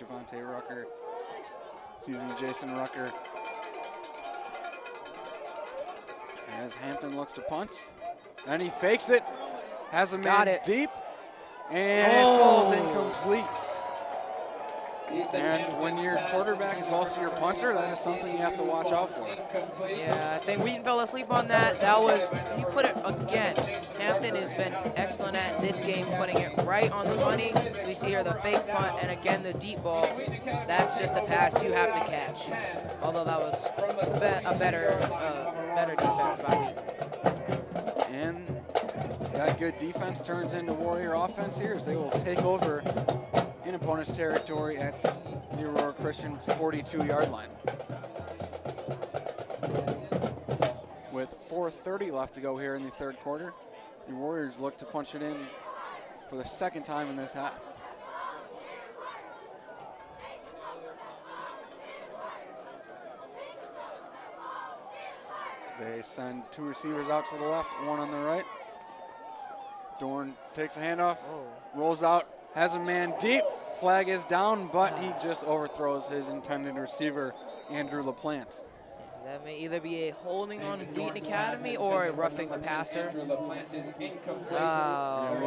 Jason Rucker. As Hampton looks to punt, and he fakes it, has a man deep, and it falls incomplete. And when your quarterback is also your punter, that is something you have to watch out for. Yeah, I think Wheaton fell asleep on that. He put it again. Hampton has been excellent at this game, putting it right on the money. We see here the fake punt, and again the deep ball. That's just a pass you have to catch. Although that was a better defense by Wheaton. And that good defense turns into Warrior offense here, as they will take over in opponent's territory at the Aurora Christian 42-yard line. With 4:30 left to go here in the 3rd quarter, the Warriors look to punch it in for the 2nd time in this half. They send 2 receivers out to the left, 1 on the right. Dorn takes a handoff, rolls out, has a man deep. Flag is down, but he just overthrows his intended receiver, Andrew LaPlante. That may either be a holding on Wheaton Academy or a roughing the passer. It will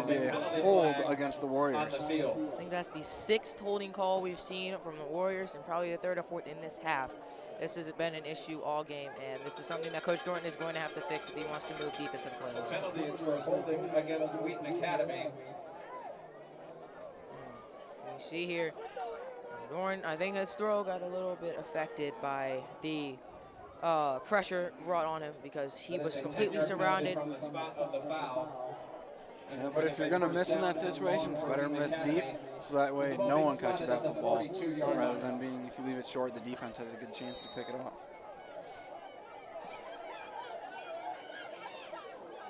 be a hold against the Warriors. I think that's the 6th holding call we've seen from the Warriors, and probably the 3rd or 4th in this half. This has been an issue all game, and this is something that Coach Thornton is going to have to fix if he wants to move deep into the playoffs. Penalties for holding against Wheaton Academy. You see here, Dorn, I think his throw got a little bit affected by the pressure brought on him because he was completely surrounded. From the spot of the foul. Yeah, but if you're going to miss in that situation, it's better miss deep, so that way no one catches that football, rather than being, if you leave it short, the defense has a good chance to pick it off.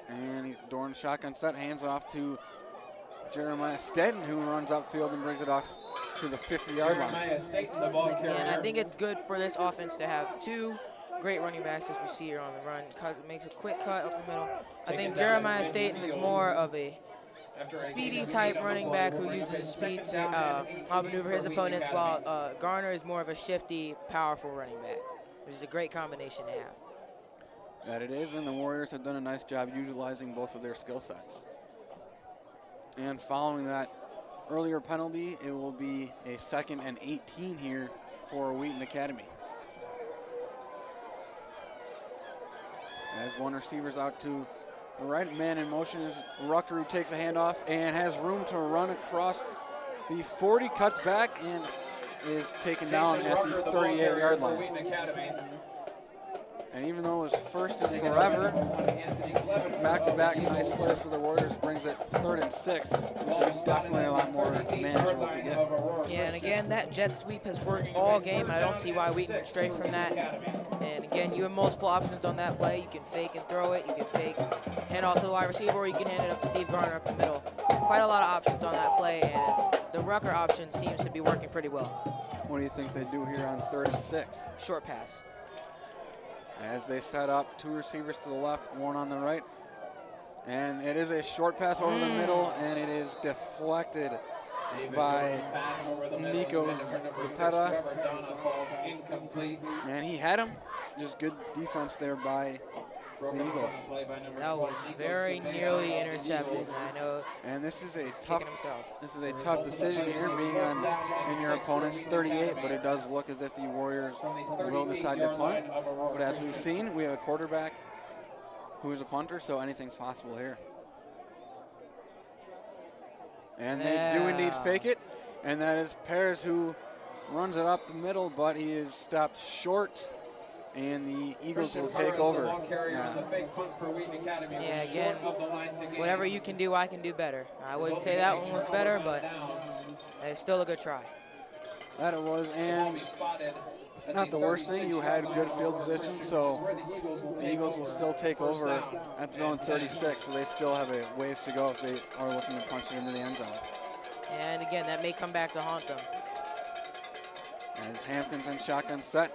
And Dorn shotgun set, hands off to Jeremiah Stedden, who runs upfield and brings it off to the 50-yard line. Jeremiah Stedden, the ball carrier. And I think it's good for this offense to have 2 great running backs as we see here on the run. Makes a quick cut up the middle. I think Jeremiah Stedden is more of a speedy type running back who uses his speed to outmaneuver his opponents, while Garner is more of a shifty, powerful running back, which is a great combination to have. That it is, and the Warriors have done a nice job utilizing both of their skill sets. And following that earlier penalty, it will be a 2nd and 18 here for Wheaton Academy. As one receiver's out to the right, man in motion is Rucker, who takes a handoff and has room to run across the 40, cuts back, and is taken down at the 38-yard line. And even though it was 1st and forever, back-to-back nice plays for the Warriors brings it 3rd and 6, which is definitely a lot more manageable to get. Yeah, and again, that jet sweep has worked all game, and I don't see why Wheaton went straight from that. And again, you have multiple options on that play. You can fake and throw it. You can fake, hand off to the wide receiver, or you can hand it up to Steve Garner up the middle. Quite a lot of options on that play, and the Rucker option seems to be working pretty well. What do you think they do here on 3rd and 6? Short pass. As they set up 2 receivers to the left, 1 on the right. And it is a short pass over the middle, and it is deflected by Nico Zapeta. And he had him. Just good defense there by the Eagles. That was very nearly intercepted. I know. And this is a tough decision here, being in your opponent's 38, but it does look as if the Warriors will decide to punt. But as we've seen, we have a quarterback who is a punter, so anything's possible here. And they do indeed fake it, and that is Perez who runs it up the middle, but he is stopped short. And the Eagles will take over. Yeah, again, whatever you can do, I can do better. I would say that one was better, but it's still a good try. That it was, and not the worst thing. You had good field position, so the Eagles will still take over at their own 36, so they still have a ways to go if they are looking to punch it into the end zone. And again, that may come back to haunt them. As Hampton's in shotgun set.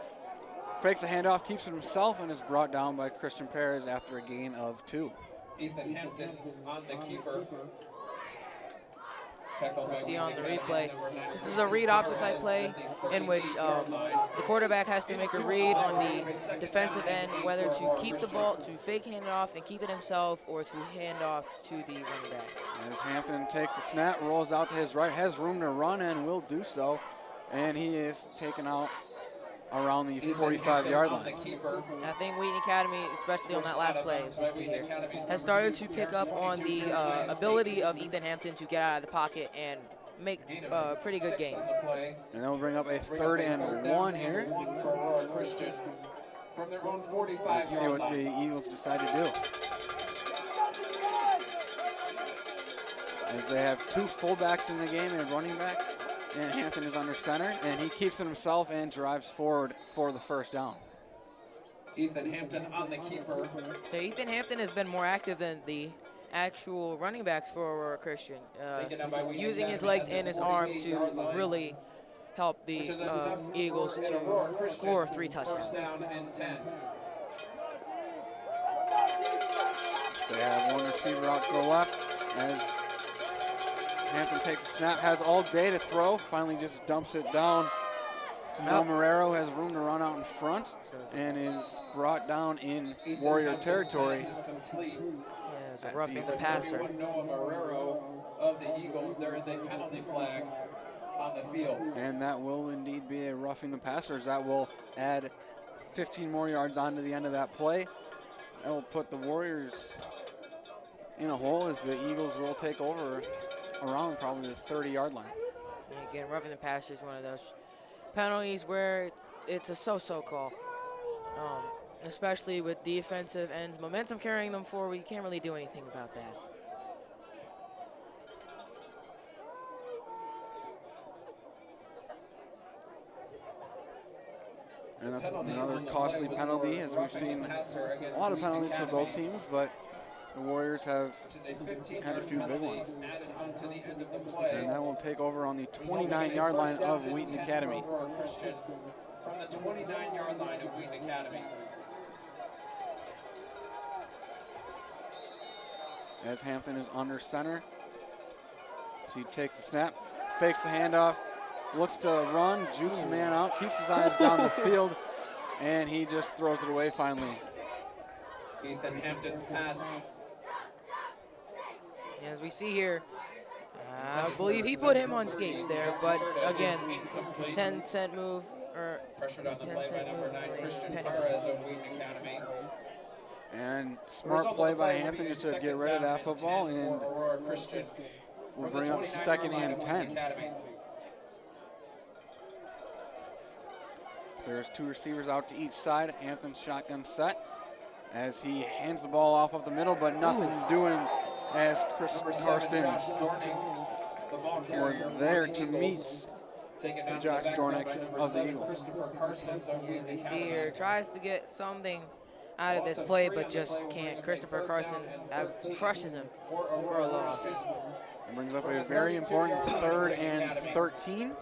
Fakes a handoff, keeps it himself, and is brought down by Christian Perez after a gain of 2. Ethan Hampton on the keeper. See on the replay, this is a read option type play in which the quarterback has to make a read on the defensive end, whether to keep the ball, to fake handoff and keep it himself, or to hand off to the running back. As Hampton takes the snap, rolls out to his right, has room to run and will do so. And he is taken out around the 45-yard line. I think Wheaton Academy, especially on that last play, as we see here, has started to pick up on the ability of Ethan Hampton to get out of the pocket and make pretty good gains. And then we'll bring up a 3rd and 1 here. For Aurora Christian from their own 45-yard See what the Eagles decide to do. As they have 2 fullbacks in the game and a running back. And Hampton is under center, and he keeps it himself and drives forward for the 1st down. Ethan Hampton on the keeper. So Ethan Hampton has been more active than the actual running backs for Aurora Christian, using his legs and his arm to really help the Eagles to score 3 touchdowns. Down and 10. They have 1 receiver out to the left as Hampton takes a snap, has all day to throw, finally just dumps it down to Mel Marrero, has room to run out in front, and is brought down in Warrior territory. Yeah, it's a roughing the passer. Noah Marrero of the Eagles, there is a penalty flag on the field. And that will indeed be a roughing the passers. That will add 15 more yards onto the end of that play. That will put the Warriors in a hole as the Eagles will take over around probably the 30-yard line. And again, roughing the passer is one of those penalties where it's a so-so call, especially with defensive ends momentum carrying them forward. You can't really do anything about that. And that's another costly penalty, as we've seen a lot of penalties for both teams, but the Warriors have had a few big ones. And that will take over on the 29-yard line of Wheaton Academy. From the 29-yard line of Wheaton Academy. As Hampton is under center. So he takes the snap, fakes the handoff, looks to run, jukes a man out, keeps his eyes down the field, and he just throws it away finally. Ethan Hampton's pass. As we see here, I believe he put him on skates there, but again, 10-cent move, or pressured on the play by number 9, Christian Perez of Wheaton Academy. And smart play by Hampton just to get rid of that football, and we'll bring up 2nd and 10. So there's 2 receivers out to each side. Hampton's shotgun set as he hands the ball off up the middle, but nothing doing as Chris Karsten was there to meet Josh Dornick of the Eagles. You see here, tries to get something out of this play, but just can't. Christopher Carson crushes him for a loss. It brings up a very important 3rd and 13.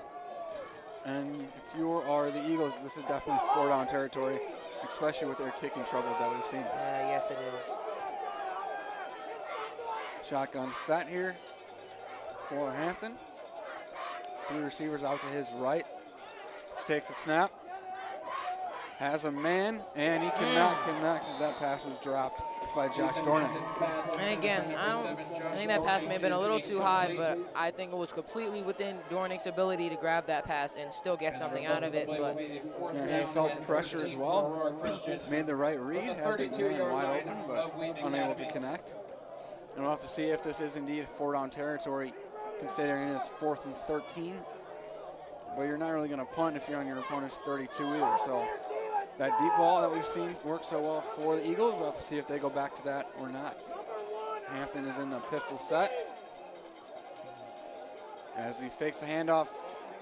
And if you are the Eagles, this is definitely 4-down territory, especially with their kicking troubles that we've seen. Yes, it is. Shotgun set here for Hampton. 3 receivers out to his right. Takes a snap. Has a man, and he cannot connect as that pass was dropped by Josh Dornick. And again, I think that pass may have been a little too high, but I think it was completely within Dornick's ability to grab that pass and still get something out of it. But and he felt pressure as well. Made the right read, had the man wide open, but unable to connect. And we'll have to see if this is indeed 4-down territory, considering it's 4th and 13. But you're not really going to punt if you're on your opponent's 32 either. So that deep ball that we've seen work so well for the Eagles, we'll have to see if they go back to that or not. Hampton is in the pistol set. As he fakes the handoff,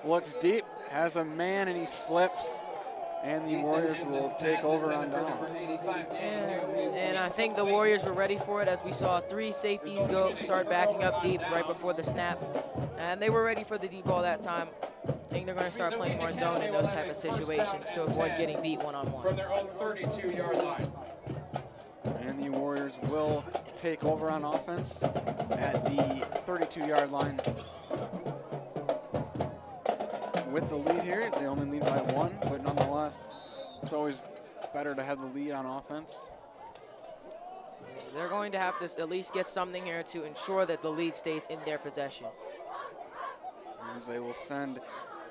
looks deep, has a man, and he slips. And the Warriors will take over on downs. And I think the Warriors were ready for it, as we saw 3 safeties start backing up deep right before the snap. And they were ready for the deep ball that time. I think they're going to start playing more zone in those type of situations to avoid getting beat one-on-one. From their own 32-yard line. And the Warriors will take over on offense at the 32-yard line. With the lead here, they only lead by 1, but nonetheless, it's always better to have the lead on offense. They're going to have to at least get something here to ensure that the lead stays in their possession. As they will send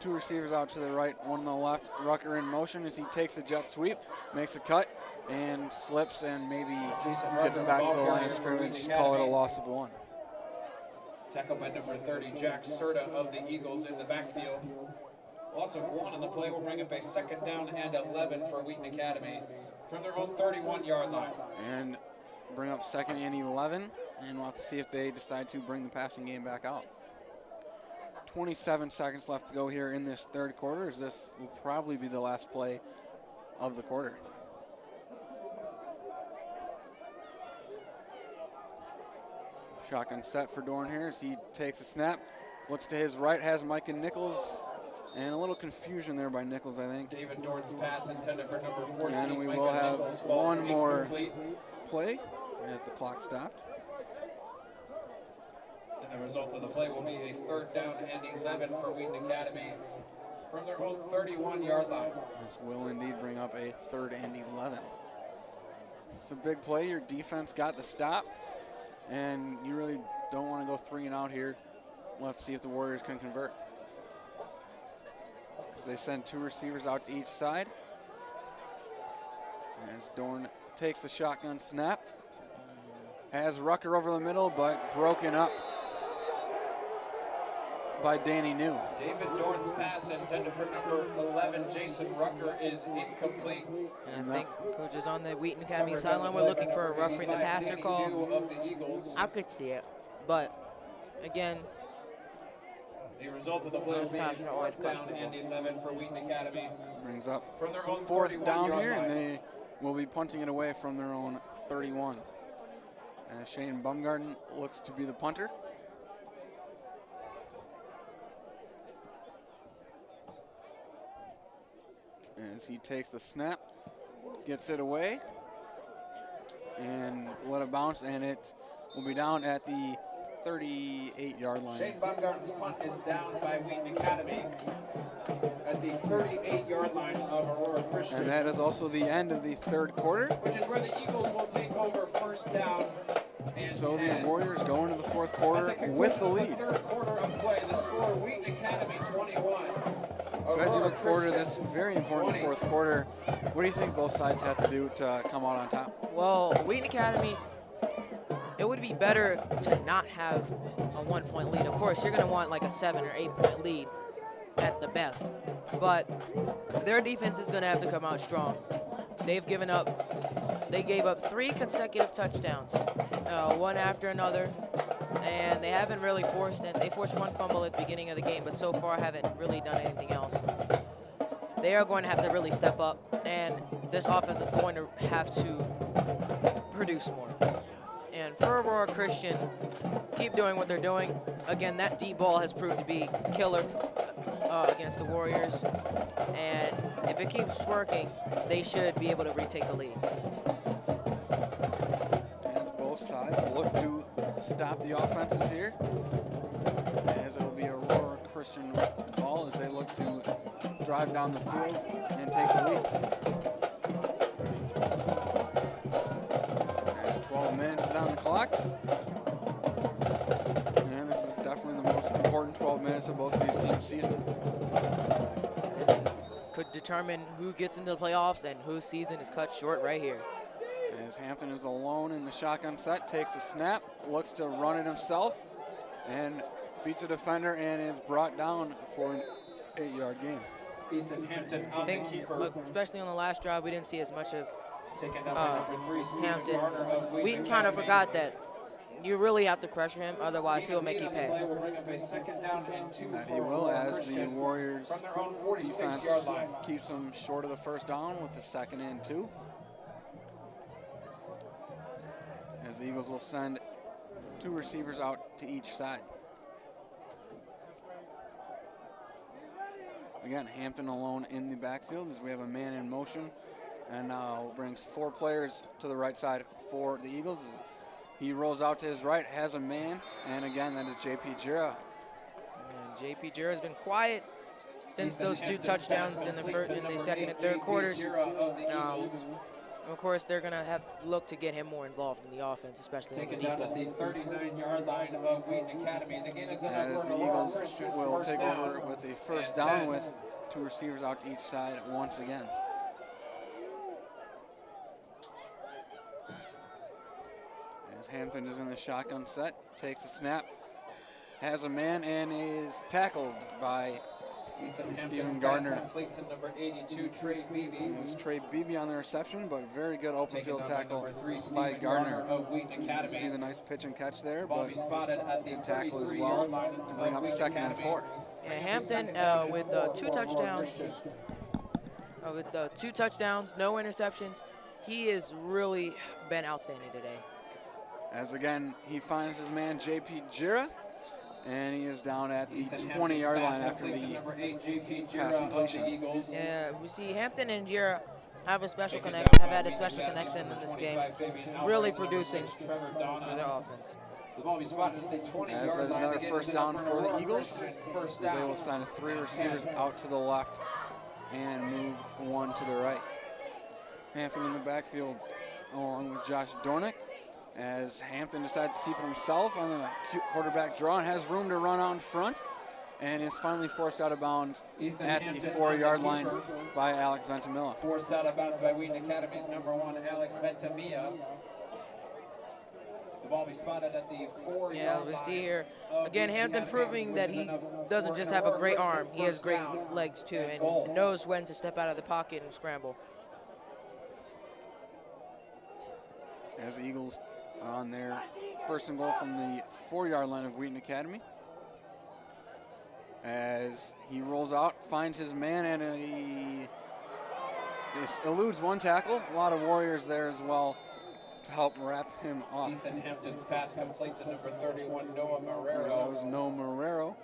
2 receivers out to the right, 1 on the left. Rucker in motion as he takes a jet sweep, makes a cut, and slips and maybe gets back to the line of scrimmage. Call it a loss of 1. Tackle by number 30, Jack Serta of the Eagles in the backfield. Loss of 1 on the play will bring up a 2nd down and 11 for Wheaton Academy from their own 31-yard line. And bring up 2nd and 11, and we'll have to see if they decide to bring the passing game back out. 27 seconds left to go here in this 3rd quarter, as this will probably be the last play of the quarter. Shotgun set for Dorn here as he takes a snap. Looks to his right, has Micah Nichols, and a little confusion there by Nichols, I think. David Dorn's pass intended for number 14. And we Micah will have Nichols falls one more incomplete. play at the clock stopped. And the result of the play will be a 3rd down and 11 for Wheaton Academy from their own 31-yard line. This will indeed bring up a 3rd and 11. It's a big play. Your defense got the stop, and you really don't want to go 3 and out here. We'll have to see if the Warriors can convert. They send 2 receivers out to each side. As Dorn takes the shotgun snap. Has Rucker over the middle, but broken up by Danny New. David Dorn's pass intended for number 11, Jason Rucker, is incomplete. And I think coaches on the Wheaton Academy sideline were looking for a roughing the passer call. Of the Eagles. I could see it, but again, The result of the play will be a 4th down and 11 for Wheaton Academy. Brings up From their own 4th down 31-yard here, line. and they will be punting it away from their own 31. Shane Bumgarden looks to be the punter. As he takes the snap, gets it away, and let it bounce, and it will be down at the 38-yard line. Shane Bumgarden's punt is down by Wheaton Academy at the 38-yard line of Aurora Christian. And that is also the end of the 3rd quarter. Which is where the Eagles will take over 1st down and So 10. the Warriors go into the 4th quarter with the lead. 3rd quarter of play, the score Wheaton Academy 21. So as you Aurora look forward to Christian this very important 20. 4th quarter, what do you think both sides have to do to come out on top? well, Wheaton Academy, it would be better to not have a 1-point lead. Of course, you're going to want like a 7 or 8-point lead at the best, but their defense is going to have to come out strong. They gave up 3 consecutive touchdowns, one after another, and they haven't really forced it. They forced 1 fumble at the beginning of the game, but so far haven't really done anything else. They are going to have to really step up, and this offense is going to have to produce more. And for Aurora Christian, keep doing what they're doing. Again, that deep ball has proved to be killer against the Warriors. And if it keeps working, they should be able to retake the lead. As both sides look to stop the offenses here, as it will be Aurora Christian ball as they look to drive down the field and take the lead. As 12 minutes is on the clock. And this is definitely the most important 12 minutes of both of these teams' season. Could determine who gets into the playoffs and whose season is cut short right here. As Hampton is alone in the shotgun set, takes a snap, looks to run it himself, and beats a defender and is brought down for an 8-yard gain. Ethan Hampton on the keeper. Especially on the last drive, we didn't see as much of Taken down by number 3, Stephen Hampton. Garner of Wheaton kind of forgot that you really have to pressure him, otherwise he'll make you pay. Play will bring up a 2nd down and 2 That for he will, Aurora as the Christian Warriors from their own defense 46-yard line. keeps them short of the 1st down with the 2nd and 2. As the Eagles will send 2 receivers out to each side. Again, Hampton alone in the backfield as we have a man in motion, and now brings 4 players to the right side for the Eagles. He rolls out to his right, has a man, and again, that is J.P. Jira. And J.P. Jira has been quiet since those 2 touchdowns in the second and third quarters. Of course, they're going to have look to get him more involved in the offense, especially in the deep Taken down ball. at the 39-yard line of Wheaton Academy. The gain is As enough for the Aurora Eagles Christian. will First take down over with a first and down 10. with 2 receivers out to each side once again. As Hampton is in the shotgun set, takes a snap, has a man, and is tackled by Ethan Stephen Hampton's Gardner. pass complete to number 82, Trey Beebe. It was Trey Beebe on the reception, but very good open Taken field down by tackle number 3, by Stephen Gardner. of Wheaton You can see Academy. the nice pitch and catch there, but Bobby spotted at the good tackle as 33-yard well line to bring of up Wheaton second and Academy. 4. Yeah, Hampton with 2 touchdowns. With 2 touchdowns, no interceptions. He has really been outstanding today. As again, he finds his man J.P. Jira, and he is down at the Ethan 20-yard Hampton's line pass after complete to the number 8, JP pass Jira completion. of the Eagles. Yeah, we see Hampton and Jira have a special Taken connect, down have by had a Wheaton special Academy, connection in number this game, 25, Fabian Alvarez, really number producing 6, Trevor for their Donna. offense. The ball be spotted at the 20-yard line. As there's another The gain first is enough down for the Aurora Eagles. Christian. First As they down. will sign 3 receivers out to the left and move 1 to the right. Hampton in the backfield along with Josh Dornick, as Hampton decides to keep it himself on the quarterback draw and has room to run out in front, and is finally forced out of bounds Ethan at the Hampton 4-yard on the line keeper. by Alex Ventimilla. Forced out of bounds by Wheaton Academy's number 1, Alex Ventimilla. The ball be spotted at the 4-yard Yeah, line. we see here, of again, Wheaton Hampton Academy, proving which that is he enough doesn't for just an have a Aurora great Christian arm, he has first great down legs too, and goal. knows when to step out of the pocket and scramble. As the Eagles are on their first and goal from the 4-yard line of Wheaton Academy. As he rolls out, finds his man, and he eludes 1 tackle. A lot of Warriors there as well to help wrap him up. Ethan Hampton's pass complete to number 31, Noah That Marrero. was Noah Marrero.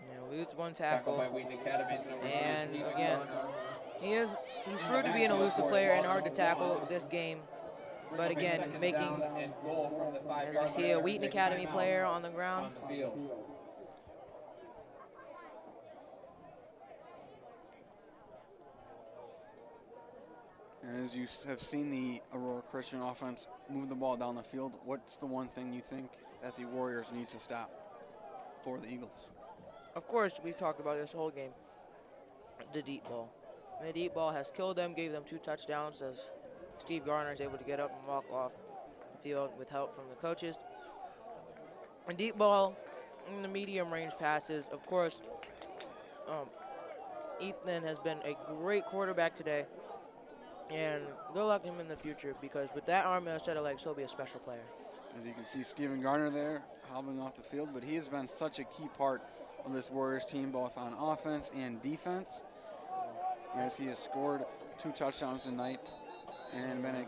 Yeah, eludes 1 Tackled tackle. by Wheaton Academy's number 3, And Stephen again, Gardner. he's proved to be an elusive player and hard to tackle this game. But Bring up a again, second making, down and goal from the 5-yard as we see line. a Wheaton There's Academy timeout player on the ground. on the field. And as you have seen the Aurora Christian offense move the ball down the field, what's the one thing you think that the Warriors need to stop for the Eagles? Of course, we've talked about this whole game, the deep ball. The deep ball has killed them, gave them 2 touchdowns as Steve Garner is able to get up and walk off the field with help from the coaches. And deep ball in the medium range passes, of course, Ethan has been a great quarterback today. And good luck to him in the future, because with that arm and a set of legs, he'll be a special player. As you can see, Stephen Garner there hobbling off the field, but he has been such a key part of this Warriors team, both on offense and defense, as he has scored 2 touchdowns tonight and been a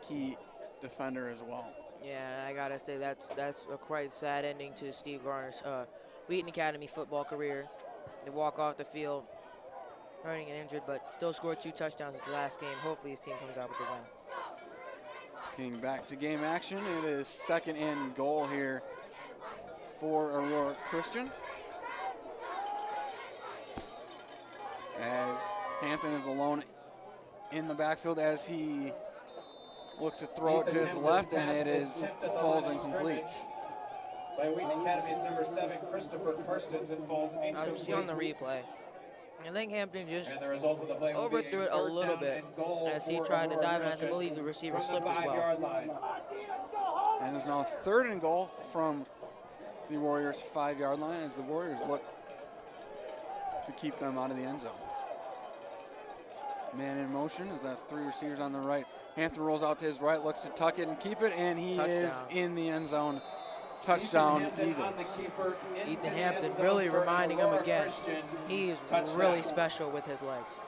key defender as well. Yeah, and I gotta say that's a quite sad ending to Steve Garner's Wheaton Academy football career. To walk off the field, hurting and injured, but still scored 2 touchdowns in the last game. Hopefully his team comes out with the win. Getting back to game action, it is 2nd and goal here for Aurora Christian, as Hampton is alone in the backfield as he looks to throw it to his left, and it falls incomplete. By Wheaton Academy's number 7, Christopher Karstens, it falls Now you see on the incomplete. replay, I think Hampton just And the result of the play will be overthrew it a third little down bit and goal as he for tried to Aurora dive, and I Christian believe the receiver from the slipped as well. 5-yard line. And it's now 3rd and goal from the Warriors' 5-yard line as the Warriors look to keep them out of the end zone. Man in motion as that's 3 receivers on the right. Hampton rolls out to his right, looks to tuck it and keep it, and he is Touchdown. in the end zone. Touchdown, Ethan Hampton Eagles. on the keeper into Ethan the Hampton end zone really for reminding him Aurora again, Christian. he is Touchdown. really special with his legs.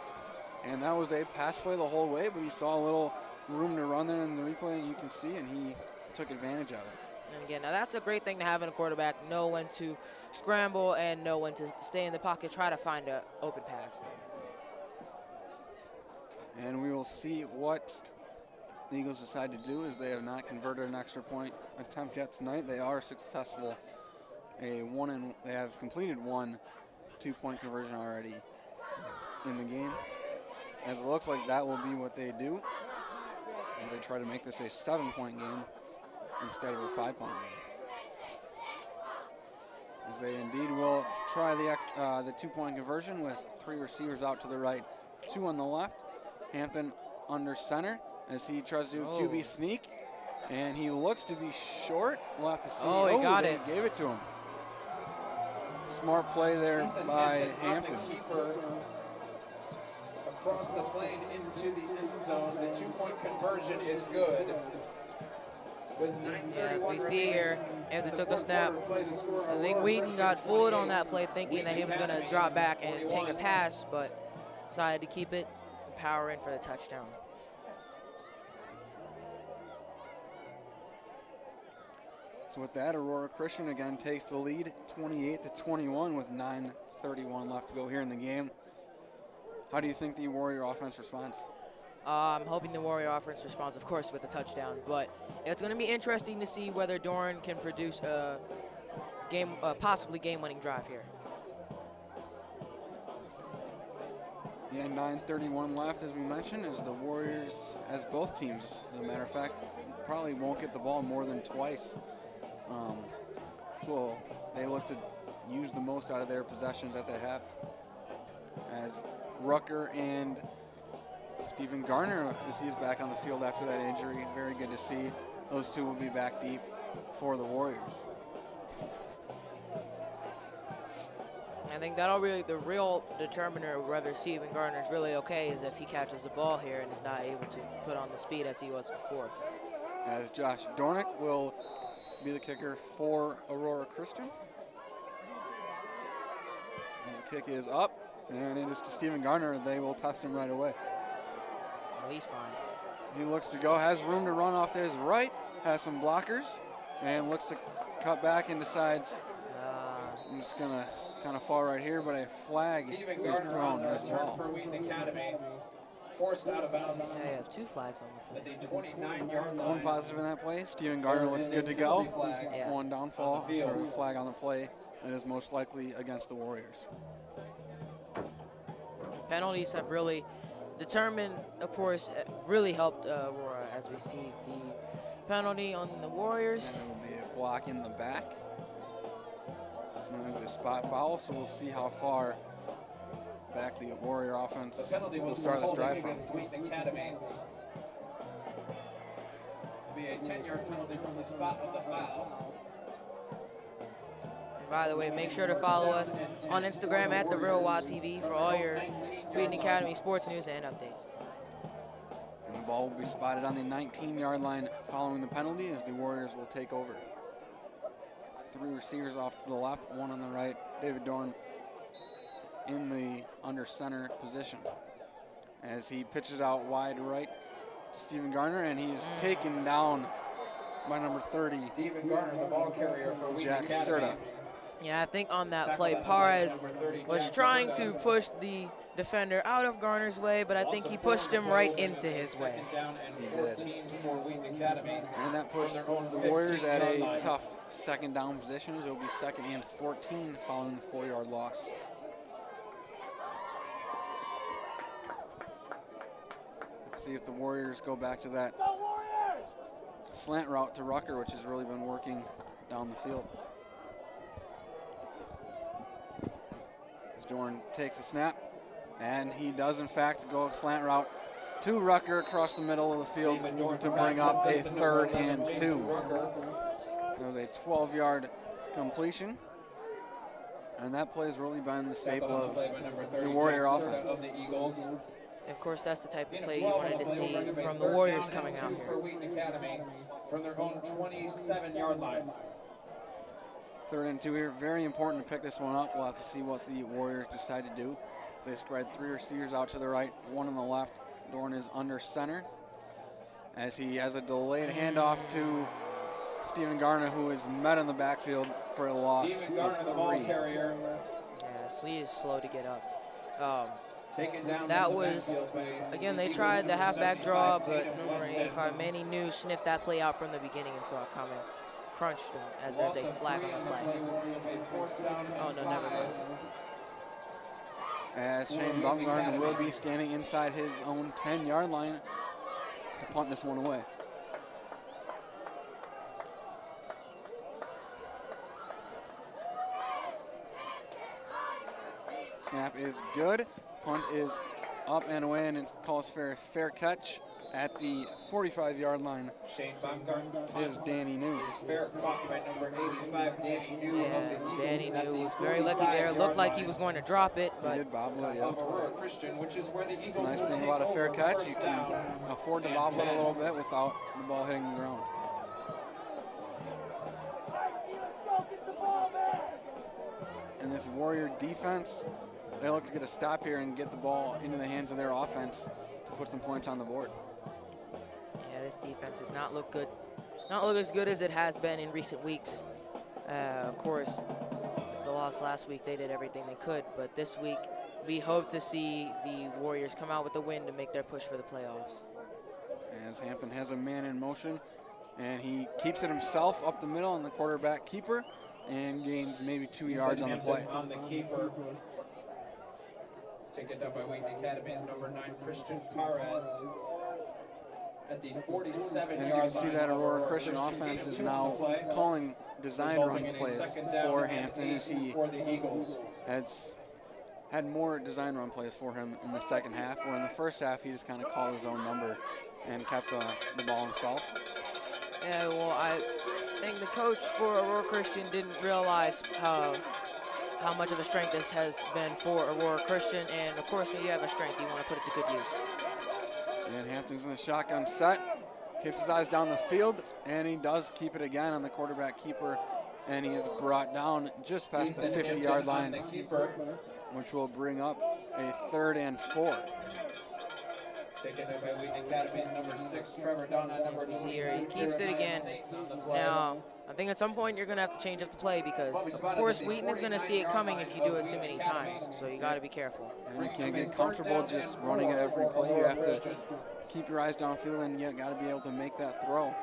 And that was a pass play the whole way, but he saw a little room to run there in the replay, and you can see, and he took advantage of it. And again, now that's a great thing to have in a quarterback, know when to scramble and know when to stay in the pocket, try to find an open pass. And we will see what the Eagles decide to do, as they have not converted an extra point attempt yet tonight. They are successful. They have completed one 2-point conversion already in the game. As it looks like that will be what they do, as they try to make this a 7-point game instead of a 5-point game. As they indeed will try the 2-point conversion with 3 receivers out to the right, 2 on the left. Hampton under center as he tries to do a QB sneak, and he looks to be short. We'll have to see. Oh, he got it. Gave it to him. Smart play there by Hampton. The keeper across the plane into the end zone. The 2-point conversion is good. With 9:31 As we see remaining here, Hampton in took the a snap. fourth quarter, play the score, I think Aurora Wheaton got Christian fooled on 28, that play, thinking that he was going to Wheaton drop back and 21. take a pass, but decided to keep it and power in for the touchdown. So with that, Aurora Christian again takes the lead, 28-21, with 9:31 left to go here in the game. How do you think the Warrior offense responds? I'm hoping the Warrior offense responds, of course, with a touchdown. But it's going to be interesting to see whether Doran can produce a possibly game-winning drive here. Yeah, 9:31 left, as we mentioned, as the Warriors, as both teams, as a matter of fact, probably won't get the ball more than twice. So they look to use the most out of their possessions that they have. As Rucker and Stephen Garner, as he's back on the field after that injury, very good to see. Those two will be back deep for the Warriors. I think that'll really, the real determiner of whether Stephen Garner is really okay is if he catches the ball here and is not able to put on the speed as he was before. As Josh Dornick will be the kicker for Aurora Christian. As the kick is up, and it is to Stephen Garner. They will test him right away. Oh, he's fine. He looks to go, has room to run off to his right, has some blockers, and looks to cut back and decides I'm just going to kind of fall right here, but a flag Stephen is Gardner thrown on the as return well. for Wheaton Academy. Forced out of bounds Yeah, you have 2 flags on the at play. the 29-yard One line. positive in that play. Stephen Gardner looks And a good to go. penalty flag. Yeah. One downfall, On the field. or a flag on the play, and is most likely against the Warriors. Penalties have really determined, of course, really helped Aurora, as we see the penalty on the Warriors. And it will be a block in the back. And there's a spot foul, so we'll see how far back the Warrior offense The penalty will was start this holding drive from. against Wheaton Academy. It'll be a 10-yard penalty from the spot of the foul. And by the way, make sure to follow us on Instagram at The Real Wild TV for all your Wheaton Academy sports news and updates. And the ball will be spotted on the 19-yard line following the penalty, as the Warriors will take over. 3 receivers off to the left, 1 on the right. David Dorn in the under center position as he pitches out wide right to Stephen Garner, and he is taken down by number 30, Stephen Garner, the ball carrier for Wheaton Jack Academy. Serta. Yeah, I think on that Tackle play, at Parez number 30, was Jack trying Serta. to push the defender out of Garner's way, but I think he pushed him right into his way. Second down and 14 for Wheaton Academy. And that puts From their own the Warriors at 15-yard a line. tough second down position, as it will be 2nd and 14 following the 4-yard loss. Let's see if the Warriors go back to that slant route to Rucker, which has really been working down the field. As Dorn takes a snap, and he does in fact go slant route to Rucker across the middle of the field David Dorn to pass bring up a complete to number 3rd 11, and Jason 2. Rucker. There was a 12-yard completion, and that play has really been the staple Tackle on of play by number 30, the Warrior Jack Serta offense. of the Eagles. Of course, that's the type of Gain of play you 12 wanted on to the play will see bring up a from the 3rd Warriors down coming and out 2 here. for Wheaton Academy from their own 27-yard line. 3rd and 2 here. Very important to pick this one up. We'll have to see what the Warriors decide to do. They spread 3 receivers out to the right, 1 on the left. Dorn is under center as he has a delayed handoff to Stephen Garner, who is met in the backfield for a loss Stephen of Garner, the ball 3. carrier. Yeah, Slee is slow to get up. Taken down That in the was, backfield by again, they Eagles tried the number halfback 75, draw, but Tatum number Weston. 85, Manny New sniffed that play out from the beginning and saw it coming. Crunched him as there's a Loss of flag 3 on the play. will bring up a 4th down and Oh, no, never 5. mind. As Shane Baumgartner will be standing inside his own 10-yard line to punt this one away. Snap is good. Punt is up and away, and it calls for a fair catch at the 45-yard line. Shane Baumgart's Is Danny New. is fair caught by number 85, Danny New of the Eagles. Danny at New the was very lucky there. 45-yard Looked like he line was going to drop it, He but did bobble it, of yeah. Aurora Christian, which is where the Eagles Nice will thing take about a fair over catch, you first can down afford to and bobble it a 10. little bit without the ball hitting the ground. And this Warrior defense, they look to get a stop here and get the ball into the hands of their offense to put some points on the board. yeah, this defense does not look good. Not look as good as it has been in recent weeks. Of course, the loss last week, they did everything they could, but this week we hope to see the Warriors come out with the win to make their push for the playoffs. As Hampton has a man in motion, and he keeps it himself up the middle on the quarterback keeper and gains maybe 2 yards on the play. Hampton on the keeper. Taken down by Wheaton Academy's number 9, Christian Perez. At the 47-yard And as you can see, that Aurora Christian offense is now calling design run plays for Hampton, as he for the Eagles. has had more design run plays for him in the second half, where in the first half he just kind of called his own number and kept the ball himself. Yeah, well, I think the coach for Aurora Christian didn't realize how much of a strength this has been for Aurora Christian, and of course, when you have a strength, you want to put it to good use. And Hampton's in the shotgun set, keeps his eyes down the field, and he does keep it again on the quarterback keeper, and he is brought down just past the 50-yard line, The keeper. which will bring up a 3rd and 4. Taken down by Wheaton Academy's number 6, Trevor Donna, number As we 22. see here, he keeps it Jeremiah again. Staten on the play. Now, I think at some point you're going to have to change up the play because, of course, Wheaton is going to see it coming if you do it too many times, so you got to be careful. And you can't get comfortable just running it every play. You have to keep your eyes downfield, and you got to be able to make that throw.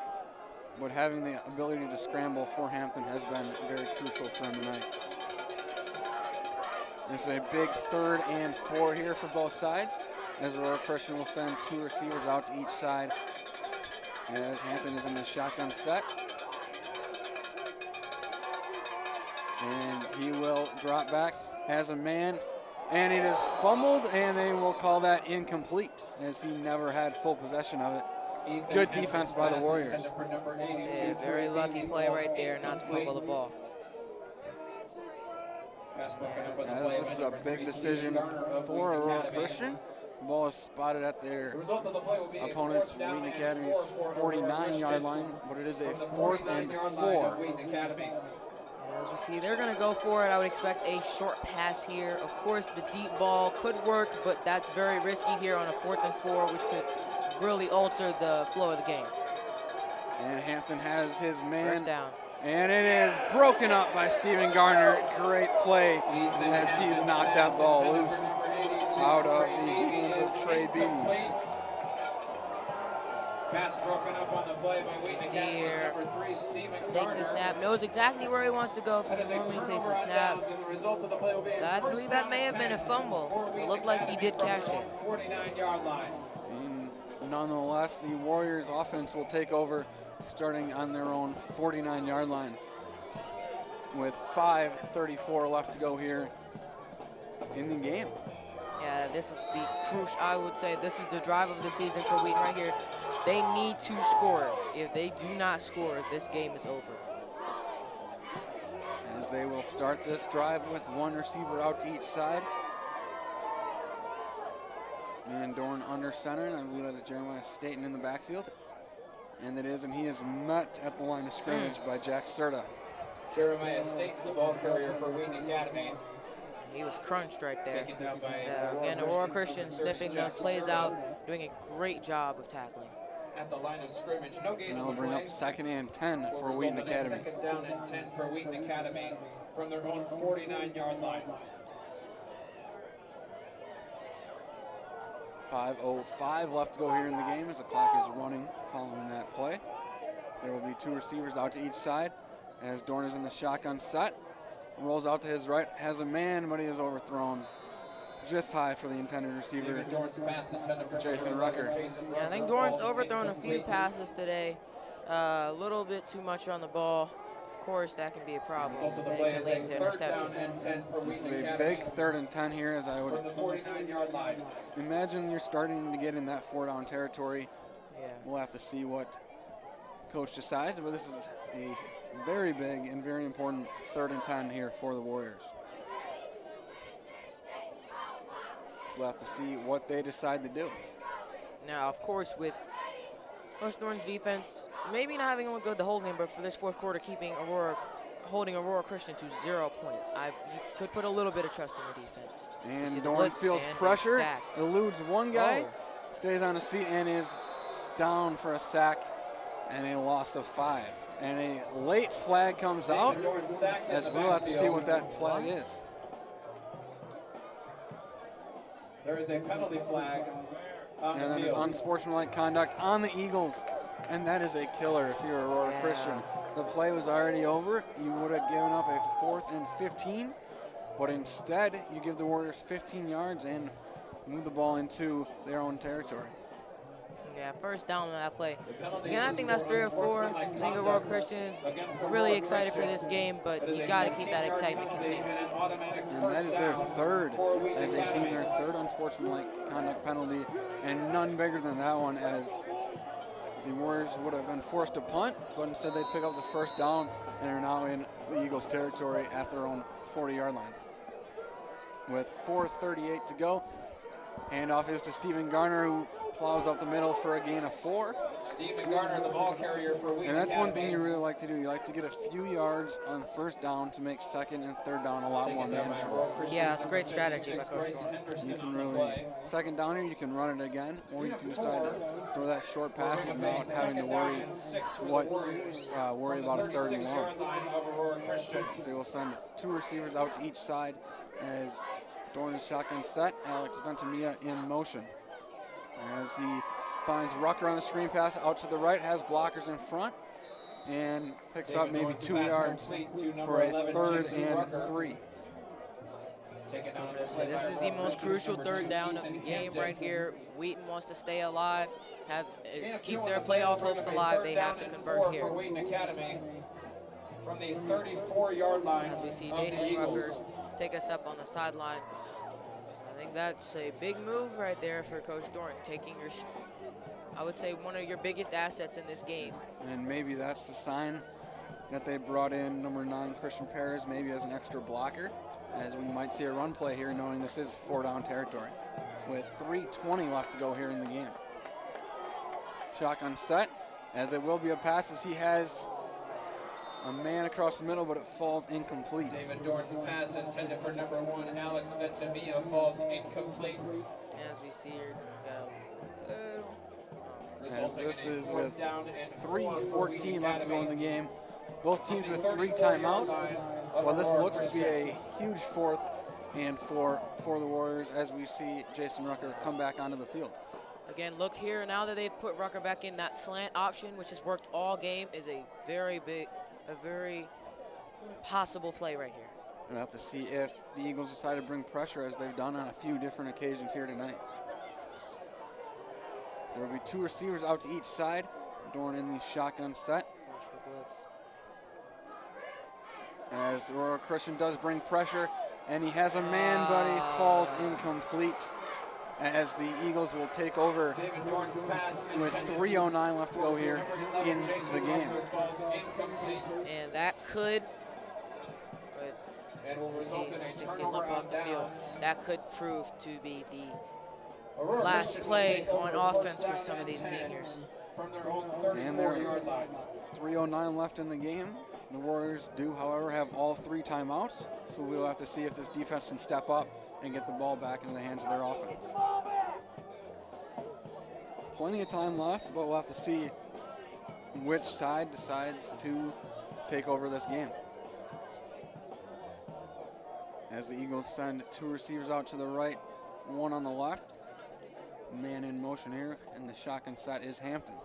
But having the ability to scramble for Hampton has been very crucial for him tonight. It's a big 3rd and 4 here for both sides, as Aurora Christian will send 2 receivers out to each side, as Hampton is in the shotgun set. And he will drop back, has a man, and it is fumbled, and they will call that incomplete, as he never had full possession of it. Ethan Good Hampton's defense by the pass Warriors. intended for number 82, Yeah, very lucky play right there not to fumble the ball. Pass broken up on the As play this by is a number big 3, decision Stephen Garner of for Wheaton Aurora Academy. Christian. The ball is spotted at their The result of the play will be a opponent's 4th down Wheaton and Academy's 4 for Aurora 49-yard Christian line, but it is a from the 4th and 49-yard line of 4. Wheaton Academy. Yeah, as we see, they're going to go for it. I would expect a short pass here. Of course, the deep ball could work, but that's very risky here on a 4th and 4, which could really alter the flow of the game. And Hampton has his man, First down. and it is broken up by Stephen Garner. Great play as he knocked that ball loose out of the hands of Trey Beatty. Pass broken up on the play by Wheaton Academy's Here. number 3, Stephen Takes Garner. the snap, knows exactly where he wants to go from That the is a moment he takes turnover the on snap. downs, and the result of the play will be a I first believe that down may have and been a 10 fumble. for It Wheaton looked like he Academy did from catch their it. own 49-yard line. And nonetheless, the Warriors offense will take over starting on their own 49-yard line with 5:34 left to go here in the game. Yeah, this is the crucial, I would say, this is the drive of the season for Wheaton right here. They need to score. If they do not score, this game is over. As they will start this drive with 1 receiver out to each side. And Dorn under center, and I believe that is Jeremiah Staten in the backfield. And it is, and he is met at the line of scrimmage by Jack Serta. Jeremiah Staten, the ball carrier for Wheaton Academy. He was crunched right there. Taken down by Again, Aurora Christian sniffing those plays out, doing a great job of tackling. at the line of scrimmage. No gain And on they'll the bring play. up 2nd and 10 Will for result Wheaton in a Academy. 2nd down and 10 for Wheaton Academy from their own 49-yard line. 5:05 left to go here in the game as the clock is running following that play. There will be 2 receivers out to each side as Dorn is in the shotgun set. Rolls out to his right, has a man, but he is overthrown just high for the intended receiver, David Dorn's pass intended for Jason number 11, Rucker. Jason Yeah, I think Rucker Dorn's falls overthrown a few incomplete. passes today. A little bit too much on the ball. Of course, that can be a problem. Result of the They play can is lead a to 3rd down interceptions. and 10 for It's Wheaton a Academy big 3rd and 10 here, as I would from the 49-yard line. imagine you're starting to get in that 4-down territory. Yeah. We'll have to see what coach decides, but this is a very big and very important 3rd and 10 here for the Warriors. So we'll have to see what they decide to do. Now, of course, with Coach Dorn's defense, maybe not having a good the whole game, but for this 4th quarter, holding Aurora Christian to 0 points. You could put a little bit of trust in the defense. You see And the Dorn blitz feels and a pressure, sack. eludes one guy, Oh. stays on his feet, and is down for a sack and a loss of 5. And a late flag comes out, David Dorn sacked in as the we'll have to see backfield. what that flag is. There is a penalty flag on And the that is field. unsportsmanlike conduct on the Eagles. And that is a killer if you're Aurora Yeah. Christian. The play was already over. You would have given up a 4th and 15. But instead, you give the Warriors 15 yards and move the ball into their own territory. Yeah, 1st down on that play. The penalty Again, I is think that's for 3 or 4. I unsportsmanlike think Aurora conduct Christian's against really Aurora excited for Christian. this game, but That is you a got to keep that 15-yard excitement penalty contained. and an automatic And that first is their down 3rd, for Wheaton as a team, Academy. their 3rd unsportsmanlike conduct penalty, and none bigger than that one, as the Warriors would have been forced to punt, but instead they pick up the 1st down and are now in the Eagles' territory at their own 40-yard line. With 4:38 to go, handoff is to Stephen Garner, who plows up the middle for a gain of 4. Stephen Garner, the ball carrier for Wheaton And that's one thing Academy. you really like to do. You like to get a few yards on 1st down to make 2nd and 3rd down a lot more Taken down by manageable. Aurora Christian's Yeah, it's a great number strategy by 56, Coach Bryce Dorn. Henderson You can on the really, play. 2nd down here, you can run it again, or you can decide to throw that short pass We're without gonna be having to 2nd down worry and 6 for the what Warriors worry from about the a 3rd and 36-yard long. line of Aurora Christian. So we'll send 2 receivers out to each side as Dorn is shotgun set. Alex Ventimilla in motion. As he finds Rucker on the screen pass out to the right, has blockers in front, and picks up David maybe Dorn's 2 pass yards complete to number for a 11, 3rd Jason and Rucker. 3. Taken down on the So play this by is the Aurora most Christian's crucial number 3rd 2, down of the Ethan game Hampton. right here. Wheaton wants to stay alive, Gain of 2 keep on their the play will playoff bring hopes up a alive. 3rd They down have to and convert 4 here. for Wheaton Academy from the 34-yard line As we see of Jason the Rucker Eagles. take a step on the sideline. I think that's a big move right there for Coach Dorn, taking I would say one of your biggest assets in this game. And maybe that's the sign that they brought in number 9, Christian Perez, maybe as an extra blocker, as we might see a run play here, knowing this is 4-down territory. With 3:20 left to go here in the game. Shotgun set, as it will be a pass as he has a man across the middle, but it falls incomplete. David Dorn's pass intended for number 1, Alex Ventimilla, falls incomplete. As we see here, Resulting this in a is 4th with down and 4 for 3:14 Wheaton left to go in the Academy. game. Both teams From with the 3 34-yard timeouts. line of Well, this Aurora looks to be Christian. a huge 4th and 4 for the Warriors as we see Jason Rucker come back onto the field. again, look here, now that they've put Rucker back in, that slant option, which has worked all game, is a very possible play right here. We'll have to see if the Eagles decide to bring pressure as they've done on a few different occasions here tonight. There will be 2 receivers out to each side. Dorn in the shotgun set. Watch for blitz. As Aurora Christian does bring pressure, and he has a man, but he falls incomplete. As the Eagles will take over David Dorn's pass with intended 3:09 left to go for here number 11, in Jason the game. Rucker, falls incomplete And that could, but and will result in a 16 turnover left on off the field, downs. that could prove to be the Aurora last Christian will play take over on first offense for down some of and these 10 seniors. From their own And they're 34-yard line. 3:09 left in the game. The Warriors do, however, have all 3 timeouts, so we'll have to see if this defense can step up and get the ball back into the hands of their offense. plenty of time left, but we'll have to see which side decides to take over this game. As the Eagles send 2 receivers out to the right, 1 on the left. Man in motion here, and the shotgun set is Hampton.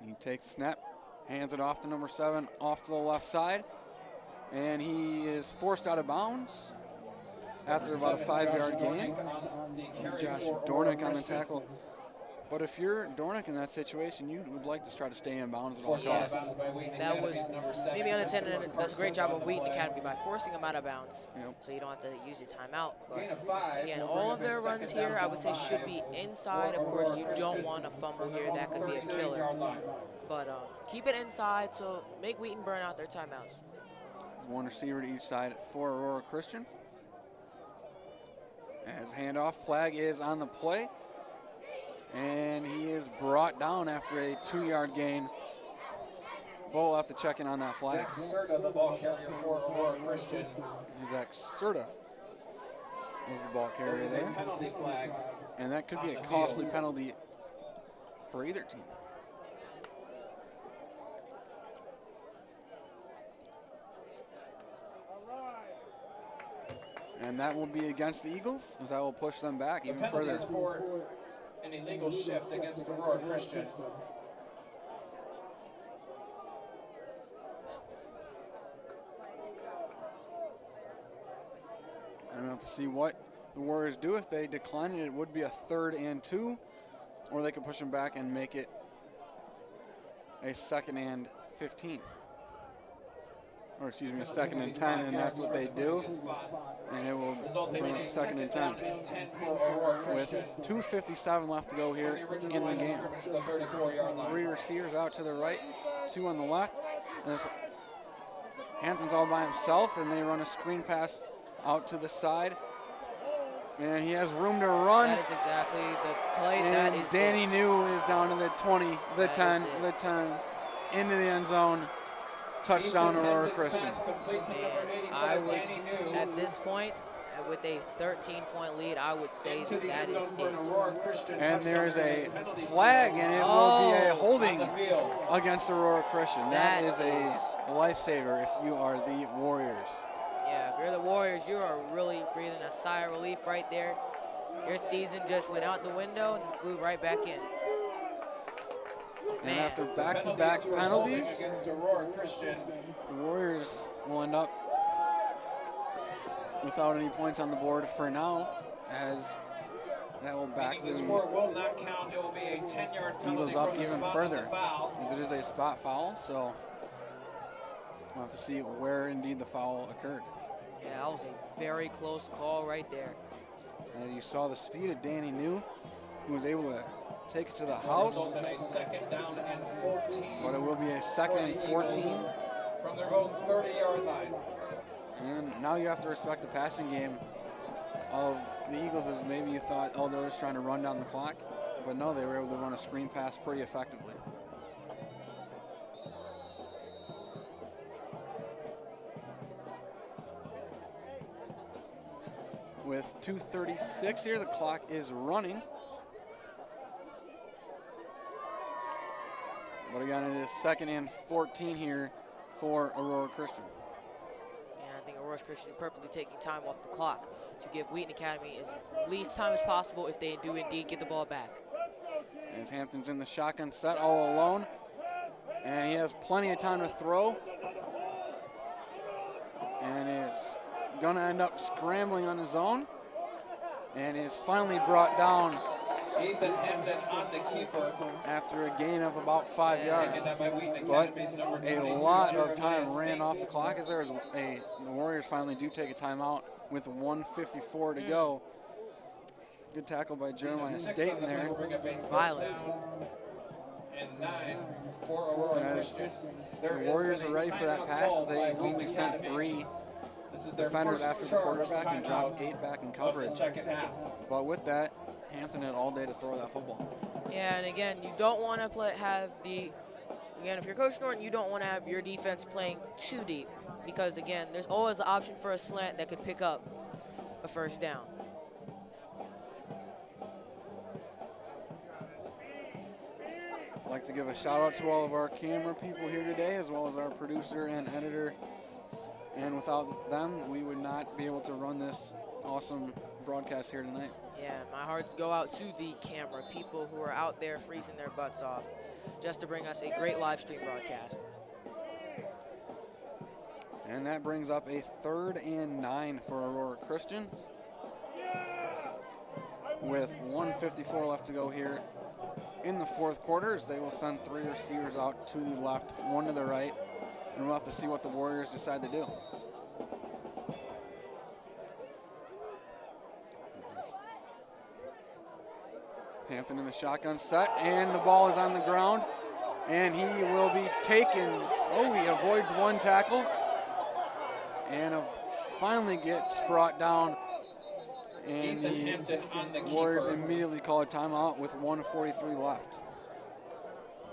He takes the snap, hands it off to number 7, off to the left side, and he is forced out of bounds after about a 5-yard gain. Josh Dornick on the tackle. But if you're Dornick in that situation, you would like to try to stay in bounds at all Yes, costs. that was maybe unintended. And that's a great job of Wheaton Academy by forcing him out of bounds, Yep. so you don't have to use your timeout. Gain But of 5. again, will all of bring their up a runs second here, down I would say, and should be 5 inside. for Of course, Aurora you Christian don't want a fumble from their here. own That could be a 39-yard killer. line. But keep it inside, so make Wheaton burn out their timeouts. 1 receiver to each side for Aurora Christian. As handoff flag is on the play. And he is brought down after a 2-yard gain. Bo will have to check in on that flag. Zach Serta, the ball carrier for Aurora Christian. Zach Serta is the ball There carrier is a there. penalty flag. And that could be on a the costly field. penalty for either team. And that will be against the Eagles, as that will push them back The even penalty further. is for an illegal shift against Aurora Christian. I don't know to see what the Warriors do. If they decline it, it would be a 3rd and 2, or they could push them back and make it a 2nd and 15. Or excuse me, a 2nd and 10, and that's what they do. And it will Resulting bring in up a 2nd and 10. down and 10 for Aurora With Christian. 2:57 left to go here The original in the line of game. scrimmage, the 34-yard line. 3 receivers out to the right, 2 on the left. And this- Hampton's all by himself, and they run a screen pass out to the side. And he has room to run. That is exactly the play. That And is Danny it. New is down to the 20, the That is 10, it. the 10, into the end zone. Touchdown, Ethan Aurora Hampton's Christian. pass complete to number And 85, I would, Danny New. at this point, with a 13-point lead, I would say Into the that end zone is for an it. Aurora Christian And touchdown. there is There's a penalty flag, and it will be a Oh. holding on the field. against Aurora Christian. That That is a lifesaver if you are the Warriors. Yeah, if you're the Warriors, you are really breathing a sigh of relief right there. Your season just went out the window and flew right back in. And Man. after back-to-back Resulting penalties, against Aurora Christian. the Warriors will end up without any points on the board for now, as that will back Meaning the the score will not count. It will be a 10-yard penalty Eagles up from the even spot further, on the foul. as it is a spot foul, so we'll have to see where indeed the foul occurred. Yeah, that was a very close call right there. As you saw the speed of Danny New, who was able to take it to the house, Result in a 2nd down and 14. but it will be a for 2nd the and Eagles 14. from their own 30-yard line. And now you have to respect the passing game of the Eagles, as maybe you thought, oh, they're just trying to run down the clock. But no, they were able to run a screen pass pretty effectively. With 2:36 here, the clock is running. But again, it is 2nd and 14 here for Aurora Christian. And I think Aurora Christian purposely taking time off the clock to give Wheaton Academy as least time as possible if they do indeed get the ball back. As Hampton's in the shotgun set all alone. And he has plenty of time to throw. And is going to end up scrambling on his own. And is finally brought down Ethan Hampton on the keeper. after a gain of about 5 yards. Taken down by Wheaton But Academy's number a 22, lot of Jeremiah time ran State. off the clock, as the Warriors finally do take a timeout with 1:54 to go. Good tackle by Jeremiah Six State on in the there. field will bring up a 3rd Violence. down and 9 for Aurora As Christian. There The has Warriors been are a ready for that timeout pass. called They by only Wheaton sent Academy. 3 This is their defenders first after the charge quarterback and dropped timeout 8 back in of the coverage. 2nd half. But with that, Hampton had all day to throw that football. Yeah, and again, you don't want to if you're Coach Norton, you don't want to have your defense playing too deep because, again, there's always the option for a slant that could pick up a 1st down. I'd like to give a shout out to all of our camera people here today, as well as our producer and editor. And without them, we would not be able to run this awesome broadcast here tonight. Yeah, my hearts go out to the camera people who are out there freezing their butts off just to bring us a great live stream broadcast. And that brings up a 3rd and 9 for Aurora Christian. With 1:54 left to go here in the 4th quarter, as they will send 3 receivers out, 2 to the left, 1 to the right, and we'll have to see what the Warriors decide to do. Hampton in the shotgun set, and the ball is on the ground, and he will be taken. Oh, he avoids 1 tackle, and finally gets brought down. And Ethan Hampton on the Warriors keeper. immediately call a timeout with 1:43 left.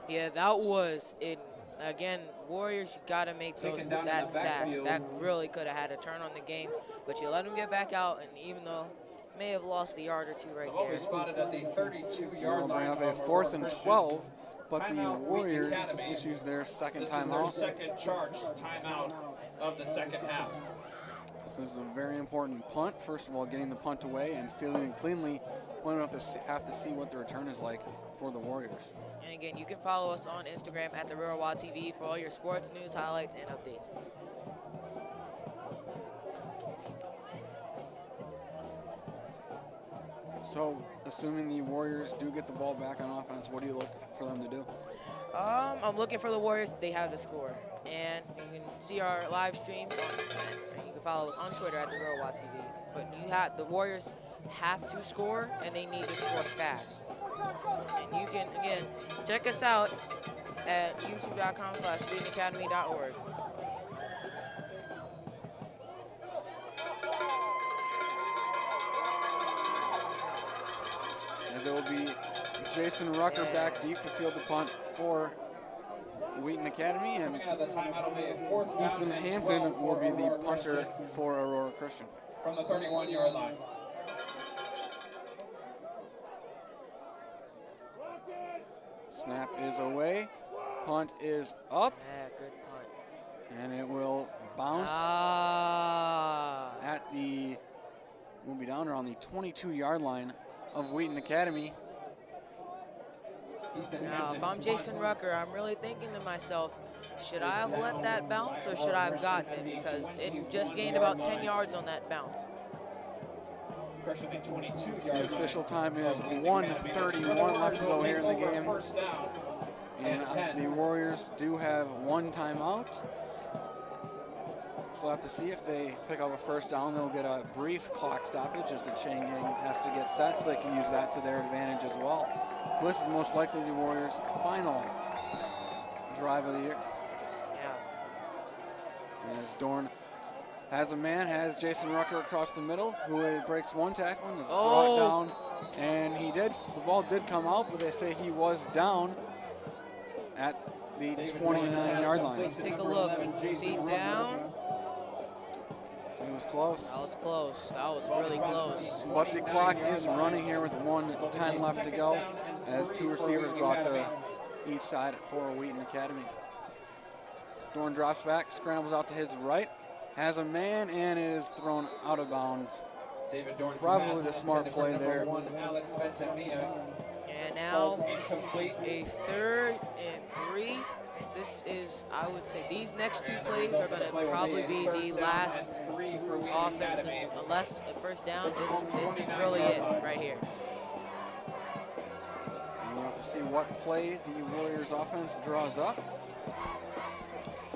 Yeah, that was it. Again, Warriors, you got to make those Taken down in that the sack. backfield. That really could have had a turn on the game, but you let them get back out, and even though may have lost a yard or two right The ball there. is spotted at the 32-yard We'll bring line. up a of 4th Aurora and Christian. 12, but the Timeout, Wheaton Warriors Academy. issues their second This is their timeout. second charged timeout of the second half. So this is a very important punt. First of all, getting the punt away and fielding it cleanly. We'll have to see what the return is like for the Warriors. And again, you can follow us on Instagram at the Real Wild TV for all your sports news, highlights, and updates. So, assuming the Warriors do get the ball back on offense, what do you look for them to do? I'm looking for the Warriors. They have the score. And you can see our live streams. You can follow us on Twitter at the Real Wild TV. But the Warriors have to score, and they need to score fast. And you can, again, check us out at youtube.com/wheatonacademy.org. As it will be Jason Rucker back deep to field the punt for Wheaton Academy, and Coming out of the timeout will be a 4th down Ethan and Hampton 12 will for be the Aurora punter Christian for Aurora Christian. from the 31-yard line. Snap is away, punt is up, Yeah, good punt. and it will bounce at we'll be down around the 22-yard line of Wheaton Academy. Ethan Now, Hampton's if I'm Jason punt. Rucker, I'm really thinking to myself, should I have let that bounce or should I have gotten it? Because it just gained about 10 yards on that bounce. Pressure the 22-yard The line. official time is of Wheaton 1:31 left to go here in the Take over game. First down And and 10. the Warriors do have 1 timeout. So we'll have to see if they pick up a first down. They'll get a brief clock stoppage as the chain gang has to get set, so they can use that to their advantage as well. This is most likely the Warriors' final drive of the year. Yeah. As Dorn has a man, has Jason Rucker across the middle, who breaks 1 tackle and is brought down. And the ball did come out, but they say he was down at the 29-yard line. Let's take a look. Feet down. It was close. That was close. That was really close. But the clock is running here with 1:10 left to go, as 2 receivers go out to each side for Wheaton Academy. Dorn drops back, scrambles out to his right, has a man, and is thrown out of bounds. David Dorn's Probably pass the smart intended for play number there. 1, Alex Ventimilla, And falls now incomplete. a 3rd and 3. This is, I would say, these next 2 plays are going to probably be the last offensive, unless a first down. This is really it right here. And we'll have to see what play the Warriors offense draws up.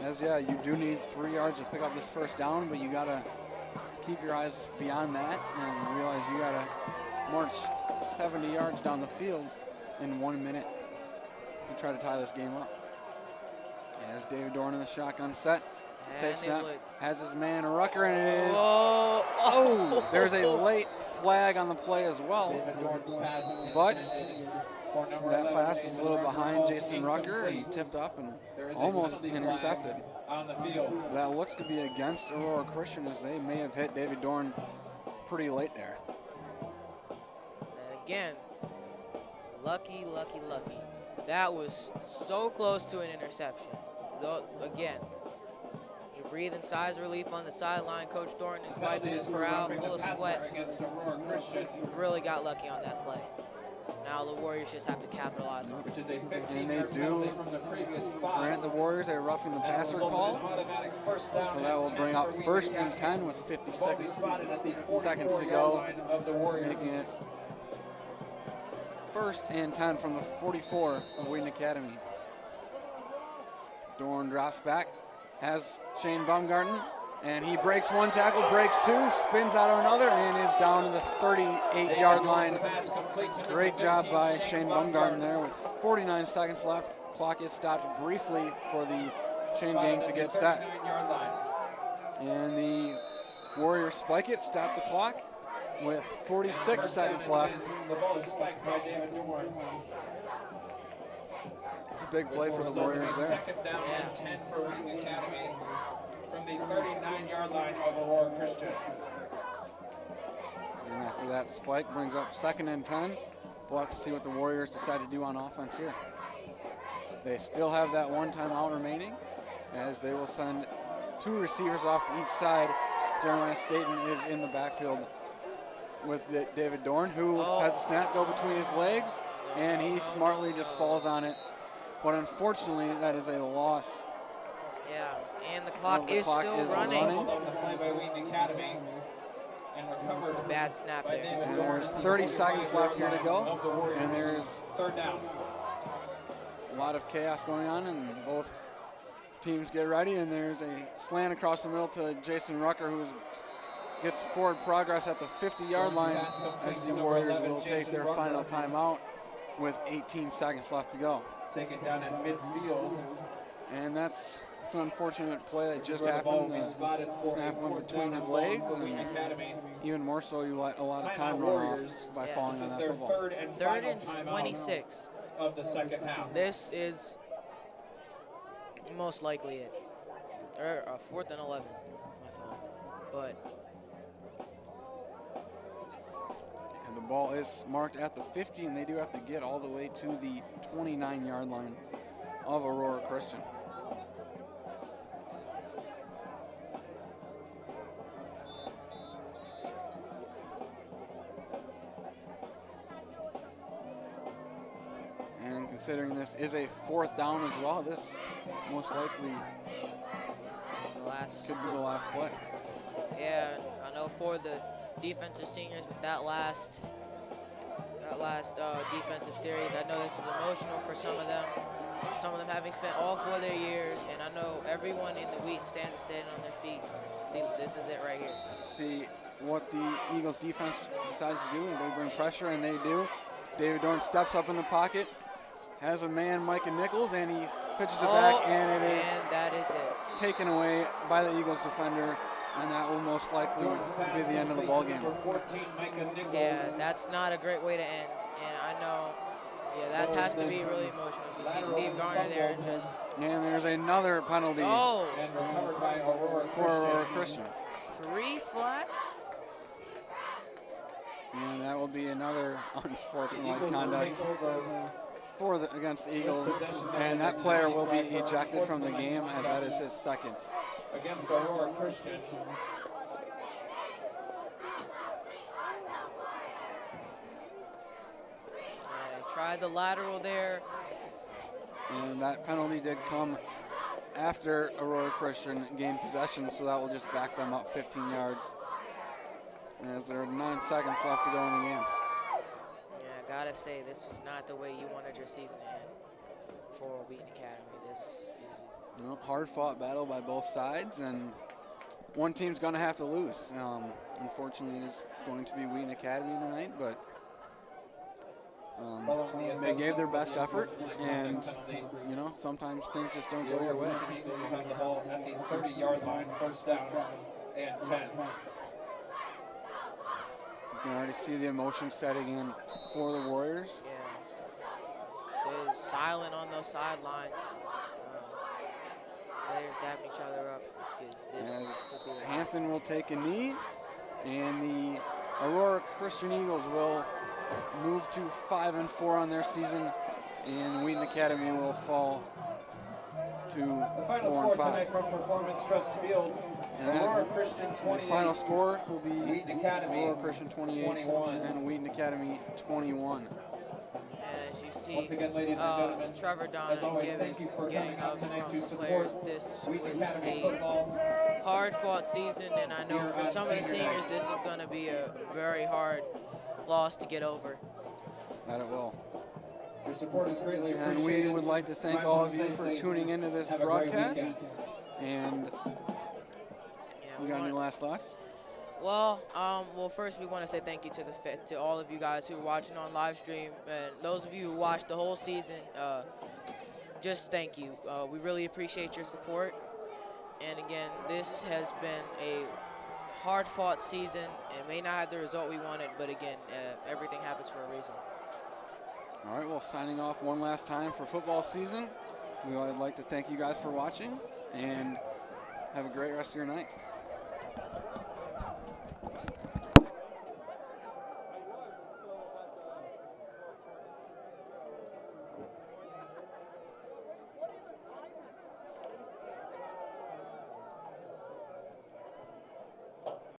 As you do need 3 yards to pick up this first down, but you gotta keep your eyes beyond that and realize you gotta march 70 yards down the field in 1 minute to try to tie this game up. As David Dorn in the shotgun set, takes And snap, they blitz. has his man Rucker, and it is. Oh, Oh, there's a late flag on the play as well. David Dorn's pass But intended for number that 11, pass was a little Rucker, behind falls Jason Rucker and incomplete. tipped up and There is a almost penalty flag intercepted. on the field. That looks to be against Aurora Christian, as they may have hit David Dorn pretty late there. and again, lucky. That was so close to an interception. Though, again, you're breathing sighs of relief on the sideline. Coach Thornton is wiping his brow, full of sweat. Against Aurora Christian, You really got lucky on that play. Now the Warriors just have to capitalize on it. which is a And 15-yard they penalty do from the previous spot. grant the Warriors a roughing the And it passer resulted in call. automatic first down So that will and bring 10 up for Wheaton first and Academy. 10 with Ball be 56 spotted at the seconds to 44-yard go, line of the Warriors. making it first and 10 from the 44 of Wheaton Academy. Dorn drops back, has Shane Baumgarten, and he breaks one tackle, breaks two, spins out of another, and is down to the 38-yard line. Pass complete to number Great job 15, by Shane Baumgarten there with 49 seconds left. Clock is stopped briefly for the chain gang to get set. 39-yard line. And the Warriors spike it, stop the clock with 46 First down seconds and left. 10. The ball is spiked by David Dorn. It's a big play for the Resulting in Warriors a there. second down and 10 for Wheaton Academy from the 39-yard line of Aurora Christian. And after that spike brings up second and 10. We'll have to see what the Warriors decide to do on offense here. They still have that one timeout remaining, as they will send two receivers off to each side. Jeremiah Staten is in the backfield with David Dorn, who has the snap go between his legs, and he smartly just falls on it. But unfortunately, that is a loss. Yeah, and the clock the is clock still is running. running. On the play by Wheaton Academy and recovered Bad snap by there. David And Dorn there's at the 30 seconds 45-yard left here to line go, of the Warriors. and there's third down. a lot of chaos going on, and both teams get ready, and there's a slant across the middle to Jason Rucker, who gets forward progress at the 50-yard line, as the Warriors will take their final timeout with 18 seconds left to go. Taken down at midfield. And it's an unfortunate play that just Where the ball will happened. be The spotted for snap a went fourth between down his and long legs, for Wheaton and Academy. even more so, you let a lot of Timeout time run Warriors. off by Yeah. falling This on is that their football. third and Third final and timeout 26. of the second half. This is most likely it. Or fourth and 11. My fault. But And the ball is marked at the 50, and they do have to get all the way to the 29-yard line of Aurora Christian. And considering this is a fourth down as well, this most likely the last. could be the last play. Yeah, I know for the defensive seniors with that last defensive series, I know this is emotional for some of them. Some of them having spent all 4 of their years, and I know everyone in the Wheaton stands is standing on their feet. This is it right here. See what the Eagles defense decides to do, and they bring pressure, and they do. David Dorn steps up in the pocket, has a man, Micah Nichols, and he pitches it back, and it is And that is it. taken away by the Eagles defender, and that will most likely be the end of the ball game. Number 14, Micah Nichols. Yeah, that's not a great way to end. And I know, that has to be really emotional. You see Steve Garner there just, And there's another penalty oh, And recovered by Aurora for Aurora Christian. 3 flags? And that will be another unsportsmanlike Eagles will conduct take over against the Eagles, and that player will be ejected from the game, as that is his second. against Aurora Christian. They tried the lateral there. And that penalty did come after Aurora Christian gained possession, so that will just back them up 15 yards. As there are 9 seconds left to go in the game. Yeah, gotta say, this is not the way you wanted your season to end for Wheaton Academy. This is, Hard-fought battle by both sides, and one team's going to have to lose. Unfortunately, it is going to be Wheaton Academy tonight, but they gave their best effort, and sometimes things just don't go your way. Eagles will have the ball at the 30-yard line, first down and 10. You can already see the emotion setting in for the Warriors. yeah. They're silent on those sidelines. Players dapping each other up because this As could be the last. Hampton will take a knee, and the Aurora Christian Eagles will move to 5-4 on their season and Wheaton Academy will fall to The final 4 score and 5. tonight from Performance Trust Field, And that- Aurora Christian The 28. final score will be Wheaton Academy Aurora Christian 28 21. and Wheaton Academy 21. And as you see, Once again, ladies and gentlemen, Trevor Don as always, thank you for getting coming out hugs tonight from to the support players. This Wheaton was Academy a football. hard-fought season, and I know Here for on some of the senior seniors, night. this is going to be a very hard loss to get over. That it will. Your support is greatly appreciated. And we would like to thank Drive all home of you for safely. tuning into this Have a great broadcast. weekend. And Yeah, you got any last thoughts? Well, first we want to say thank you to all of you guys who are watching on live stream, and those of you who watched the whole season. Just thank you. We really appreciate your support. And again, this has been a hard-fought season. It may not have the result we wanted, but again, everything happens for a reason. All right, well, signing off one last time for football season. We would like to thank you guys for watching, and have a great rest of your night.